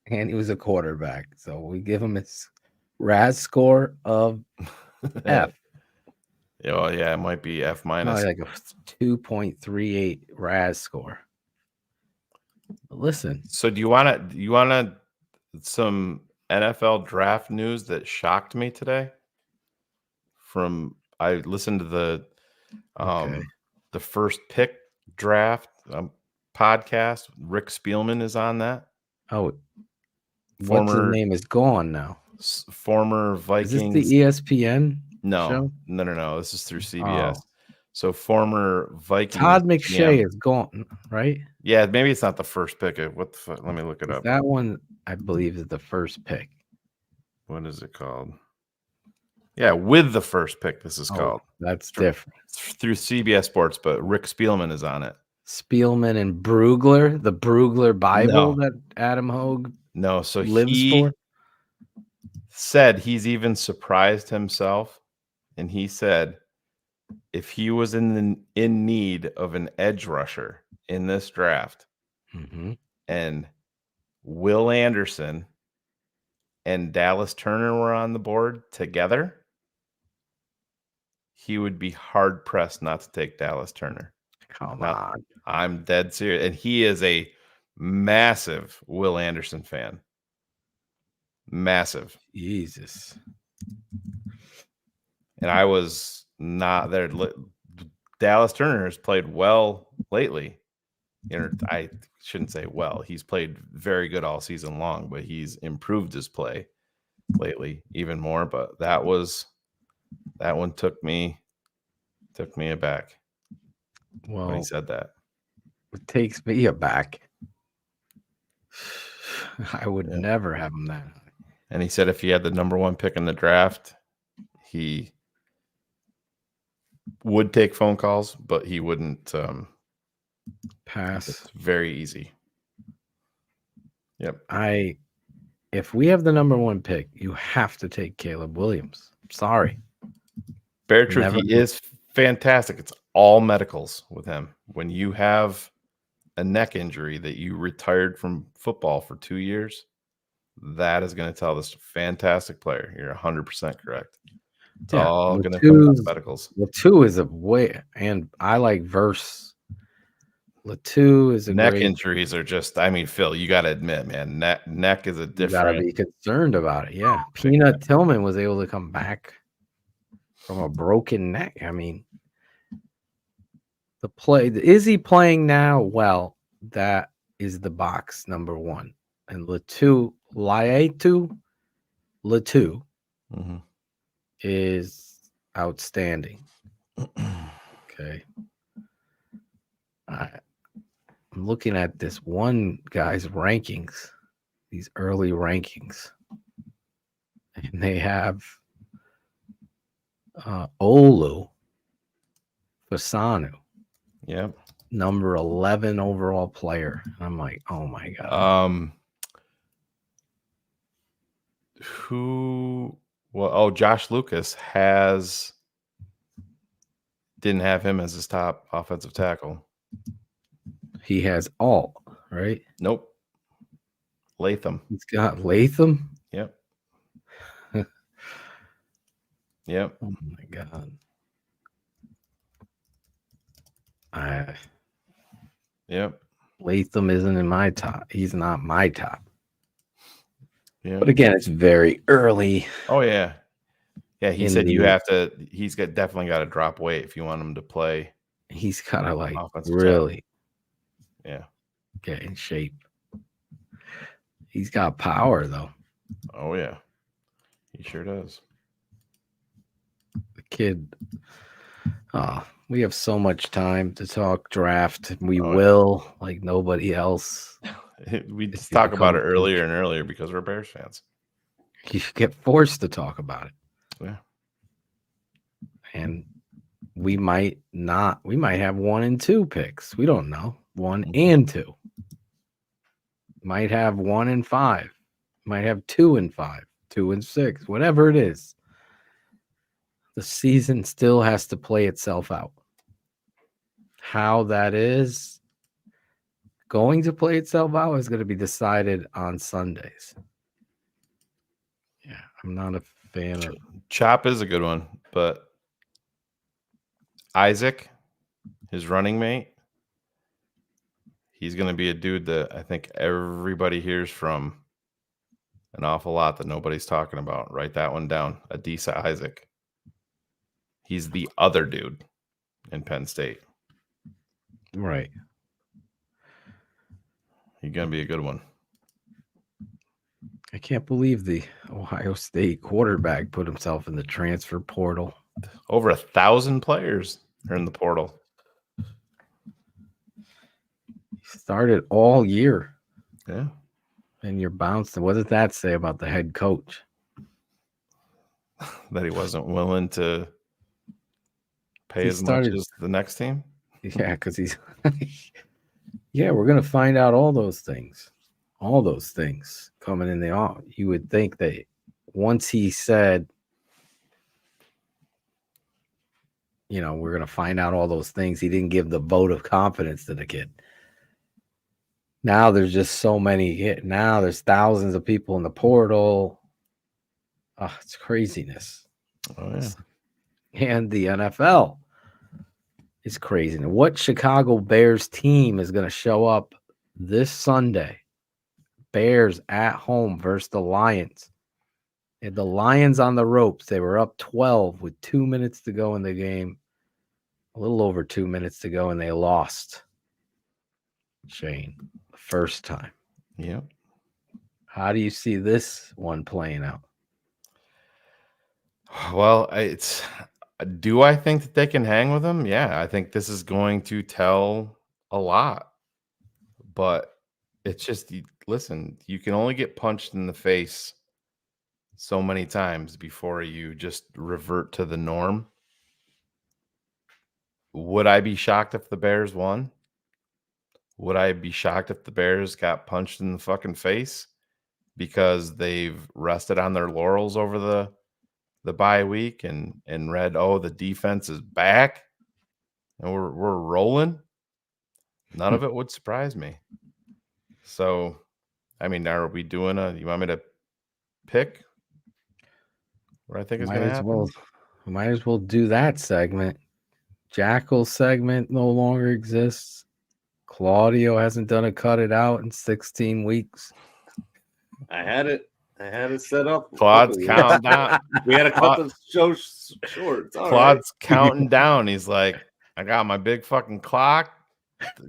And he was a quarterback. So we give him his RAS score of F. Yeah, well, yeah, it might be F minus. Probably like a 2.38 RAS score. But listen. So do you want some NFL draft news that shocked me today? I listened to the first pick draft podcast. Rick Spielman is on that. Oh, what's his name is gone now. Former Vikings. Is this the ESPN show? No. This is through CBS. Oh. So former Vikings. Todd McShay is gone, right? Yeah, maybe it's not the first pick. What the fuck? Let me look it up. That one, I believe, is the first pick. What is it called? Yeah, with the first pick, this is called. That's different. Through CBS Sports, but Rick Spielman is on it. Spielman and Brugler, the Brugler Bible that Adam Hogue lives for? Said he's even surprised himself, and he said if he was in need of an edge rusher in this draft, and Will Anderson and Dallas Turner were on the board together, he would be hard pressed not to take Dallas Turner. Come on. I'm dead serious. And he is a massive Will Anderson fan. Massive. Jesus. And I was not there. Dallas Turner has played well lately. I shouldn't say well. He's played very good all season long, but he's improved his play lately even more. But that one took me aback. Well, when he said that. It takes me aback. I would never have him that high. And he said if he had the number 1 pick in the draft, he would take phone calls, but he wouldn't pass. It's very easy. Yep. If we have the number 1 pick, you have to take Caleb Williams. Sorry. Bare truth, he is fantastic. It's all medicals with him. When you have a neck injury that you retired from football for 2 years, that is going to tell this fantastic player. You're 100% correct. It's all going to come with medicals. Latu is a way, and I like Verse. Latu is a neck injuries are just. I mean, Phil, you got to admit, man, neck is a different. You got to be concerned about it. Yeah, Peanut Tillman was able to come back from a broken neck. I mean, is he playing now? Well, that is the box number 1, and Latu is outstanding. Okay. I'm looking at this one guy's rankings, these early rankings, and they have Olu Fasanu. Yep. Number 11 overall player. I'm like, oh my God. Josh Lucas didn't have him as his top offensive tackle. He has Alt, right? Nope. Latham. He's got Latham? Yep. Yep. Oh my God. Yep. Latham isn't in my top. He's not my top. Yeah. But again, it's very early. Oh yeah. Yeah, he said he's definitely got to drop weight if you want him to play. He's got to really get in shape. He's got power though. Oh yeah. He sure does. The kid. We have so much time to talk draft. We will, like nobody else. We just talk about it earlier and earlier because we're Bears fans. You get forced to talk about it. Yeah. And we might not. We might have 1 and 2 picks. We don't know. 1 and 2. Might have 1 and 5. Might have 2 and 5. 2 and 6. Whatever it is. the season still has to play itself out. How that is going to play itself out is going to be decided on Sundays. Yeah, I'm not a fan of Chop is a good one, but Isaac, his running mate, he's going to be a dude that I think everybody hears from an awful lot that nobody's talking about. Write that one down. Adisa Isaac. He's the other dude in Penn State. Right. He's going to be a good one. I can't believe the Ohio State quarterback put himself in the transfer portal. Over 1,000 players are in the portal. He started all year. Yeah. And you're bouncing. What does that say about the head coach? That he wasn't willing to pay as much as the next team? Yeah, because he's yeah, we're gonna find out all those things coming in the off. You would think that once he said, you know, we're gonna find out all those things, he didn't give the vote of confidence to the kid. Now there's just so many. Now there's thousands of people in the portal. Oh, it's craziness. Oh yeah. And the NFL is crazy. Now, what Chicago Bears team is going to show up this Sunday? Bears at home versus the Lions. And the Lions on the ropes. They were up 12 with 2 minutes to go in the game. A little over 2 minutes to go, and they lost. Shane, the first time. Yep. How do you see this one playing out? Well, do I think that they can hang with them? Yeah, I think this is going to tell a lot. But it's just, listen, you can only get punched in the face so many times before you just revert to the norm. Would I be shocked if the Bears won? Would I be shocked if the Bears got punched in the fucking face because they've rested on their laurels over the bye week and read, oh, the defense is back and we're rolling? None of it would surprise me. So, I mean, are we doing you want me to pick what I think is going to happen? Might as well do that segment. Jackal segment no longer exists. Claudio hasn't done a cut it out in 16 weeks. I had it set up. Claude's counting down. We had to cut the show short. Claude's counting down. He's like, I got my big fucking clock.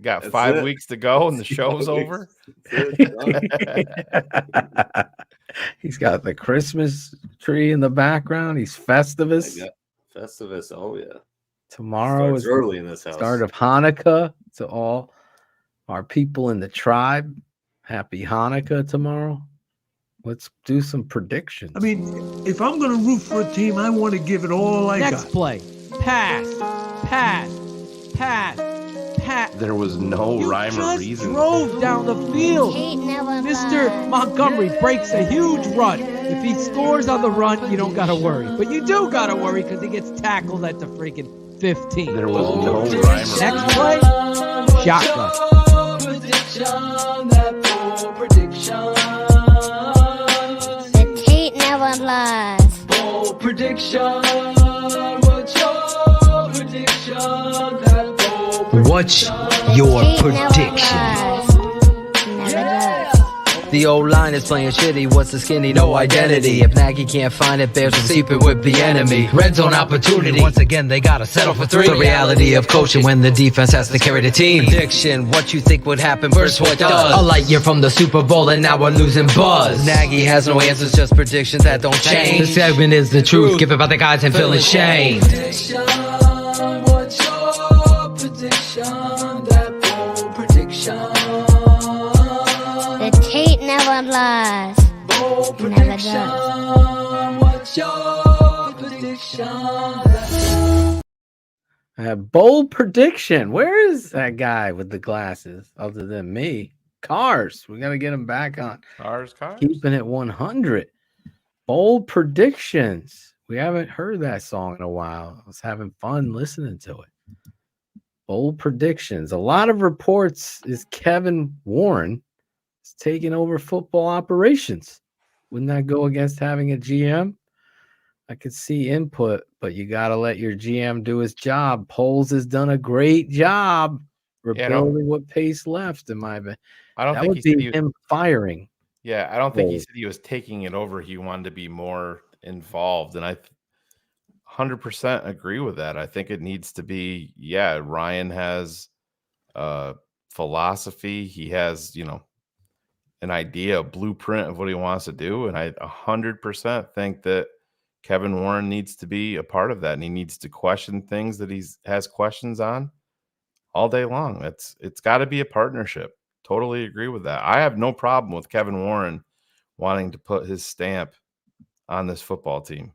Got 5 weeks to go and the show's over. He's got the Christmas tree in the background. He's Festivus. Festivus, oh yeah. Tomorrow is early in this house. Start of Hanukkah to all our people in the tribe. Happy Hanukkah tomorrow. Let's do some predictions. I mean, if I'm going to root for a team, I want to give it all I got. Next play. Pass. There was no rhyme or reason. Drove down the field. Mr. Montgomery breaks a huge run. If he scores on the run, you don't got to worry. But you do got to worry because he gets tackled at the freaking 15. There was no rhyme or Next play, shotgun. The tape never lies. Bold prediction. What's your prediction? What's your prediction? The old line is playing shitty. What's the skinny? No identity. If Nagy can't find it, Bears will seep it with the enemy. Red zone opportunity. Once again, they gotta settle for 3. The reality of coaching when the defense has to carry the team. Prediction. What you think would happen versus what does. A light year from the Super Bowl and now we're losing buzz. Nagy has no answers, just predictions that don't change. The segment is the truth. Give it by the guys and feeling shamed. What's your prediction? That bold prediction. The tape never lies. Bold Never prediction. does. What's your prediction? Bold prediction. Where is that guy with the glasses other than me? Cars. We got to get him back on. Cars. Keeping it 100. Bold predictions. We haven't heard that song in a while. I was having fun listening to it. Bold predictions. A lot of reports is Kevin Warren is taking over football operations. Wouldn't that go against having a GM? I could see input, but you got to let your GM do his job. Poles has done a great job rebuilding what pace left, in my opinion. I don't that think would be him firing. Yeah, I don't think he Poles. said he was taking it over. He wanted to be more involved, and I 100% agree with that. I think it needs to be. Yeah, Ryan has philosophy. He has, an idea, a blueprint of what he wants to do, and I 100% think that Kevin Warren needs to be a part of that, and he needs to question things that has questions on all day long. It's got to be a partnership. Totally agree with that. I have no problem with Kevin Warren wanting to put his stamp on this football team.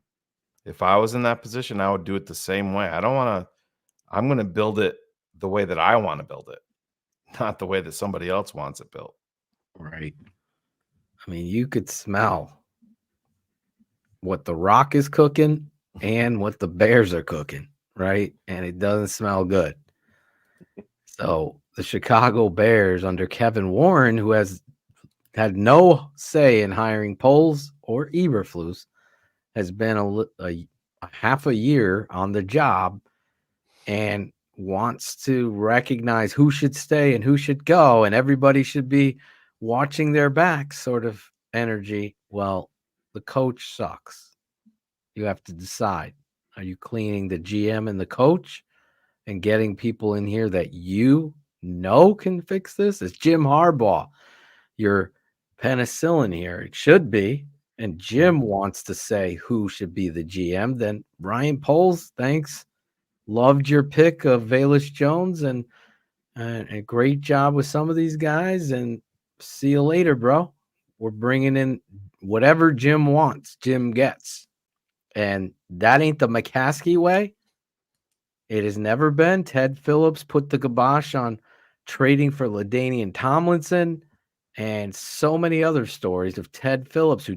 If I was in that position, I would do it the same way. I'm going to build it the way that I want to build it, not the way that somebody else wants it built. Right. I mean, you could smell what the Rock is cooking and what the Bears are cooking, right? And it doesn't smell good. So the Chicago Bears under Kevin Warren, who has had no say in hiring Poles or Eberflus, has been a half a year on the job and wants to recognize who should stay and who should go, and everybody should be watching their backs sort of energy. Well, the coach sucks. You have to decide. Are you cleaning the GM and the coach and getting people in here that you know can fix this? It's Jim Harbaugh, your penicillin here. It should be. And Jim wants to say who should be the GM. Then Ryan Poles, thanks. Loved your pick of Velus Jones and a great job with some of these guys. And see you later, bro. We're bringing in whatever Jim wants, Jim gets. And that ain't the McCaskey way. It has never been. Ted Phillips put the kibosh on trading for LaDainian Tomlinson and so many other stories of Ted Phillips who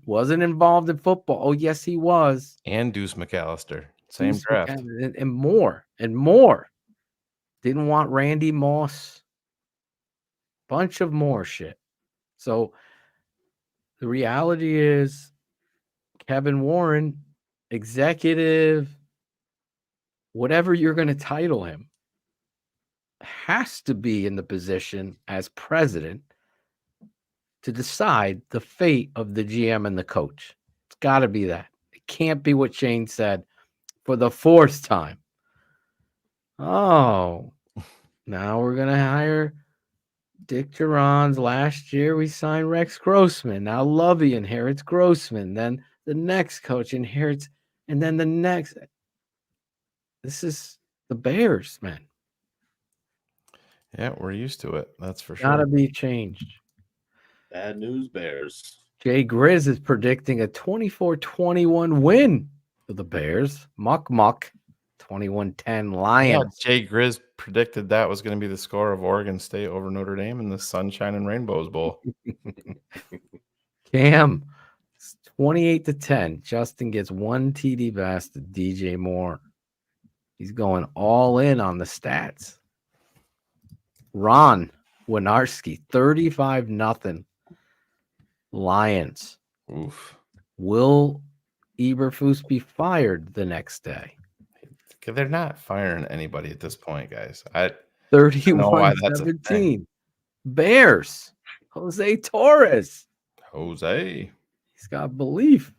wasn't involved in football. Oh, yes, he was. And Deuce McAllister. Same draft. And more. Didn't want Randy Moss. Bunch of more shit. So the reality is Kevin Warren, executive, whatever you're going to title him, has to be in the position as president to decide the fate of the GM and the coach. It's got to be that. It can't be what Shane said for the fourth time. Oh, now we're going to hire Dick Duran's. Last year we signed Rex Grossman. Now Lovey inherits Grossman. Then the next coach inherits, and then the next. This is the Bears, man. Yeah, we're used to it. That's for sure. Gotta be changed. Bad news, Bears. Jay Grizz is predicting a 24-21 win for the Bears. Muck, 21-10 Lions. Yeah, Jay Grizz predicted that was going to be the score of Oregon State over Notre Dame in the Sunshine and Rainbows Bowl. Cam, 28-10. Justin gets one TD pass to DJ Moore. He's going all in on the stats. Ron Winarski, 35-0 Lions. Oof. Will Eberflus be fired the next day? They're not firing anybody at this point, guys. 31-17. Bears. Jose Torres. Jose. He's got belief.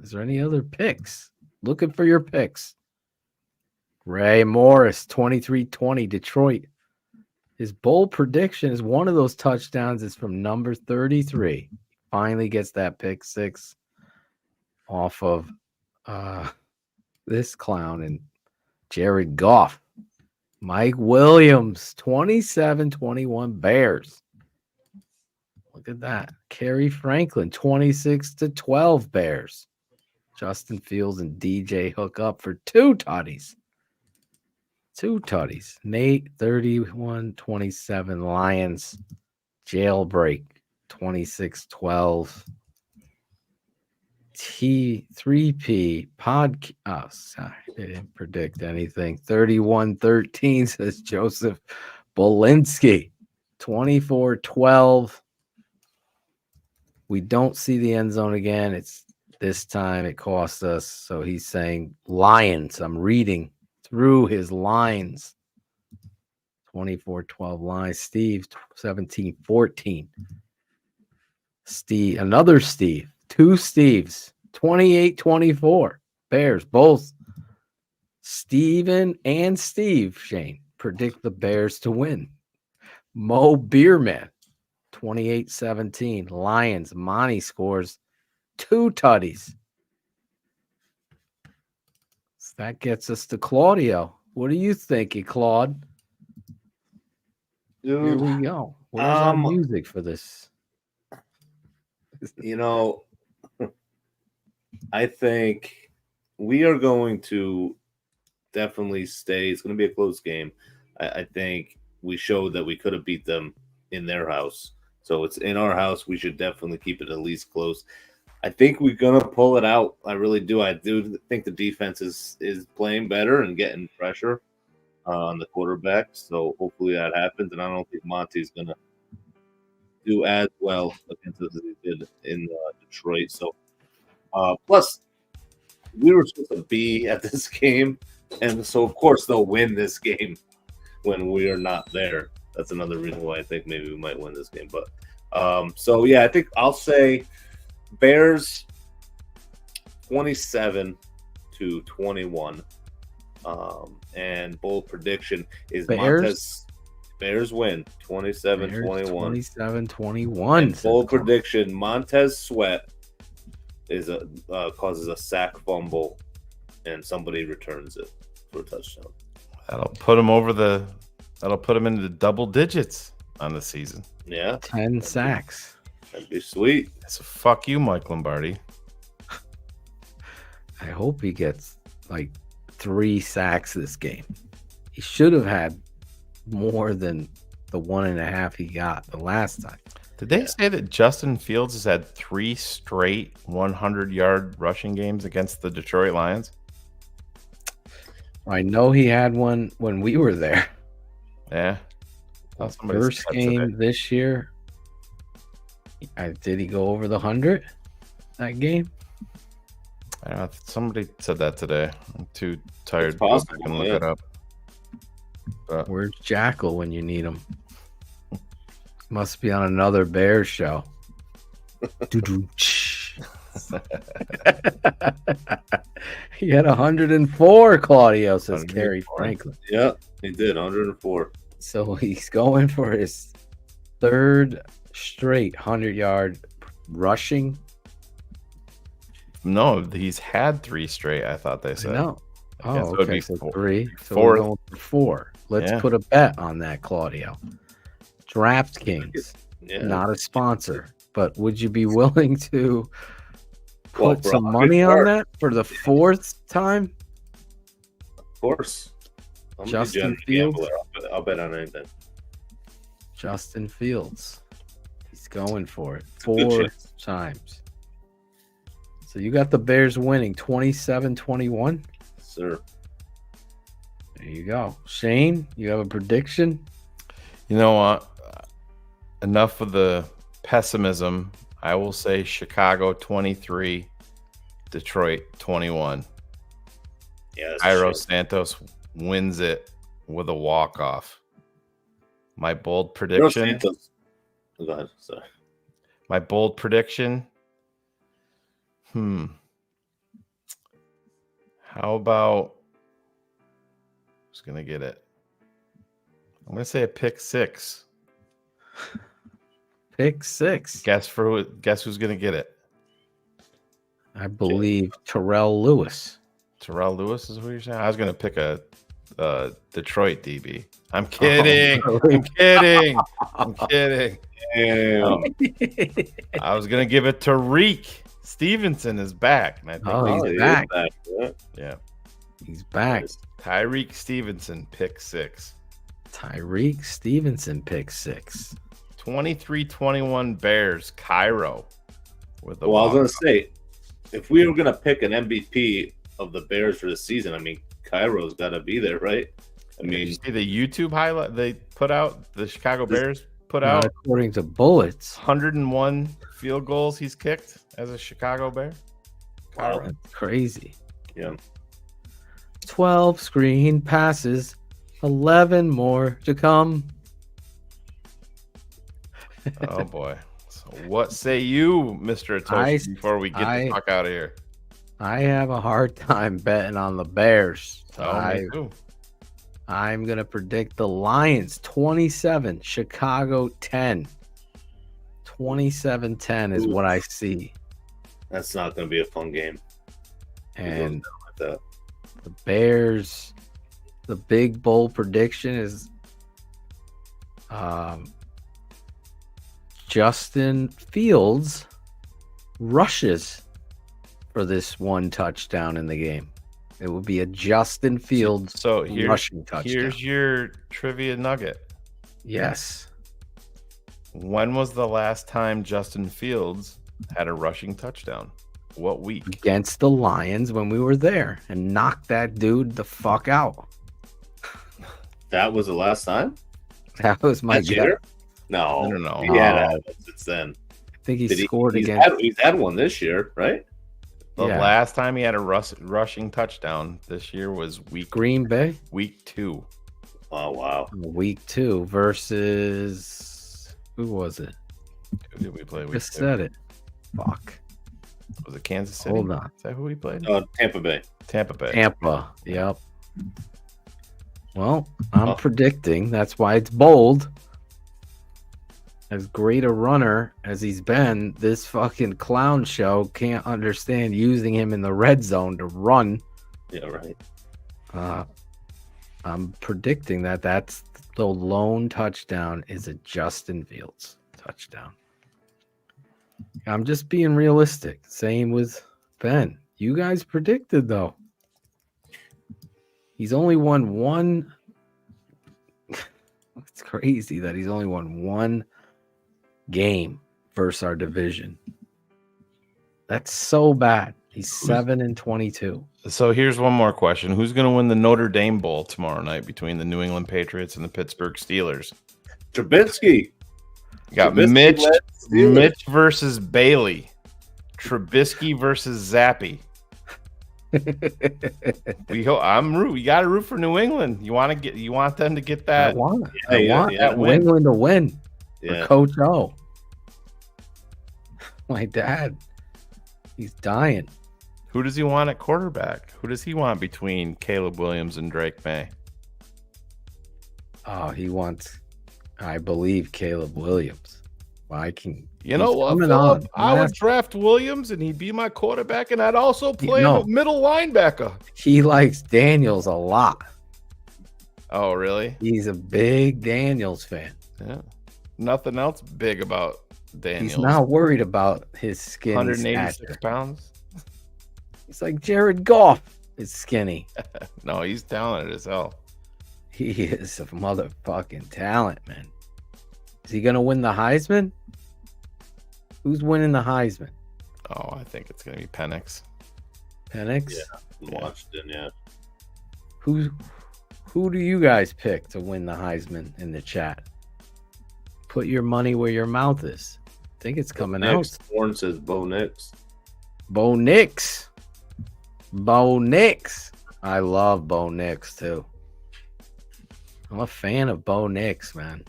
Is there any other picks? Looking for your picks. Ray Morris, 23-20, Detroit. His bold prediction is one of those touchdowns is from number 33. Finally gets that pick six off of this clown and Jared Goff. Mike Williams, 27-21 Bears. Look at that. Kerry Franklin, 26-12 Bears. Justin Fields and DJ hook up for two tutties. Nate, 31-27 Lions. Jailbreak. 26-12. T3P pod. Oh, sorry. They didn't predict anything. 31-13 says Joseph Bolinski. 24-12. We don't see the end zone again. It's this time it cost us. So he's saying Lions. I'm reading through his lines. 24-12 Lions. Steve, 17-14. Steve, another Steve. Two Steves. 28-24. Bears, both Steven and Steve, Shane, predict the Bears to win. Mo Beerman, 28-17. Lions, Monty scores 2 tutties. So that gets us to Claudio. What do you think, Claude? Dude, here we go. Where's our music for this? You know, I think we are going to definitely stay. It's going to be a close game. I think we showed that we could have beat them in their house. So it's in our house. We should definitely keep it at least close. I think we're going to pull it out. I really do. I do think the defense is playing better and getting pressure on the quarterback. So hopefully that happens. And I don't think Monty's going to do as well against us as he did in Detroit. So plus, we were supposed to be at this game. And so, of course, they'll win this game when we are not there. That's another reason why I think maybe we might win this game. But so, yeah, I think I'll say Bears 27-21. And bold prediction is Bears win 27-21. 27-21. And bold prediction, Montez Sweat is causes a sack fumble and somebody returns it for a touchdown. That'll put him into the double digits on the season. Yeah. 10 sacks. That'd be sweet. So fuck you, Mike Lombardi. I hope he gets like 3 sacks this game. He should have had more than the 1.5 he got the last time. Did they say that Justin Fields has had 3 straight 100-yard rushing games against the Detroit Lions? I know he had one when we were there. Yeah. First game this year. Did he go over the 100 that game? Somebody said that today. I'm too tired to go back and look it up. But where's Jackal when you need him? Must be on another Bears show. He had 104, Claudio says Kerry Franklin. Yeah, he did 104. So he's going for his 3rd straight 100-yard rushing. No, he's had 3 straight. I thought they said. No. Oh, so okay. So 3. So 4th. we're going for 4. Let's put a bet on that, Claudio. DraftKings, not a sponsor, but would you be willing to put some money on that for the 4th time? Of course. I'm Justin Fields. I'll bet on anything. Justin Fields. He's going for it 4 times. So you got the Bears winning 27-21? Sir. There you go. Shane, you have a prediction? You know what? Enough of the pessimism. I will say Chicago 23, Detroit 21. Yeah, Jairo Santos wins it with a walk-off. My bold prediction. Go ahead. Sorry. My bold prediction. How about? Who's gonna get it? I'm gonna say a pick 6. Pick 6. Guess who's gonna get it? I believe Terrell Lewis. Terrell Lewis is who you're saying? I was gonna pick a Detroit DB. I'm kidding. Oh, really? I'm kidding. I was gonna give it to Reek. Stevenson is back. And I think he's back. Yeah. He's back. Tyreek Stevenson, pick 6. Tyreek Stevenson, pick 6. 23-21 Bears. Cairo with the Well, I was walk-off. gonna say, if we were gonna pick an MVP of the Bears for the season, I mean, Cairo's got to be there, right? I Did mean, you see the YouTube highlight they put out? The Chicago Bears put Not out according to Bullets. 101 field goals he's kicked as a Chicago Bear. Wow, that's crazy. Yeah. 12 screen passes, 11 more to come. Oh boy. So what say you, Mr. Atoshi, before we get the fuck out of here? I have a hard time betting on the Bears. Me too. I'm going to predict the Lions 27, Chicago 10. 27-10 is what I see. that's not going to be a fun game. And Like that. the Bears, the big bold prediction is Justin Fields rushes for this one touchdown in the game. It would be a Justin Fields rushing touchdown. Here's your trivia nugget. Yes. When was the last time Justin Fields had a rushing touchdown? What week? Against the Lions when we were there and knocked that dude the fuck out. That was the last time? That was my That guess. year? No. I don't know. He had one since then. I think he Did scored he's against. he's had one this year, right? The Yeah. last time he had a rushing touchdown this year was Green Bay? Week 2. Oh, wow. Week 2 versus who was it? Who did we play? Just said it. Fuck. Was it Kansas City? Hold on. Is that who we played? Tampa Bay. Tampa Bay. Tampa. Yep. Well, I'm predicting that's why it's bold. As great a runner as he's been, this fucking clown show can't understand using him in the red zone to run. Yeah, right. I'm predicting that that's the lone touchdown is a Justin Fields touchdown. I'm just being realistic. Same with Ben. You guys predicted, though. He's only won one. It's crazy that he's only won one game versus our division. That's so bad. He's 7-22. So here's one more question. Who's going to win the Notre Dame Bowl tomorrow night between the New England Patriots and the Pittsburgh Steelers? Trubisky. You got Trubisky Mitch versus Bailey. Trubisky versus Zappy. You got to root for New England. You want them to get that. I want that New win. England to win. Yeah. For Coach O. My dad. He's dying. Who does he want at quarterback? Who does he want between Caleb Williams and Drake May? Oh, he wants, I believe, Caleb Williams. Well, I can. You know what, Phillip? I would draft Williams and he'd be my quarterback, and I'd also play him at middle linebacker. He likes Daniels a lot. Oh, really? He's a big Daniels fan. Yeah. Nothing else big about Daniels. He's not worried about his skin. 186 pounds. He's like Jared Goff is skinny. No, he's talented as hell. He is a motherfucking talent, man. Is he going to win the Heisman? Who's winning the Heisman? Oh, I think it's going to be Penix. Penix? Yeah, Washington, yeah. Who do you guys pick to win the Heisman in the chat? Put your money where your mouth is. I think it's coming out. Warren says Bo Nix. Bo Nix. Bo Nix. I love Bo Nix too. I'm a fan of Bo Nix, man.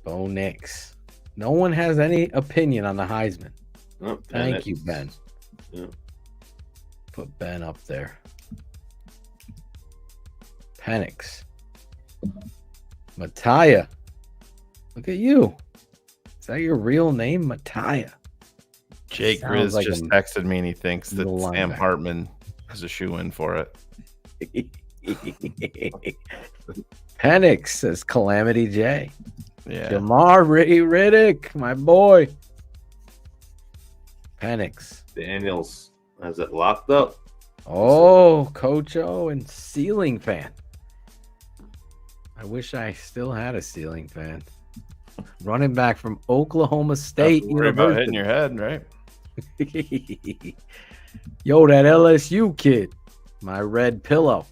Bo Nix. No one has any opinion on the Heisman. Oh, Thank you, Ben. Yeah. Put Ben up there. Penix. Mattia. Look at you. Is that your real name, Mattia? Jake Sounds Grizz like just a texted me and he thinks that middle Sam linebacker. Hartman is a shoe-in for it. Penix says Calamity J. Yeah. Jamar Riddick, my boy. Penix. Daniels has it locked up. Oh, Coach O and ceiling fan. I wish I still had a ceiling fan. Running back from Oklahoma State Worry about University. hitting your head, right? Yo, that LSU kid. My red pillow.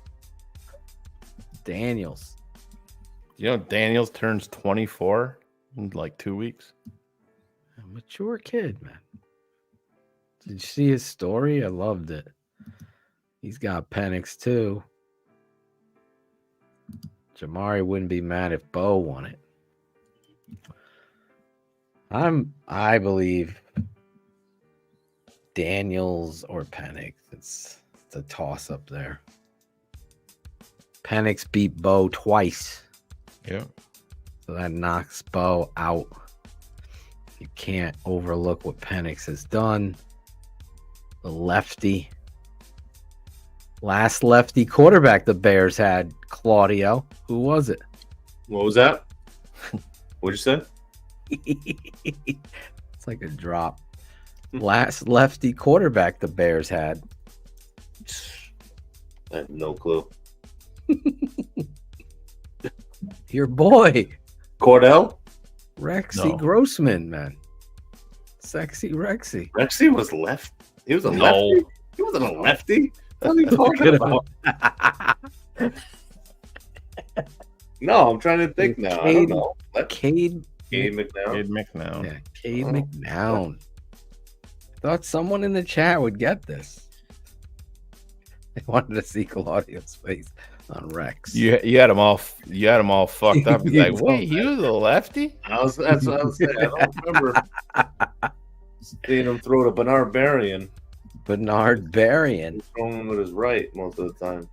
Daniels. You know, Daniels turns 24 in like 2 weeks. A mature kid, man. Did you see his story? I loved it. He's got Penix too. Jamari wouldn't be mad if Bo won it. I believe Daniels or Penix. It's a toss up there. Penix beat Bo twice. Yeah. So that knocks Bo out. You can't overlook what Penix has done. The lefty. Last lefty quarterback the Bears had, Claudio. Who was it? What was that? What'd you say? It's like a drop. Last lefty quarterback the Bears had. I have no clue. Your boy. Cordell? Rexy Grossman, man. Sexy Rexy. Rexy was left. He was a lefty? He wasn't a lefty. What are you talking about? No, I'm trying to think now. I don't know. Cade McNown. Cade McNown. Yeah, Cade McNown. Thought someone in the chat would get this. I wanted to see Claudio's face on Rex. You had him all fucked up. He's like, wait, he was a lefty? That's what I was saying. I don't remember seeing him throw to Bernard Berrien. Bernard Berrien. Throwing him with his right most of the time.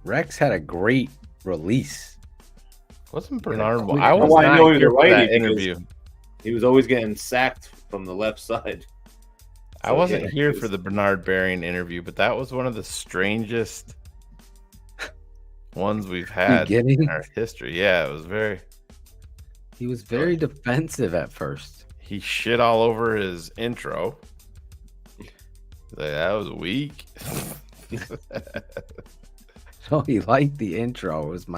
Rex had a great release. Wasn't Bernard? Yeah, I was not not here here for for that that interview. He was always getting sacked from the left side. I wasn't here for the Bernard Berrien interview, but that was one of the strangest ones we've had in our history. Yeah, it was very. He was very defensive at first. He shit all over his intro. Like, that was weak. So he liked the intro. It was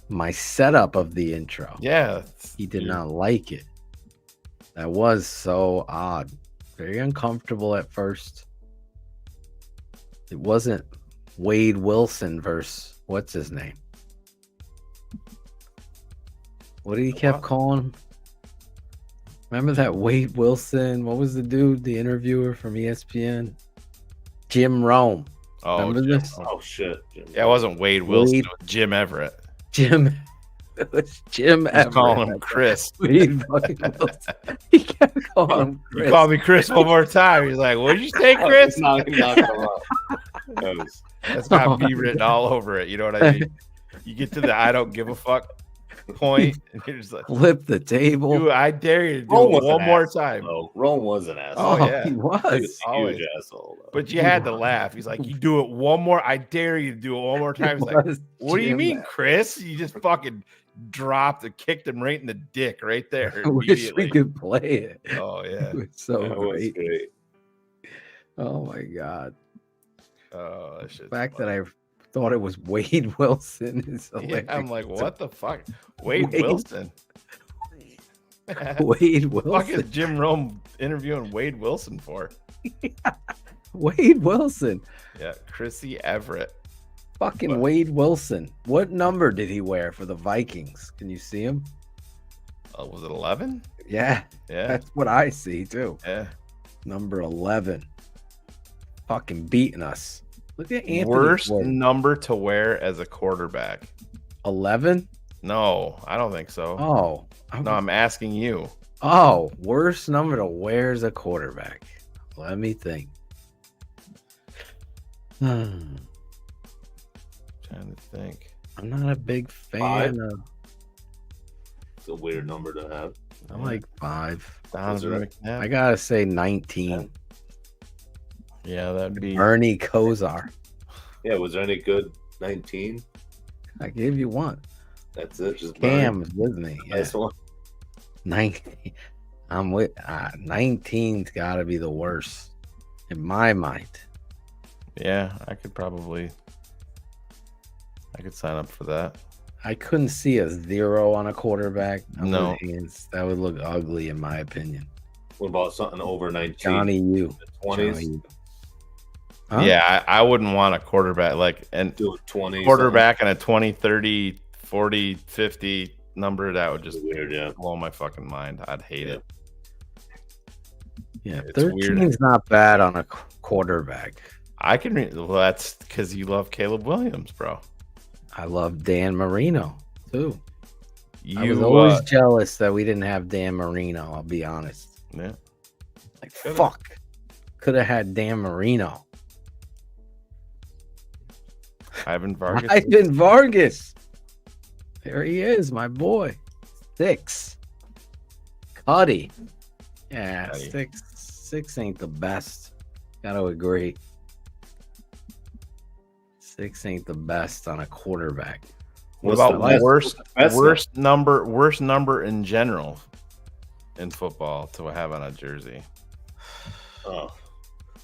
my setup of the intro. Yeah. He did not like it. That was so odd. Very uncomfortable at first. It wasn't Wade Wilson versus what's his name? What did he kept calling him? Remember that Wade Wilson? What was the dude, the interviewer from ESPN? Jim Rome. Oh, remember this? Oh shit. Yeah, it wasn't Wade Wilson. It was Jim Everett. It was Jim Everett. Calling him Chris. Wade fucking Wilson. He kept calling him Chris. You called me Chris one more time. He's like, "What'd you say, Chris?" That's got me written all over it. You know what I mean? You get to the "I don't give a fuck" point, and you're just like, flip the table. Dude, I dare you to do it one more time. Rome was an asshole. Oh, yeah. he was. Huge asshole. Though. But you had to laugh. He's like, "You do it one more. I dare you to do it one more time." He's like, "What do you mean, Chris? You just fucking dropped and kicked him right in the dick right there." I wish we could play it. Oh yeah, It was so That was great. great. Oh my god. Oh, that The shit's fact that I thought it was Wade Wilson is yeah, hilarious. I'm like, what the fuck? Wade Wade- Wilson. Wade Fuck Wilson. is Jim Rome interviewing Wade Wilson for? Wade Wilson. Yeah, Chrissy Everett. Fucking Wade Wilson. What number did he wear for the Vikings? Can you see him? Was it 11? Yeah. Yeah. That's what I see too. Yeah. Number 11. Fucking beating us. Look at Anthony. Worst Gordon. number to wear as a quarterback. 11? No, I don't think so. Oh. No, I'm asking you. Oh, worst number to wear as a quarterback. Let me think. Trying to think. I'm not a big fan 5? of. It's a weird number to have. I like 5. Donovan McNabb. I gotta say 19. Yeah, that'd be Bernie Kosar. Yeah, was there any good 19? I gave you one. That's it. Just Cam's with me. Yeah. Nice one. 19. I'm with 19's gotta be the worst in my mind. Yeah, I could sign up for that. I couldn't see a 0 on a quarterback. No. That would look ugly in my opinion. What about something over 19? Johnny U. 20s? Huh? Yeah, I wouldn't want a quarterback and do a 20 quarterback and a 20, 30, 40, 50 number. That would just weird, blow my fucking mind. I'd hate it. Yeah, It's 13 weird. is not bad on a quarterback. I can well, that's because you love Caleb Williams, bro. I love Dan Marino too. I was You always jealous that we didn't have Dan Marino. I'll be honest. Yeah. Like fuck, could have had Dan Marino. Ivan Vargas. Ivan Vargas. There he is, my boy. 6. Cuddy. Yeah, Cuddy. 6 ain't the best. Gotta agree. 6 ain't the best on a quarterback. What about worst number in general in football to have on a jersey?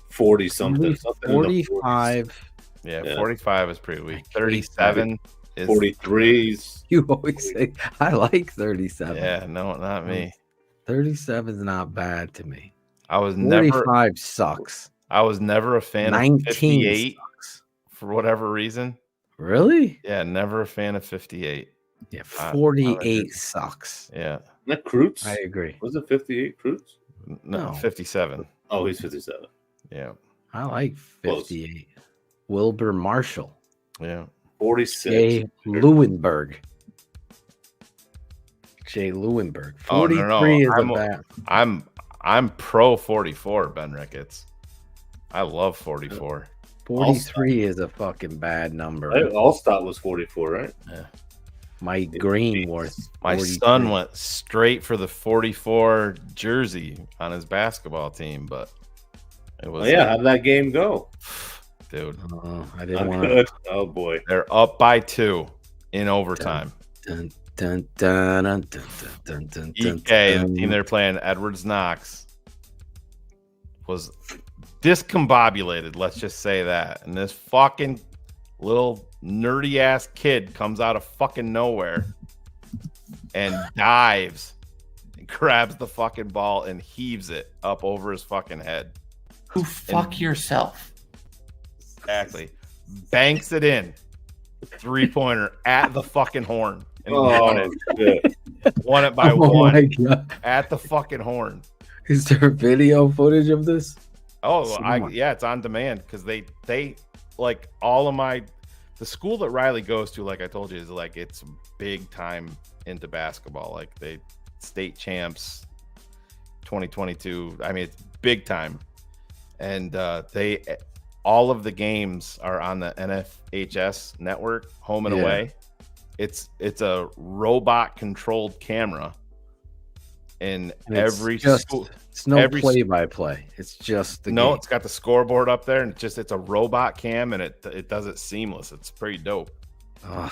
40 something. 45. Yeah, 45 is pretty weak. 37 is 43s. You always say I like 37. Yeah, no, not me. 37 is not bad to me. I was 45 sucks. I was never a fan 19 of 58 sucks. for whatever reason. Really? Yeah, never a fan of 58. Yeah, 48 sucks. Yeah. Not Krutz? I agree. Was it 58 Krutz? No, 57. Oh, he's 57. Yeah. I like 58. Wilbur Marshall. Yeah. 46. Jay Lewinberg. Oh, 43 is a bad. I'm pro 44, Ben Ricketts. I love 44. 43 is a fucking bad number. Allstott was 44, right? Yeah. Mike Greenworth. My 43. son went straight for the 44 jersey on his basketball team, but it was how did that game go? Dude. I didn't want to. Oh boy. They're up by 2 in overtime. Dun, dun, dun, dun, dun, dun, dun, dun, EK, dun. the team they're playing, Edwards Knox, was discombobulated, let's just say that. And this fucking little nerdy ass kid comes out of fucking nowhere and dives and grabs the fucking ball and heaves it up over his fucking head. Who fuck yourself? Exactly. Banks it in. 3-pointer at the fucking horn. And Oh, shit. won it by Oh my one God. at the fucking horn. Is there video footage of this? Oh, Someone. yeah, it's on demand because they like all of the school that Riley goes to, like I told you, is like it's big time into basketball. Like they state champs 2022. I mean, it's big time. And all of the games are on the NFHS network, home and away. It's a robot controlled camera. And every school, it's no play-by-play. It's just the game. It's got the scoreboard up there, and it's a robot cam, and it does it seamless. It's pretty dope. Ugh,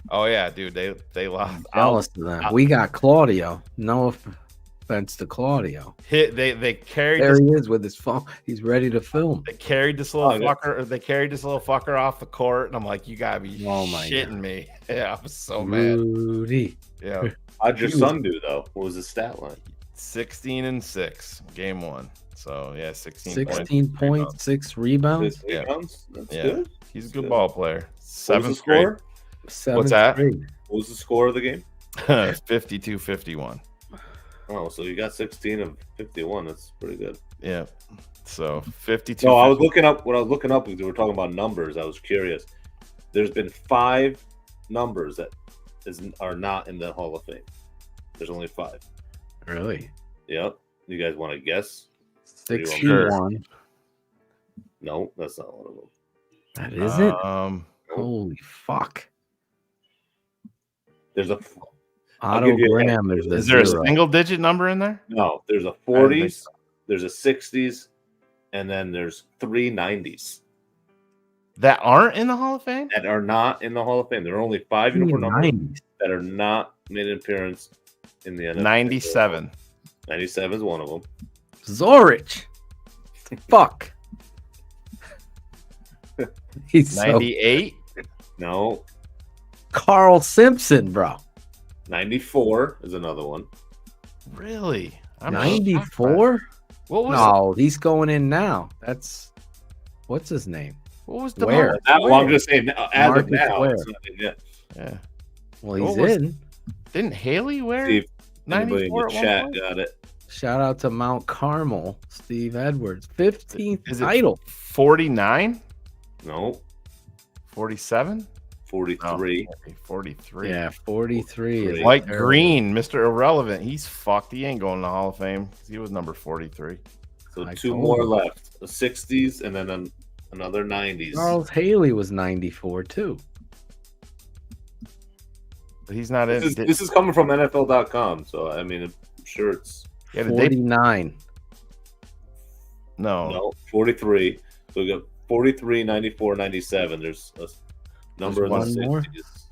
Oh yeah, dude, they lost. jealous of them. We got Claudio. No offense to Claudio. They carried There this, he is with his phone. He's ready to film. they carried this little fucker. They carried this little fucker off the court, and I'm like, you gotta be shitting me. Yeah, I was so mad. Rudy. Yeah, How'd your son do though? What was his stat line? 16-6, game 1. So yeah, 16 points, 6 rebounds. 6 rebounds? That's Yeah, good. he's a That's good good. ball player. What was the 7th grade. score? What's that? What was the score of the game? 52-51. Oh, so you got 16 of 51. That's pretty good. Yeah. So 52. No, I was looking up. When I was looking up, we were talking about numbers. I was curious. There's been 5 numbers that are not in the Hall of Fame. There's only 5. Really? Yep. You guys want to guess? 61. No, that's not one of them. That isn't? Holy fuck. There's a Otto give you a Graham hint. is Is there a zero. single digit number in there? No, there's a I didn't think 40s, there's a 60s, and then there's 3 90s That aren't in the Hall of Fame? that are not in the Hall of Fame. There are only 5 uniform numbers that are not made an appearance in the NFL. 97. 97 is one of them. Zorich. Fuck. He's 98? No. Carl Simpson, bro. 94 is another one. Really? 94? What was No, he's going in now. That's what's his name? What was the Where? Well, I'm just saying, as of Marcus now, Ware. it's not in yet. Yeah. Well, What he's was- in. Didn't Haley wear See if anybody in 94 the at one chat point? got it. Shout out to Mount Carmel, Steve Edwards, 15th Is it title. 49? No, 47? 43. 43. Yeah, 43. is Mike terrible. Green, Mr. Irrelevant. He's fucked. He ain't going to the Hall of Fame. He was number 43. So I two told more him. left: the 60s and then another 90s. Charles Haley was 94 too. But he's not in. This is coming from NFL.com, so I mean, I'm sure it's Yeah, did they- 49. no 43. So we got 43, 94, 97. There's a number in the one more? 60s,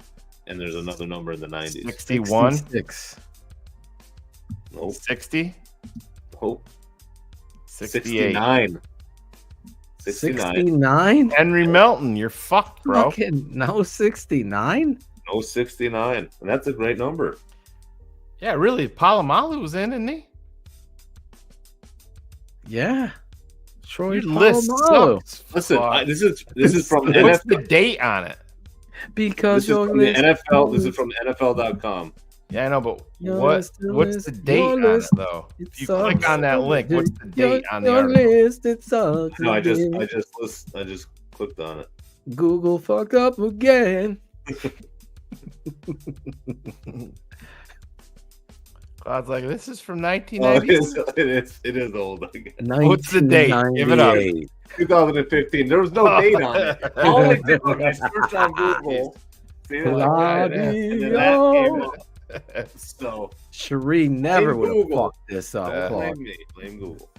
and there's another number in the 90s. 61? 66. Nope. 60? Nope. 68. 69. 69. 69? Henry Melton, you're fucked, bro. Fucking no 69? No 69. And that's a great number. Yeah, really. Palomalu was in, isn't he? Yeah. Troy Your list Polamalu. sucks. Listen, Fuck. this is from What's NFL. the date on it? Because This is your from the list NFL. This is from NFL.com. Yeah, I know, but Your what's list, the date your on it list, though? it If you sucks. click on that link, what's the date on the your article? list, it sucks. No, I again. just clicked on it. Google fucked up again. God's like, this is from Oh, 1990. it is old. Again. What's the date? Give it up. 2015. There was no date on it. All I did was I searched on Google. See, like, and then that came up. So Cherie never Blame would have Google. fucked this up. blame me. Blame Google.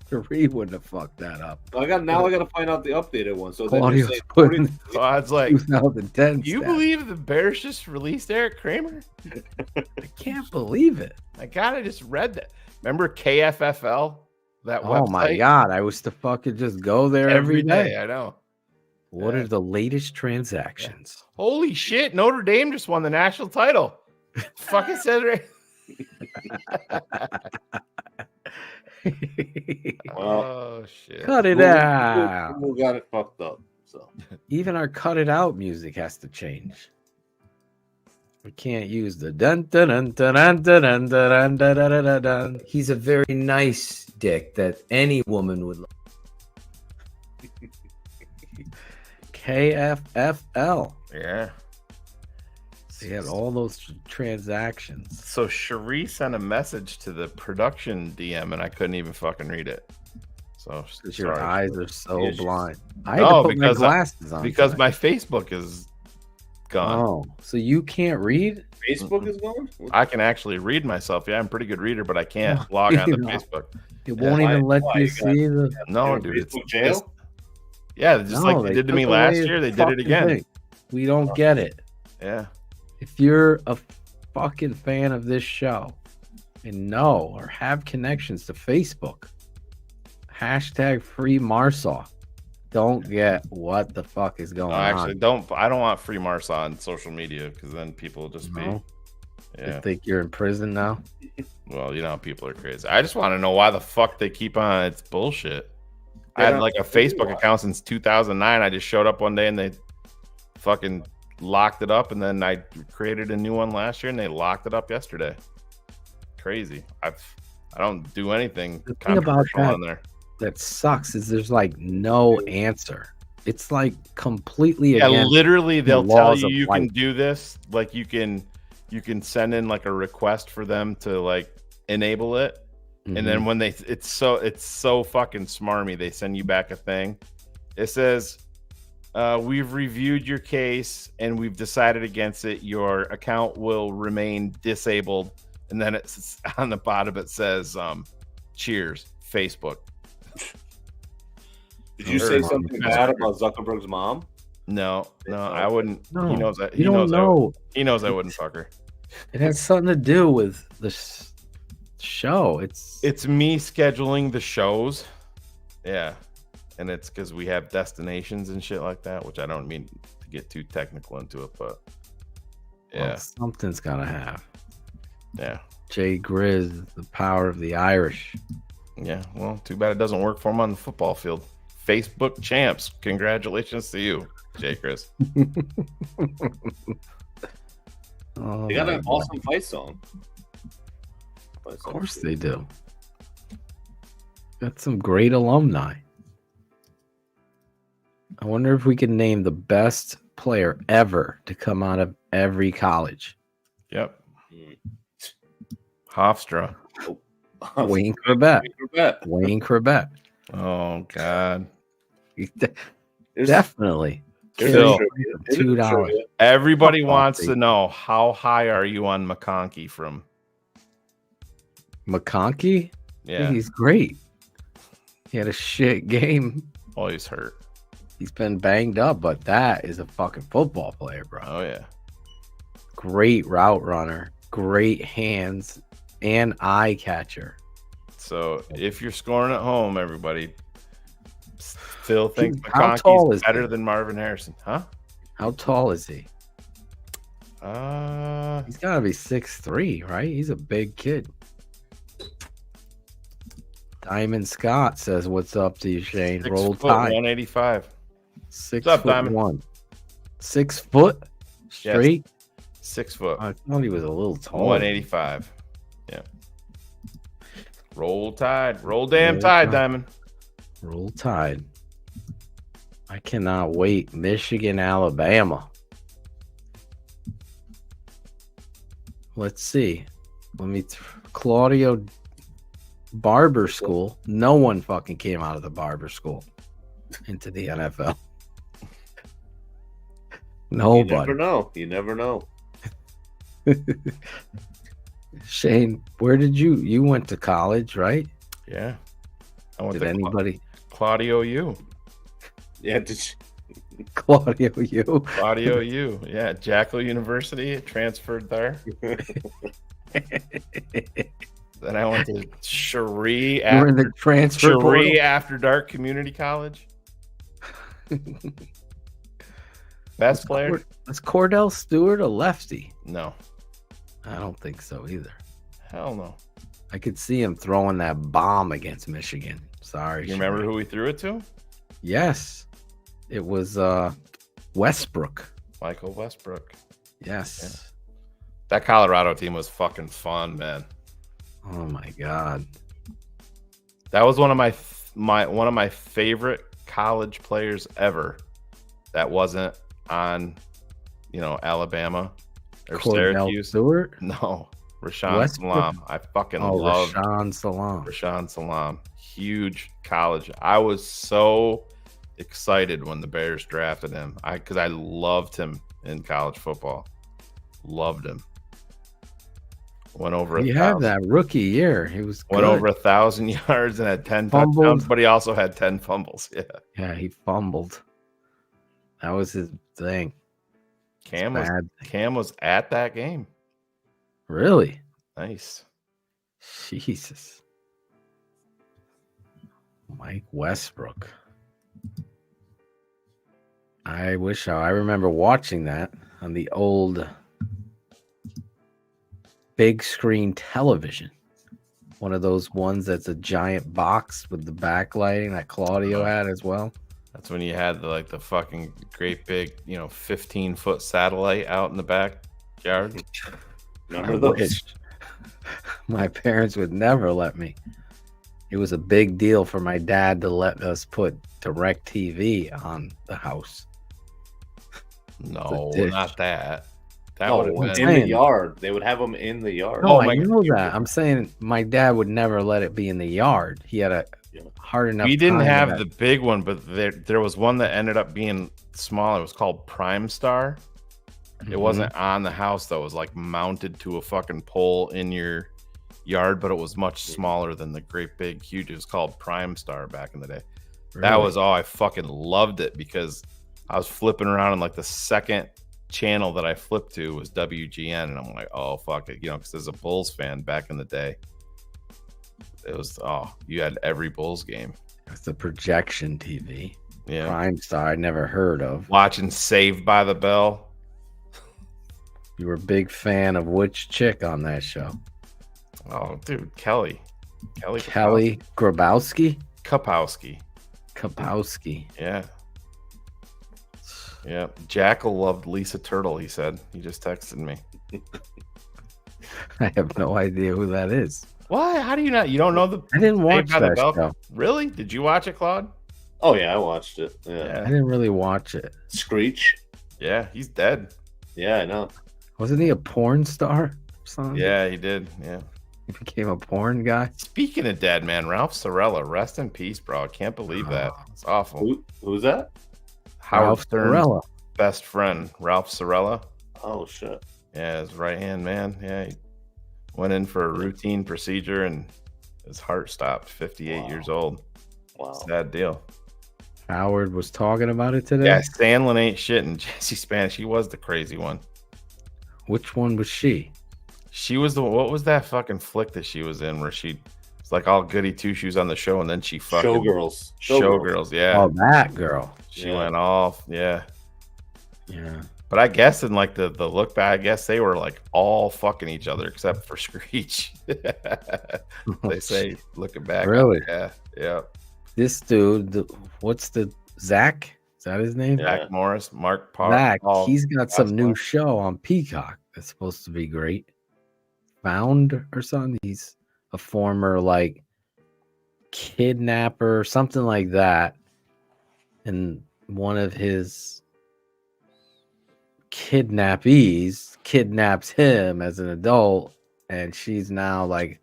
Cherie wouldn't have fucked that up. I got to find out the updated one. So then Claudio's you're saying putting 40 God's like, 2010. you stats. believe the Bears just released Eric Kramer? I can't believe it. My God, I just read that. Remember KFFL? That website? Oh my god, I was to fucking just go there every day. I know. What are the latest transactions? Holy shit! Notre Dame just won the national title. Fucking said right. Oh shit! Cut it out. Google got it fucked up. So Even our cut it out music has to change. We can't use the dun dun dun dun dun dun dun dun dun dun dun dun. He's a very nice dick that any woman would love. KFFL. Yeah. They had all those transactions. So Cherie sent a message to the production DM, and I couldn't even fucking read it. So Because your eyes are so Yeah, she's- blind. I had to put my glasses on. because today. my Facebook is gone. Oh, so you can't read? Facebook is gone. I can actually read myself. Yeah, I'm a pretty good reader, but I can't log on to No. Facebook. It won't even let you see the. No, You're dude. It's Facebook jail? yeah, just like they did to took me away last the year, they did fucking it again. thing. We don't get it. Yeah. If you're a fucking fan of this show and know or have connections to Facebook, hashtag free Marsaw. Don't get what the fuck is going No, actually, on. I don't want free Mars on social media because then people will just No? be. You Yeah. think you're in prison now? Well, you know how people are crazy. I just want to know why the fuck they keep on. It's bullshit. I They had don't- like a Facebook account since 2009. I just showed up one day and they fucking locked it up, and then I created a new one last year and they locked it up yesterday. Crazy. I don't do anything The thing about controversial that on there. that sucks is there's like no answer. It's like completely Yeah, against literally the they'll tell laws you of you can life. do this. Like you can send in like a request for them to like enable it. And Mm-hmm. then when it's so fucking smarmy, they send you back a thing. It says, we've reviewed your case and we've decided against it. Your account will remain disabled. And then it's on the bottom it says, cheers, Facebook. Did you say something bad about Zuckerberg's mom? No, I wouldn't. No, he knows that. you don't know. He knows I wouldn't fuck her. It has something to do with the show. It's me scheduling the shows. Yeah. And it's because we have destinations and shit like that, which I don't mean to get too technical into it, but yeah, Well, something's gotta have. Yeah. Jay Grizz, the power of the Irish. Yeah, well, too bad it doesn't work for him on the football field. Facebook champs. Congratulations to you, Jay Chris. Oh, They got my an God. awesome fight song. Of course they do. Got some great alumni. I wonder if we can name the best player ever to come out of every college. Yep. Hofstra. Wayne Corbett. Wayne Corbett. Oh God. Definitely. Phil, $2. everybody Football wants team. to know, how high are you on McConkey from? McConkey? Yeah. He's great. He had a shit game. Oh, he's hurt. He's been banged up, but that is a fucking football player, bro. Oh yeah. Great route runner, great hands, and eye catcher. So if you're scoring at home, everybody, Phil thinks How tall McConkey's is better he? than Marvin Harrison, huh? How tall is he? He's got to be 6'3", right? He's a big kid. Diamond Scott says, "What's up to you, Shane? 6 Roll foot, Tide. 185. 6 What's up, foot Diamond? 1. 6 foot straight. 6 foot. I thought he was a little tall. 185. Yeah. Roll Tide. Roll damn Roll Tide, Tide. Diamond. Roll Tide. I cannot wait. Michigan, Alabama. Let's see. Claudio Barber School. No one fucking came out of the Barber School into the NFL. Nobody. You never know. You never know. Shane, where did you went to college, right? Yeah. I went Did to anybody? Claudio U. Yeah, did you? Claudio U. Claudio U. Yeah, Jackal University, transferred there. Then I went to Cherie You were in the transfer portal? After Dark Community College. Best player? Is Cordell Stewart a lefty? No. I don't think so either. Hell no. I could see him throwing that bomb against Michigan. Sorry. You remember who we threw it to? Yes. It was Westbrook. Michael Westbrook. Yes. That Colorado team was fucking fun, man. Oh my God. That was one of my favorite college players ever. That wasn't on, Alabama or Cordell Syracuse. Stewart? No, Rashawn Westbrook? Salam. I fucking love Rashawn Salam. Rashawn Salam. Huge college. I was so excited when the Bears drafted him. Because I loved him in college football. Loved him. Went over He 1,000. had that rookie year. He was Went good. over 1,000 yards and had 10 Fumbled. touchdowns, but he also had 10 fumbles. Yeah. Yeah, he fumbled. That was his thing. Cam bad. was at that game. Really? Nice. Jesus. Mike Westbrook. I remember watching that on the old big screen television. One of those ones that's a giant box with the backlighting that Claudio had as well. That's when you had the fucking great big, 15-foot satellite out in the backyard. Remember I those? wish. My parents would never let me. It was a big deal for my dad to let us put DirecTV on the house. No, dish. not that. That No, would have in been the yard. They would have them in the yard. No, I know that. I'm saying my dad would never let it be in the yard. He had a hard enough. We didn't time have with the that. big one, but there was one that ended up being smaller. It was called Prime Star. It wasn't on the house though. It was mounted to a fucking pole in your yard, but it was much smaller than the great big huge. It was called Prime Star back in the day. That Really? was all. I fucking loved it because I was flipping around and the second channel that I flipped to was WGN, and I'm like, oh fuck it, because as a Bulls fan back in the day, it was you had every Bulls game. It's the projection TV. Yeah. Crime Star, I never heard of. Watching Saved by the Bell. You were a big fan of which chick on that show? Oh, dude, Kelly Grabowski? Kapowski. Yeah. Yeah. Jackal loved Lisa Turtle, he said. He just texted me. I have no idea who that is. Why? How do you not? You don't know the? I didn't watch Saved by the that Bell? show. Really? Did you watch it, Claude? Oh yeah, I watched it. Yeah. I didn't really watch it. Screech. Yeah, he's dead. Yeah, I know. Wasn't he a porn star? Yeah, he did. Yeah. He became a porn guy. Speaking of dead, man, Ralph Sorella, rest in peace, bro. I can't believe that. It's awful. Who's that? Howard Ralph Stern's Sorella. best friend, Ralph Sorella. Oh shit. Yeah, his right hand man. Yeah, he went in for a routine procedure and his heart stopped. 58 years old. Wow. Sad deal. Howard was talking about it today. Yeah, Sandlin ain't shit, and Jesse Spanish, he was the crazy one. Which one was she? She was what was that fucking flick that she was in where she was like all goody two shoes on the show and then she fucking Showgirls, yeah. Oh, that girl. She went off, yeah. Yeah. But I guess in like the look back, I guess they were like all fucking each other except for Screech. They say looking back. Really? Yeah. This dude, what's the Zach? Is that his name? Zach Morris, Mark Parr. Zach, he's got some new show on Peacock that's supposed to be great. Found or something. He's a former like kidnapper, something like that. And one of his kidnappees kidnaps him as an adult, and she's now like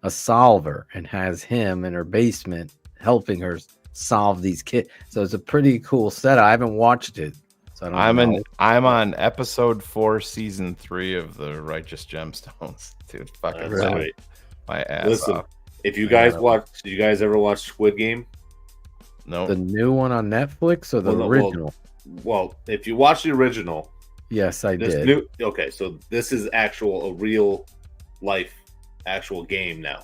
a solver and has him in her basement helping her solve these kids. So it's a pretty cool setup. I haven't watched it, so I don't know. I'm on episode 4, season 3 of the Righteous Gemstones. Dude, fucking Right. my ass Listen, off. if you guys did you guys ever watch Squid Game? No. The new one on Netflix or the original? Well, if you watch the original, yes, I this did. Okay, so this is a real life actual game now,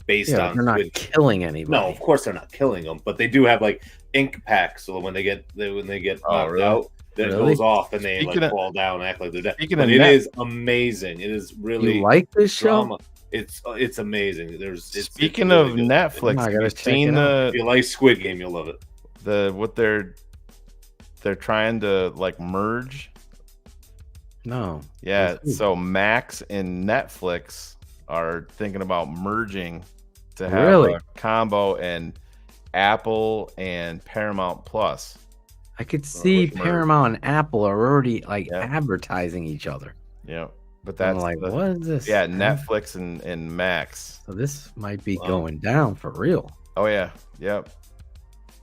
based on. They're not killing anybody. No, of course they're not killing them, but they do have like ink packs. So when they get knocked out, then it goes off and they fall down and act like they're dead. But it is amazing. It is really. You like this drama. show? It's amazing. Speaking of Netflix, I gotta have you check seen it out. If you like Squid Game, you'll love it. What they're trying to like merge. No. Yeah, so Max and Netflix are thinking about merging to have a combo, and Apple and Paramount Plus. I could see Paramount and Apple are already like advertising each other. Yeah, but that's like, what is this? Yeah, Netflix and Max. So this might be going down for real. Oh yeah, yep.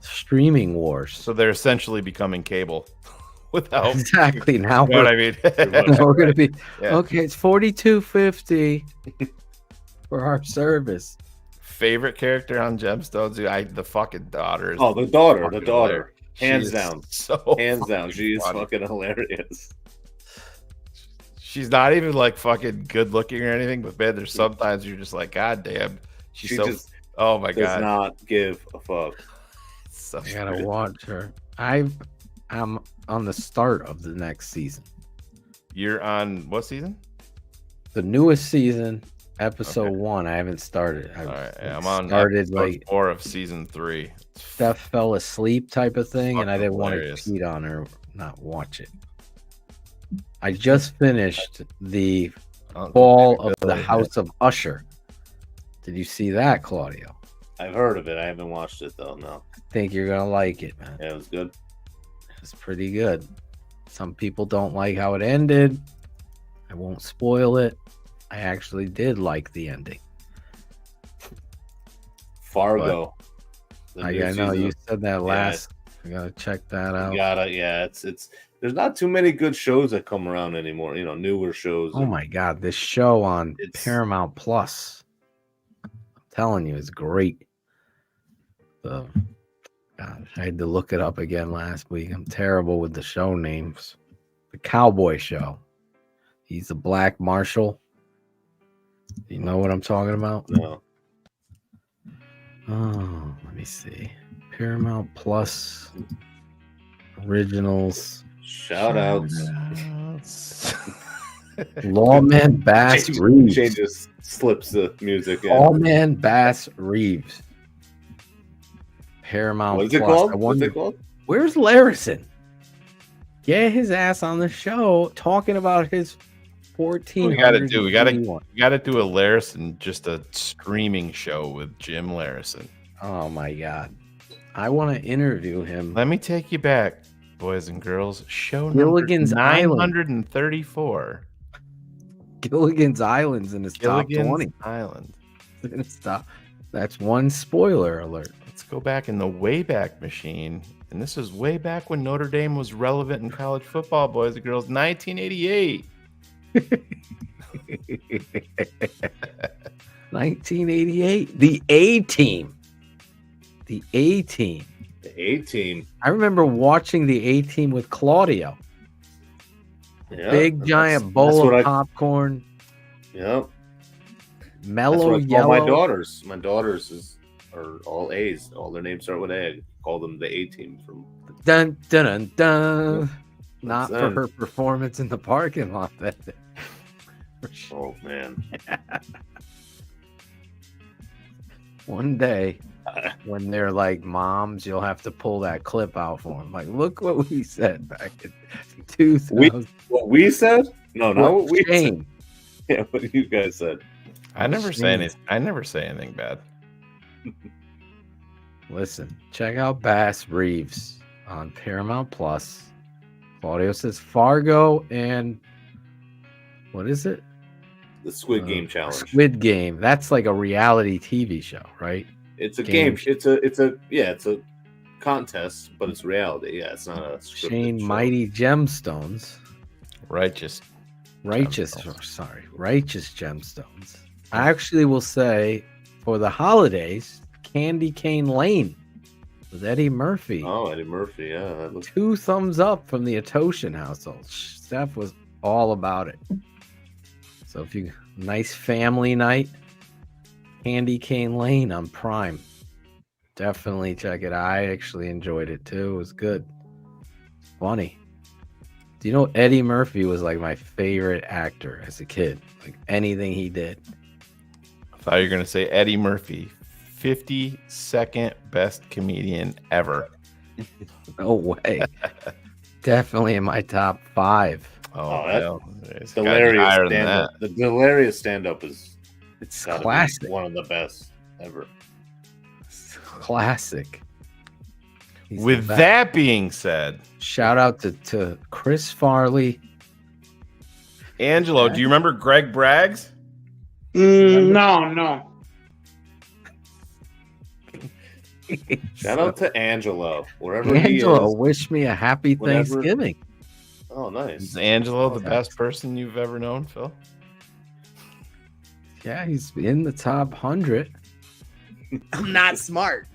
Streaming wars. So they're essentially becoming cable. Without exactly now, you know what I mean? We're gonna be Yeah. okay. It's $42.50 for our service. Favorite character on Gemstones? The fucking daughter. Oh, the daughter, hilarious. hands She is down, so hands down. fucking She is funny. fucking hilarious. She's not even like fucking good looking or anything, but man, there's sometimes you're just like, God damn, she's She so. just Oh my does god, not give a fuck. So I gotta watch her. I'm on the start of the next season. You're on what season? The newest season, episode 1. I haven't started. All right, yeah, I'm on started episode like 4 of season 3. Steph fell asleep type of thing, and I fucking didn't want to hilarious. cheat on her, not watch it. I just finished the Fall of the House of Usher. Did you see that, Claudio? I've heard of it. I haven't watched it though. No. I think you're gonna like it, man. Yeah, it was good. It's pretty good. Some people don't like how it ended. I won't spoil it. I actually did like the ending. Fargo. I know you said that last. I gotta check that out. It's there's not too many good shows that come around anymore. You know, newer shows. Oh my god, this show on Paramount Plus. I'm telling you, it's great. God, I had to look it up again last week. I'm terrible with the show names. The Cowboy Show. He's a black marshal. You know what I'm talking about? No. Oh, let me see. Paramount Plus originals. Shout outs. Lawman Bass Reeves. Shane just slips the music in. Lawman Bass Reeves. Paramount What is it Plus. called? What's it called? Where's Larison? Get his ass on the show talking about his 14. We got to do a Larison, just a streaming show with Jim Larison. Oh my God. I want to interview him. Let me take you back, boys and girls. Show Gilligan's number Island. 934. Gilligan's Island's in his top 20. Island. That's one spoiler alert. Let's go back in the Wayback Machine. And this is way back when Notre Dame was relevant in college football, boys and girls. 1988. 1988. The A-Team. The A-Team. The A-Team. I remember watching the A-Team with Claudio. Yeah, Big giant bowl of popcorn. Yep. Mellow that's what I yellow. call my daughters. My daughters are all A's. All their names start with A. I call them the A-Team from. Dun dun dun dun. Yep. Not for her performance in the parking lot. Oh man. One day, when they're like moms, you'll have to pull that clip out for them. Like, look what we said back in 2000. What we said? No, not what we Shane. said. Yeah, what you guys said. I never say anything bad. Listen, check out Bass Reeves on Paramount Plus. Claudio says Fargo and what is it? The Squid Game Challenge. Squid Game. That's like a reality TV show, right? It's a game. It's a contest, but it's reality. Yeah, it's not a scripted Shane show. Mighty Gemstones. Righteous Gemstones. I actually will say for the holidays, Candy Cane Lane with Eddie Murphy. Oh, Eddie Murphy, yeah. That looks... 2 thumbs up from the Atoshan household. Steph was all about it. So if you nice family night, Candy Cane Lane on Prime. Definitely check it. I actually enjoyed it too. It was good. Funny. Do you know Eddie Murphy was like my favorite actor as a kid? Like anything he did. I thought you were going to say Eddie Murphy, 52nd best comedian ever. No way. Definitely in my top 5. That's hilarious stand-up. The hilarious stand-up is classic. One of the best ever. Classic. With that being said, shout out to Chris Farley. Angelo, do you remember Greg Braggs? No. Shout out to Angelo, wherever Angelo, he is. wish me a happy Thanksgiving. Oh, nice. Is Angelo the best person you've ever known, Phil? Yeah, he's in the top 100. I'm not smart.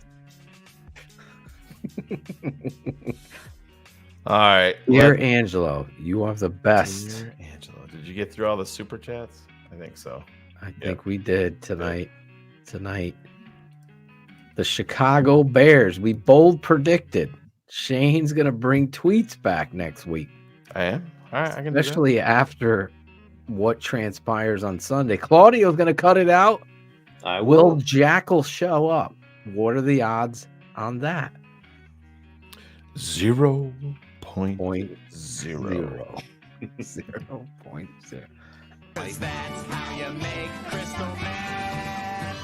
All right. Dear Angelo, you are the best. Dear Angelo. Did you get through all the super chats? I think so. I think we did tonight. The Chicago Bears. We bold predicted Shane's going to bring tweets back next week. I am. All right. I can especially after what transpires on Sunday. Claudio's going to cut it out. Will Jackal show up? What are the odds on that? 0.0. 0.0. That's how you make Crystal mad.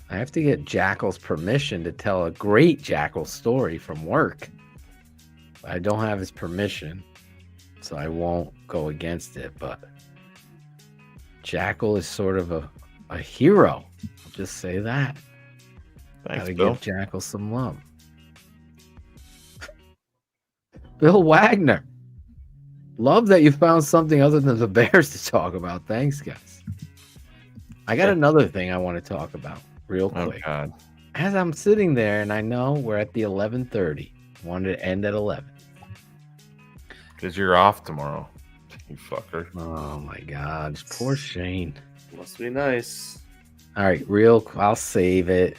I have to get Jackal's permission to tell a great Jackal story from work. I don't have his permission, so I won't go against it. But Jackal is sort of a hero. I'll just say that. Thanks, Gotta Bill. give Jackal some love. Bill Wagner. Love that you found something other than the Bears to talk about. Thanks, guys. I got another thing I want to talk about real quick. Oh, God. As I'm sitting there, and I know we're at the 11:30. Wanted to end at 11. Because you're off tomorrow, you fucker. Oh, my God. Poor Shane. Must be nice. All right, I'll save it.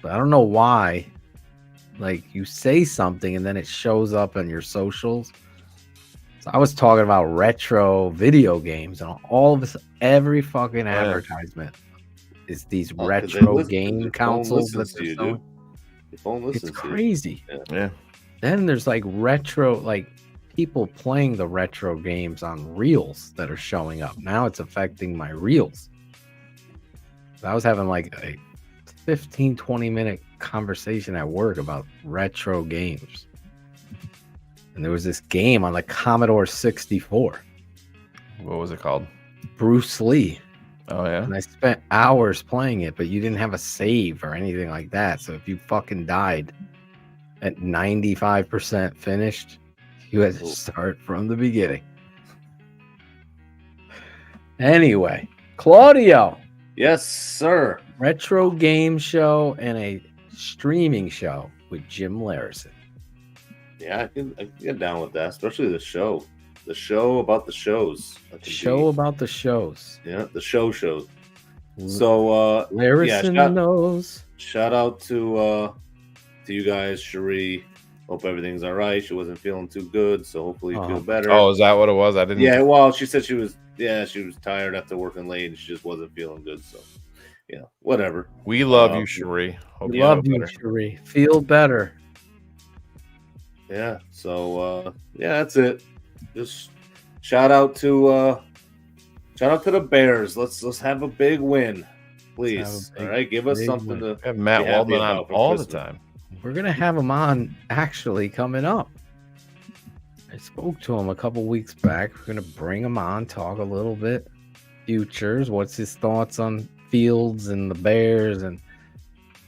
But I don't know why. Like, you say something and then it shows up on your socials. So I was talking about retro video games, and all of this, every fucking advertisement is these retro game consoles that they're selling. It's crazy. Yeah. Then there's like retro, like people playing the retro games on reels that are showing up. Now it's affecting my reels. I was having like a 15, 20-minute conversation at work about retro games. And there was this game on the Commodore 64. What was it called? Bruce Lee. Oh, yeah? And I spent hours playing it, but you didn't have a save or anything like that. So if you fucking died at 95% finished, you had to start from the beginning. Anyway, Claudio. Yes, sir. Retro game show and a streaming show with Jim Larison. Yeah, I can get down with that, especially the show. The show about the shows. About the shows. Yeah, the shows. So Larison knows. Shout out to you guys, Cherie. Hope everything's all right. She wasn't feeling too good, so hopefully you feel better. Oh, is that what it was? I didn't. Yeah, well, she said she was tired after working late and she just wasn't feeling good. So, yeah, whatever. We love you, Cherie. Hope you love you, Cherie. Feel better. Yeah. So, that's it. Just shout out to the Bears. Let's have a big win, please. All right, give us something to have Matt Waldman on all the time. We're gonna have him on actually coming up. I spoke to him a couple weeks back. We're gonna bring him on, talk a little bit futures. What's his thoughts on Fields and the Bears? And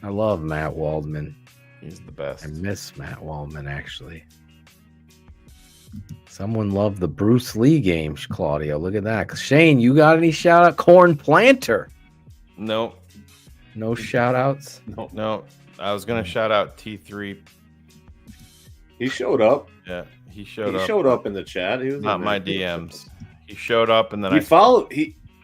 I love Matt Waldman. He's the best. I miss Matt Waldman actually. Someone loved the Bruce Lee game, Claudio. Look at that. Shane, you got any shout out? Corn Planter. No. No shout outs? No. I was gonna shout out T3. He showed up. Yeah, he showed up in the chat. He was not my DMs. He showed up and then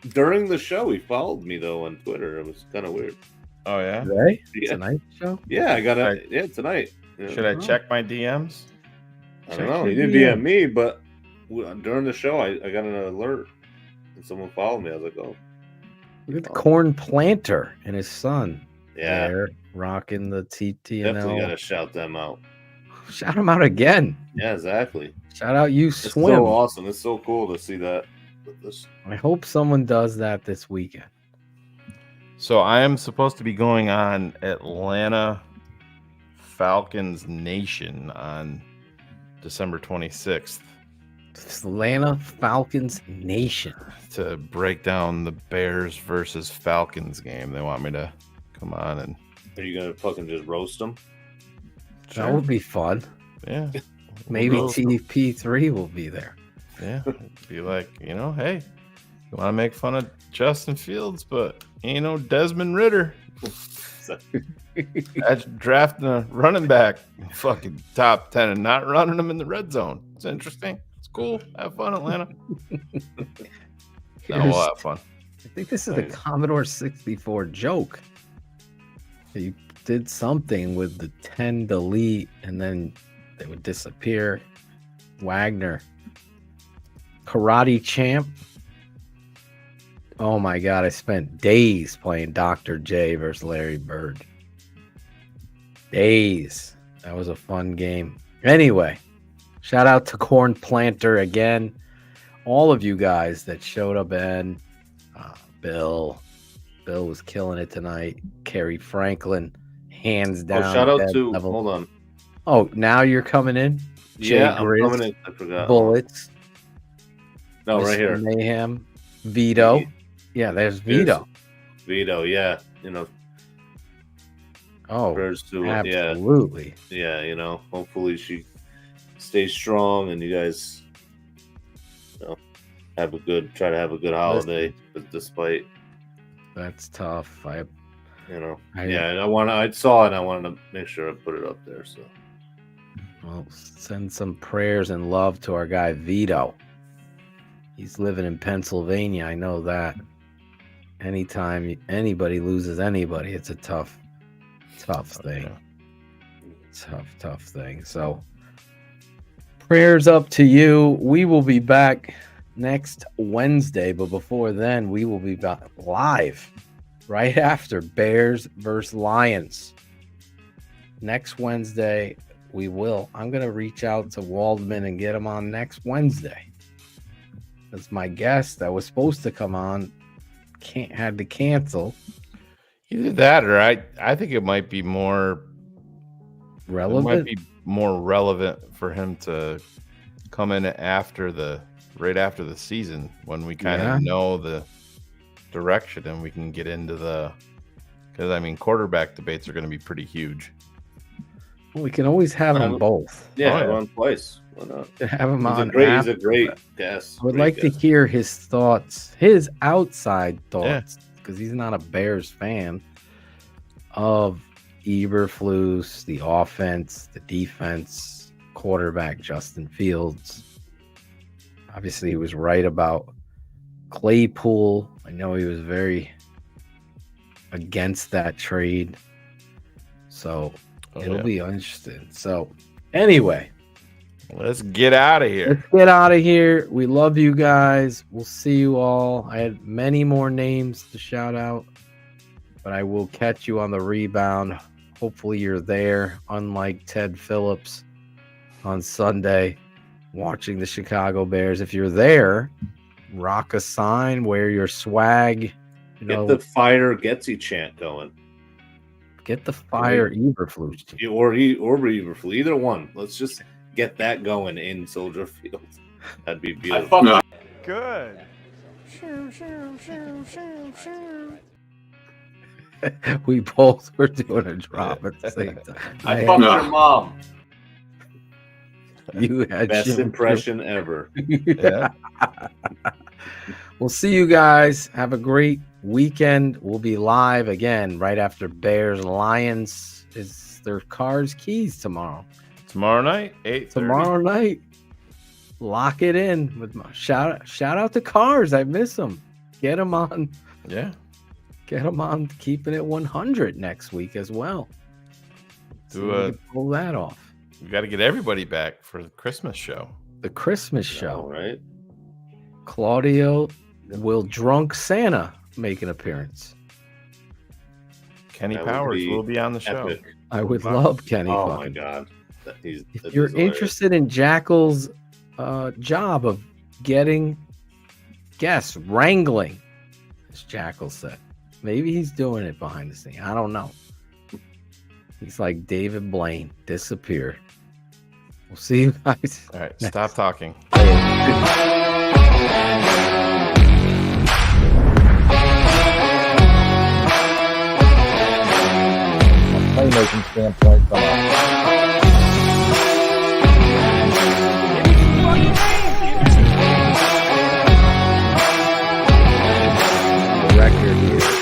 during the show. He followed me though on Twitter. It was kind of weird. Oh yeah, today? Yeah. Tonight show? Yeah, I got it. Yeah, tonight. Yeah. Should I check my DMs? I don't know. He didn't DM me, but during the show, I got an alert and someone followed me. I was like, oh, look at the Corn Planter and his son. Yeah, they're rocking the TTNL. Definitely gotta shout them out. Shout them out again. Yeah, exactly. Shout out you it's swim. So awesome. It's so cool to see that. I hope someone does that this weekend. So I am supposed to be going on Atlanta Falcons Nation on December 26th. Atlanta Falcons Nation. To break down the Bears versus Falcons game. They want me to come on and... Are you going to fucking just roast them? Sure. That would be fun. Yeah. Maybe TP3 will be there. Yeah. Be like, hey, you want to make fun of Justin Fields, but Desmond Ritter. That's drafting a running back fucking top 10 and not running them in the red zone. It's interesting. It's cool. Have fun, Atlanta. We'll have fun. I think this is a Commodore 64 joke. You did something with the 10 delete and then they would disappear. Wagner. Karate Champ. Oh my God, I spent days playing Dr. J versus Larry Bird. Days. That was a fun game. Anyway, shout out to Corn Planter again. All of you guys that showed up, and Bill. Bill was killing it tonight. Kerry Franklin, hands down. Oh, shout out to, hold on. Oh, now you're coming in? Yeah, I'm coming in. I forgot. Bullets. No, right here. Mayhem. Vito. Yeah, there's Vito. Vito, yeah. Oh, to, absolutely. Yeah, hopefully she stays strong and you guys try to have a good holiday, but despite that's tough. I saw it and I wanted to make sure I put it up there. So well, send some prayers and love to our guy Vito. He's living in Pennsylvania, I know that. anytime anybody loses anybody, it's a tough thing. Tough thing. So prayers up to you. We will be back next Wednesday, but before then, we will be back live right after Bears versus Lions. Next Wednesday, I'm going to reach out to Waldman and get him on next Wednesday. That's my guest that was supposed to come on. Had to cancel. Either that or I think it might be more relevant. It might be more relevant for him to come in right after the season when we kind of know the direction and we can get into because I mean quarterback debates are going to be pretty huge. Well, we can always have them both. Yeah, one place. Why not? Have him on. He's a great guest. I would like to hear his thoughts, his outside thoughts, because he's not a Bears fan, of Eberflus, the offense, the defense, quarterback Justin Fields. Obviously, he was right about Claypool. I know he was very against that trade. So it'll be interesting. So anyway, let's get out of here. We love you guys. We'll see you all. I had many more names to shout out, but I will catch you on the rebound. Hopefully you're there, unlike Ted Phillips on Sunday watching the Chicago Bears. If you're there, rock a sign, wear your swag. Get the fire Getsy chant going. Get the fire Eberflus. Or Eberflus. Either one. Let's just get that going in Soldier Field. That'd be beautiful. Good. We both were doing a drop at the same time. I fucked your mom. You had best impression ever. Yeah. We'll see you guys. Have a great weekend. We'll be live again right after Bears Lions. Is their Cars Keys tomorrow? Tomorrow night, 8:30. Tomorrow night. Lock it in with my shout out to Cars. I miss them. Get them on. Yeah. Get them on Keeping It 100 next week as well. Pull that off. We got to get everybody back for the Christmas show. The Christmas show, right? Claudio will Drunk Santa make an appearance. Kenny Powers will be on the show. Epic. I would love Kenny. Oh my God! If you're interested in Jackal's job of getting guests, wrangling, as Jackal said, maybe he's doing it behind the scene. I don't know. He's like David Blaine, disappeared. We'll see you guys. All right, stop talking. Playmaking standpoint, come on. The record here.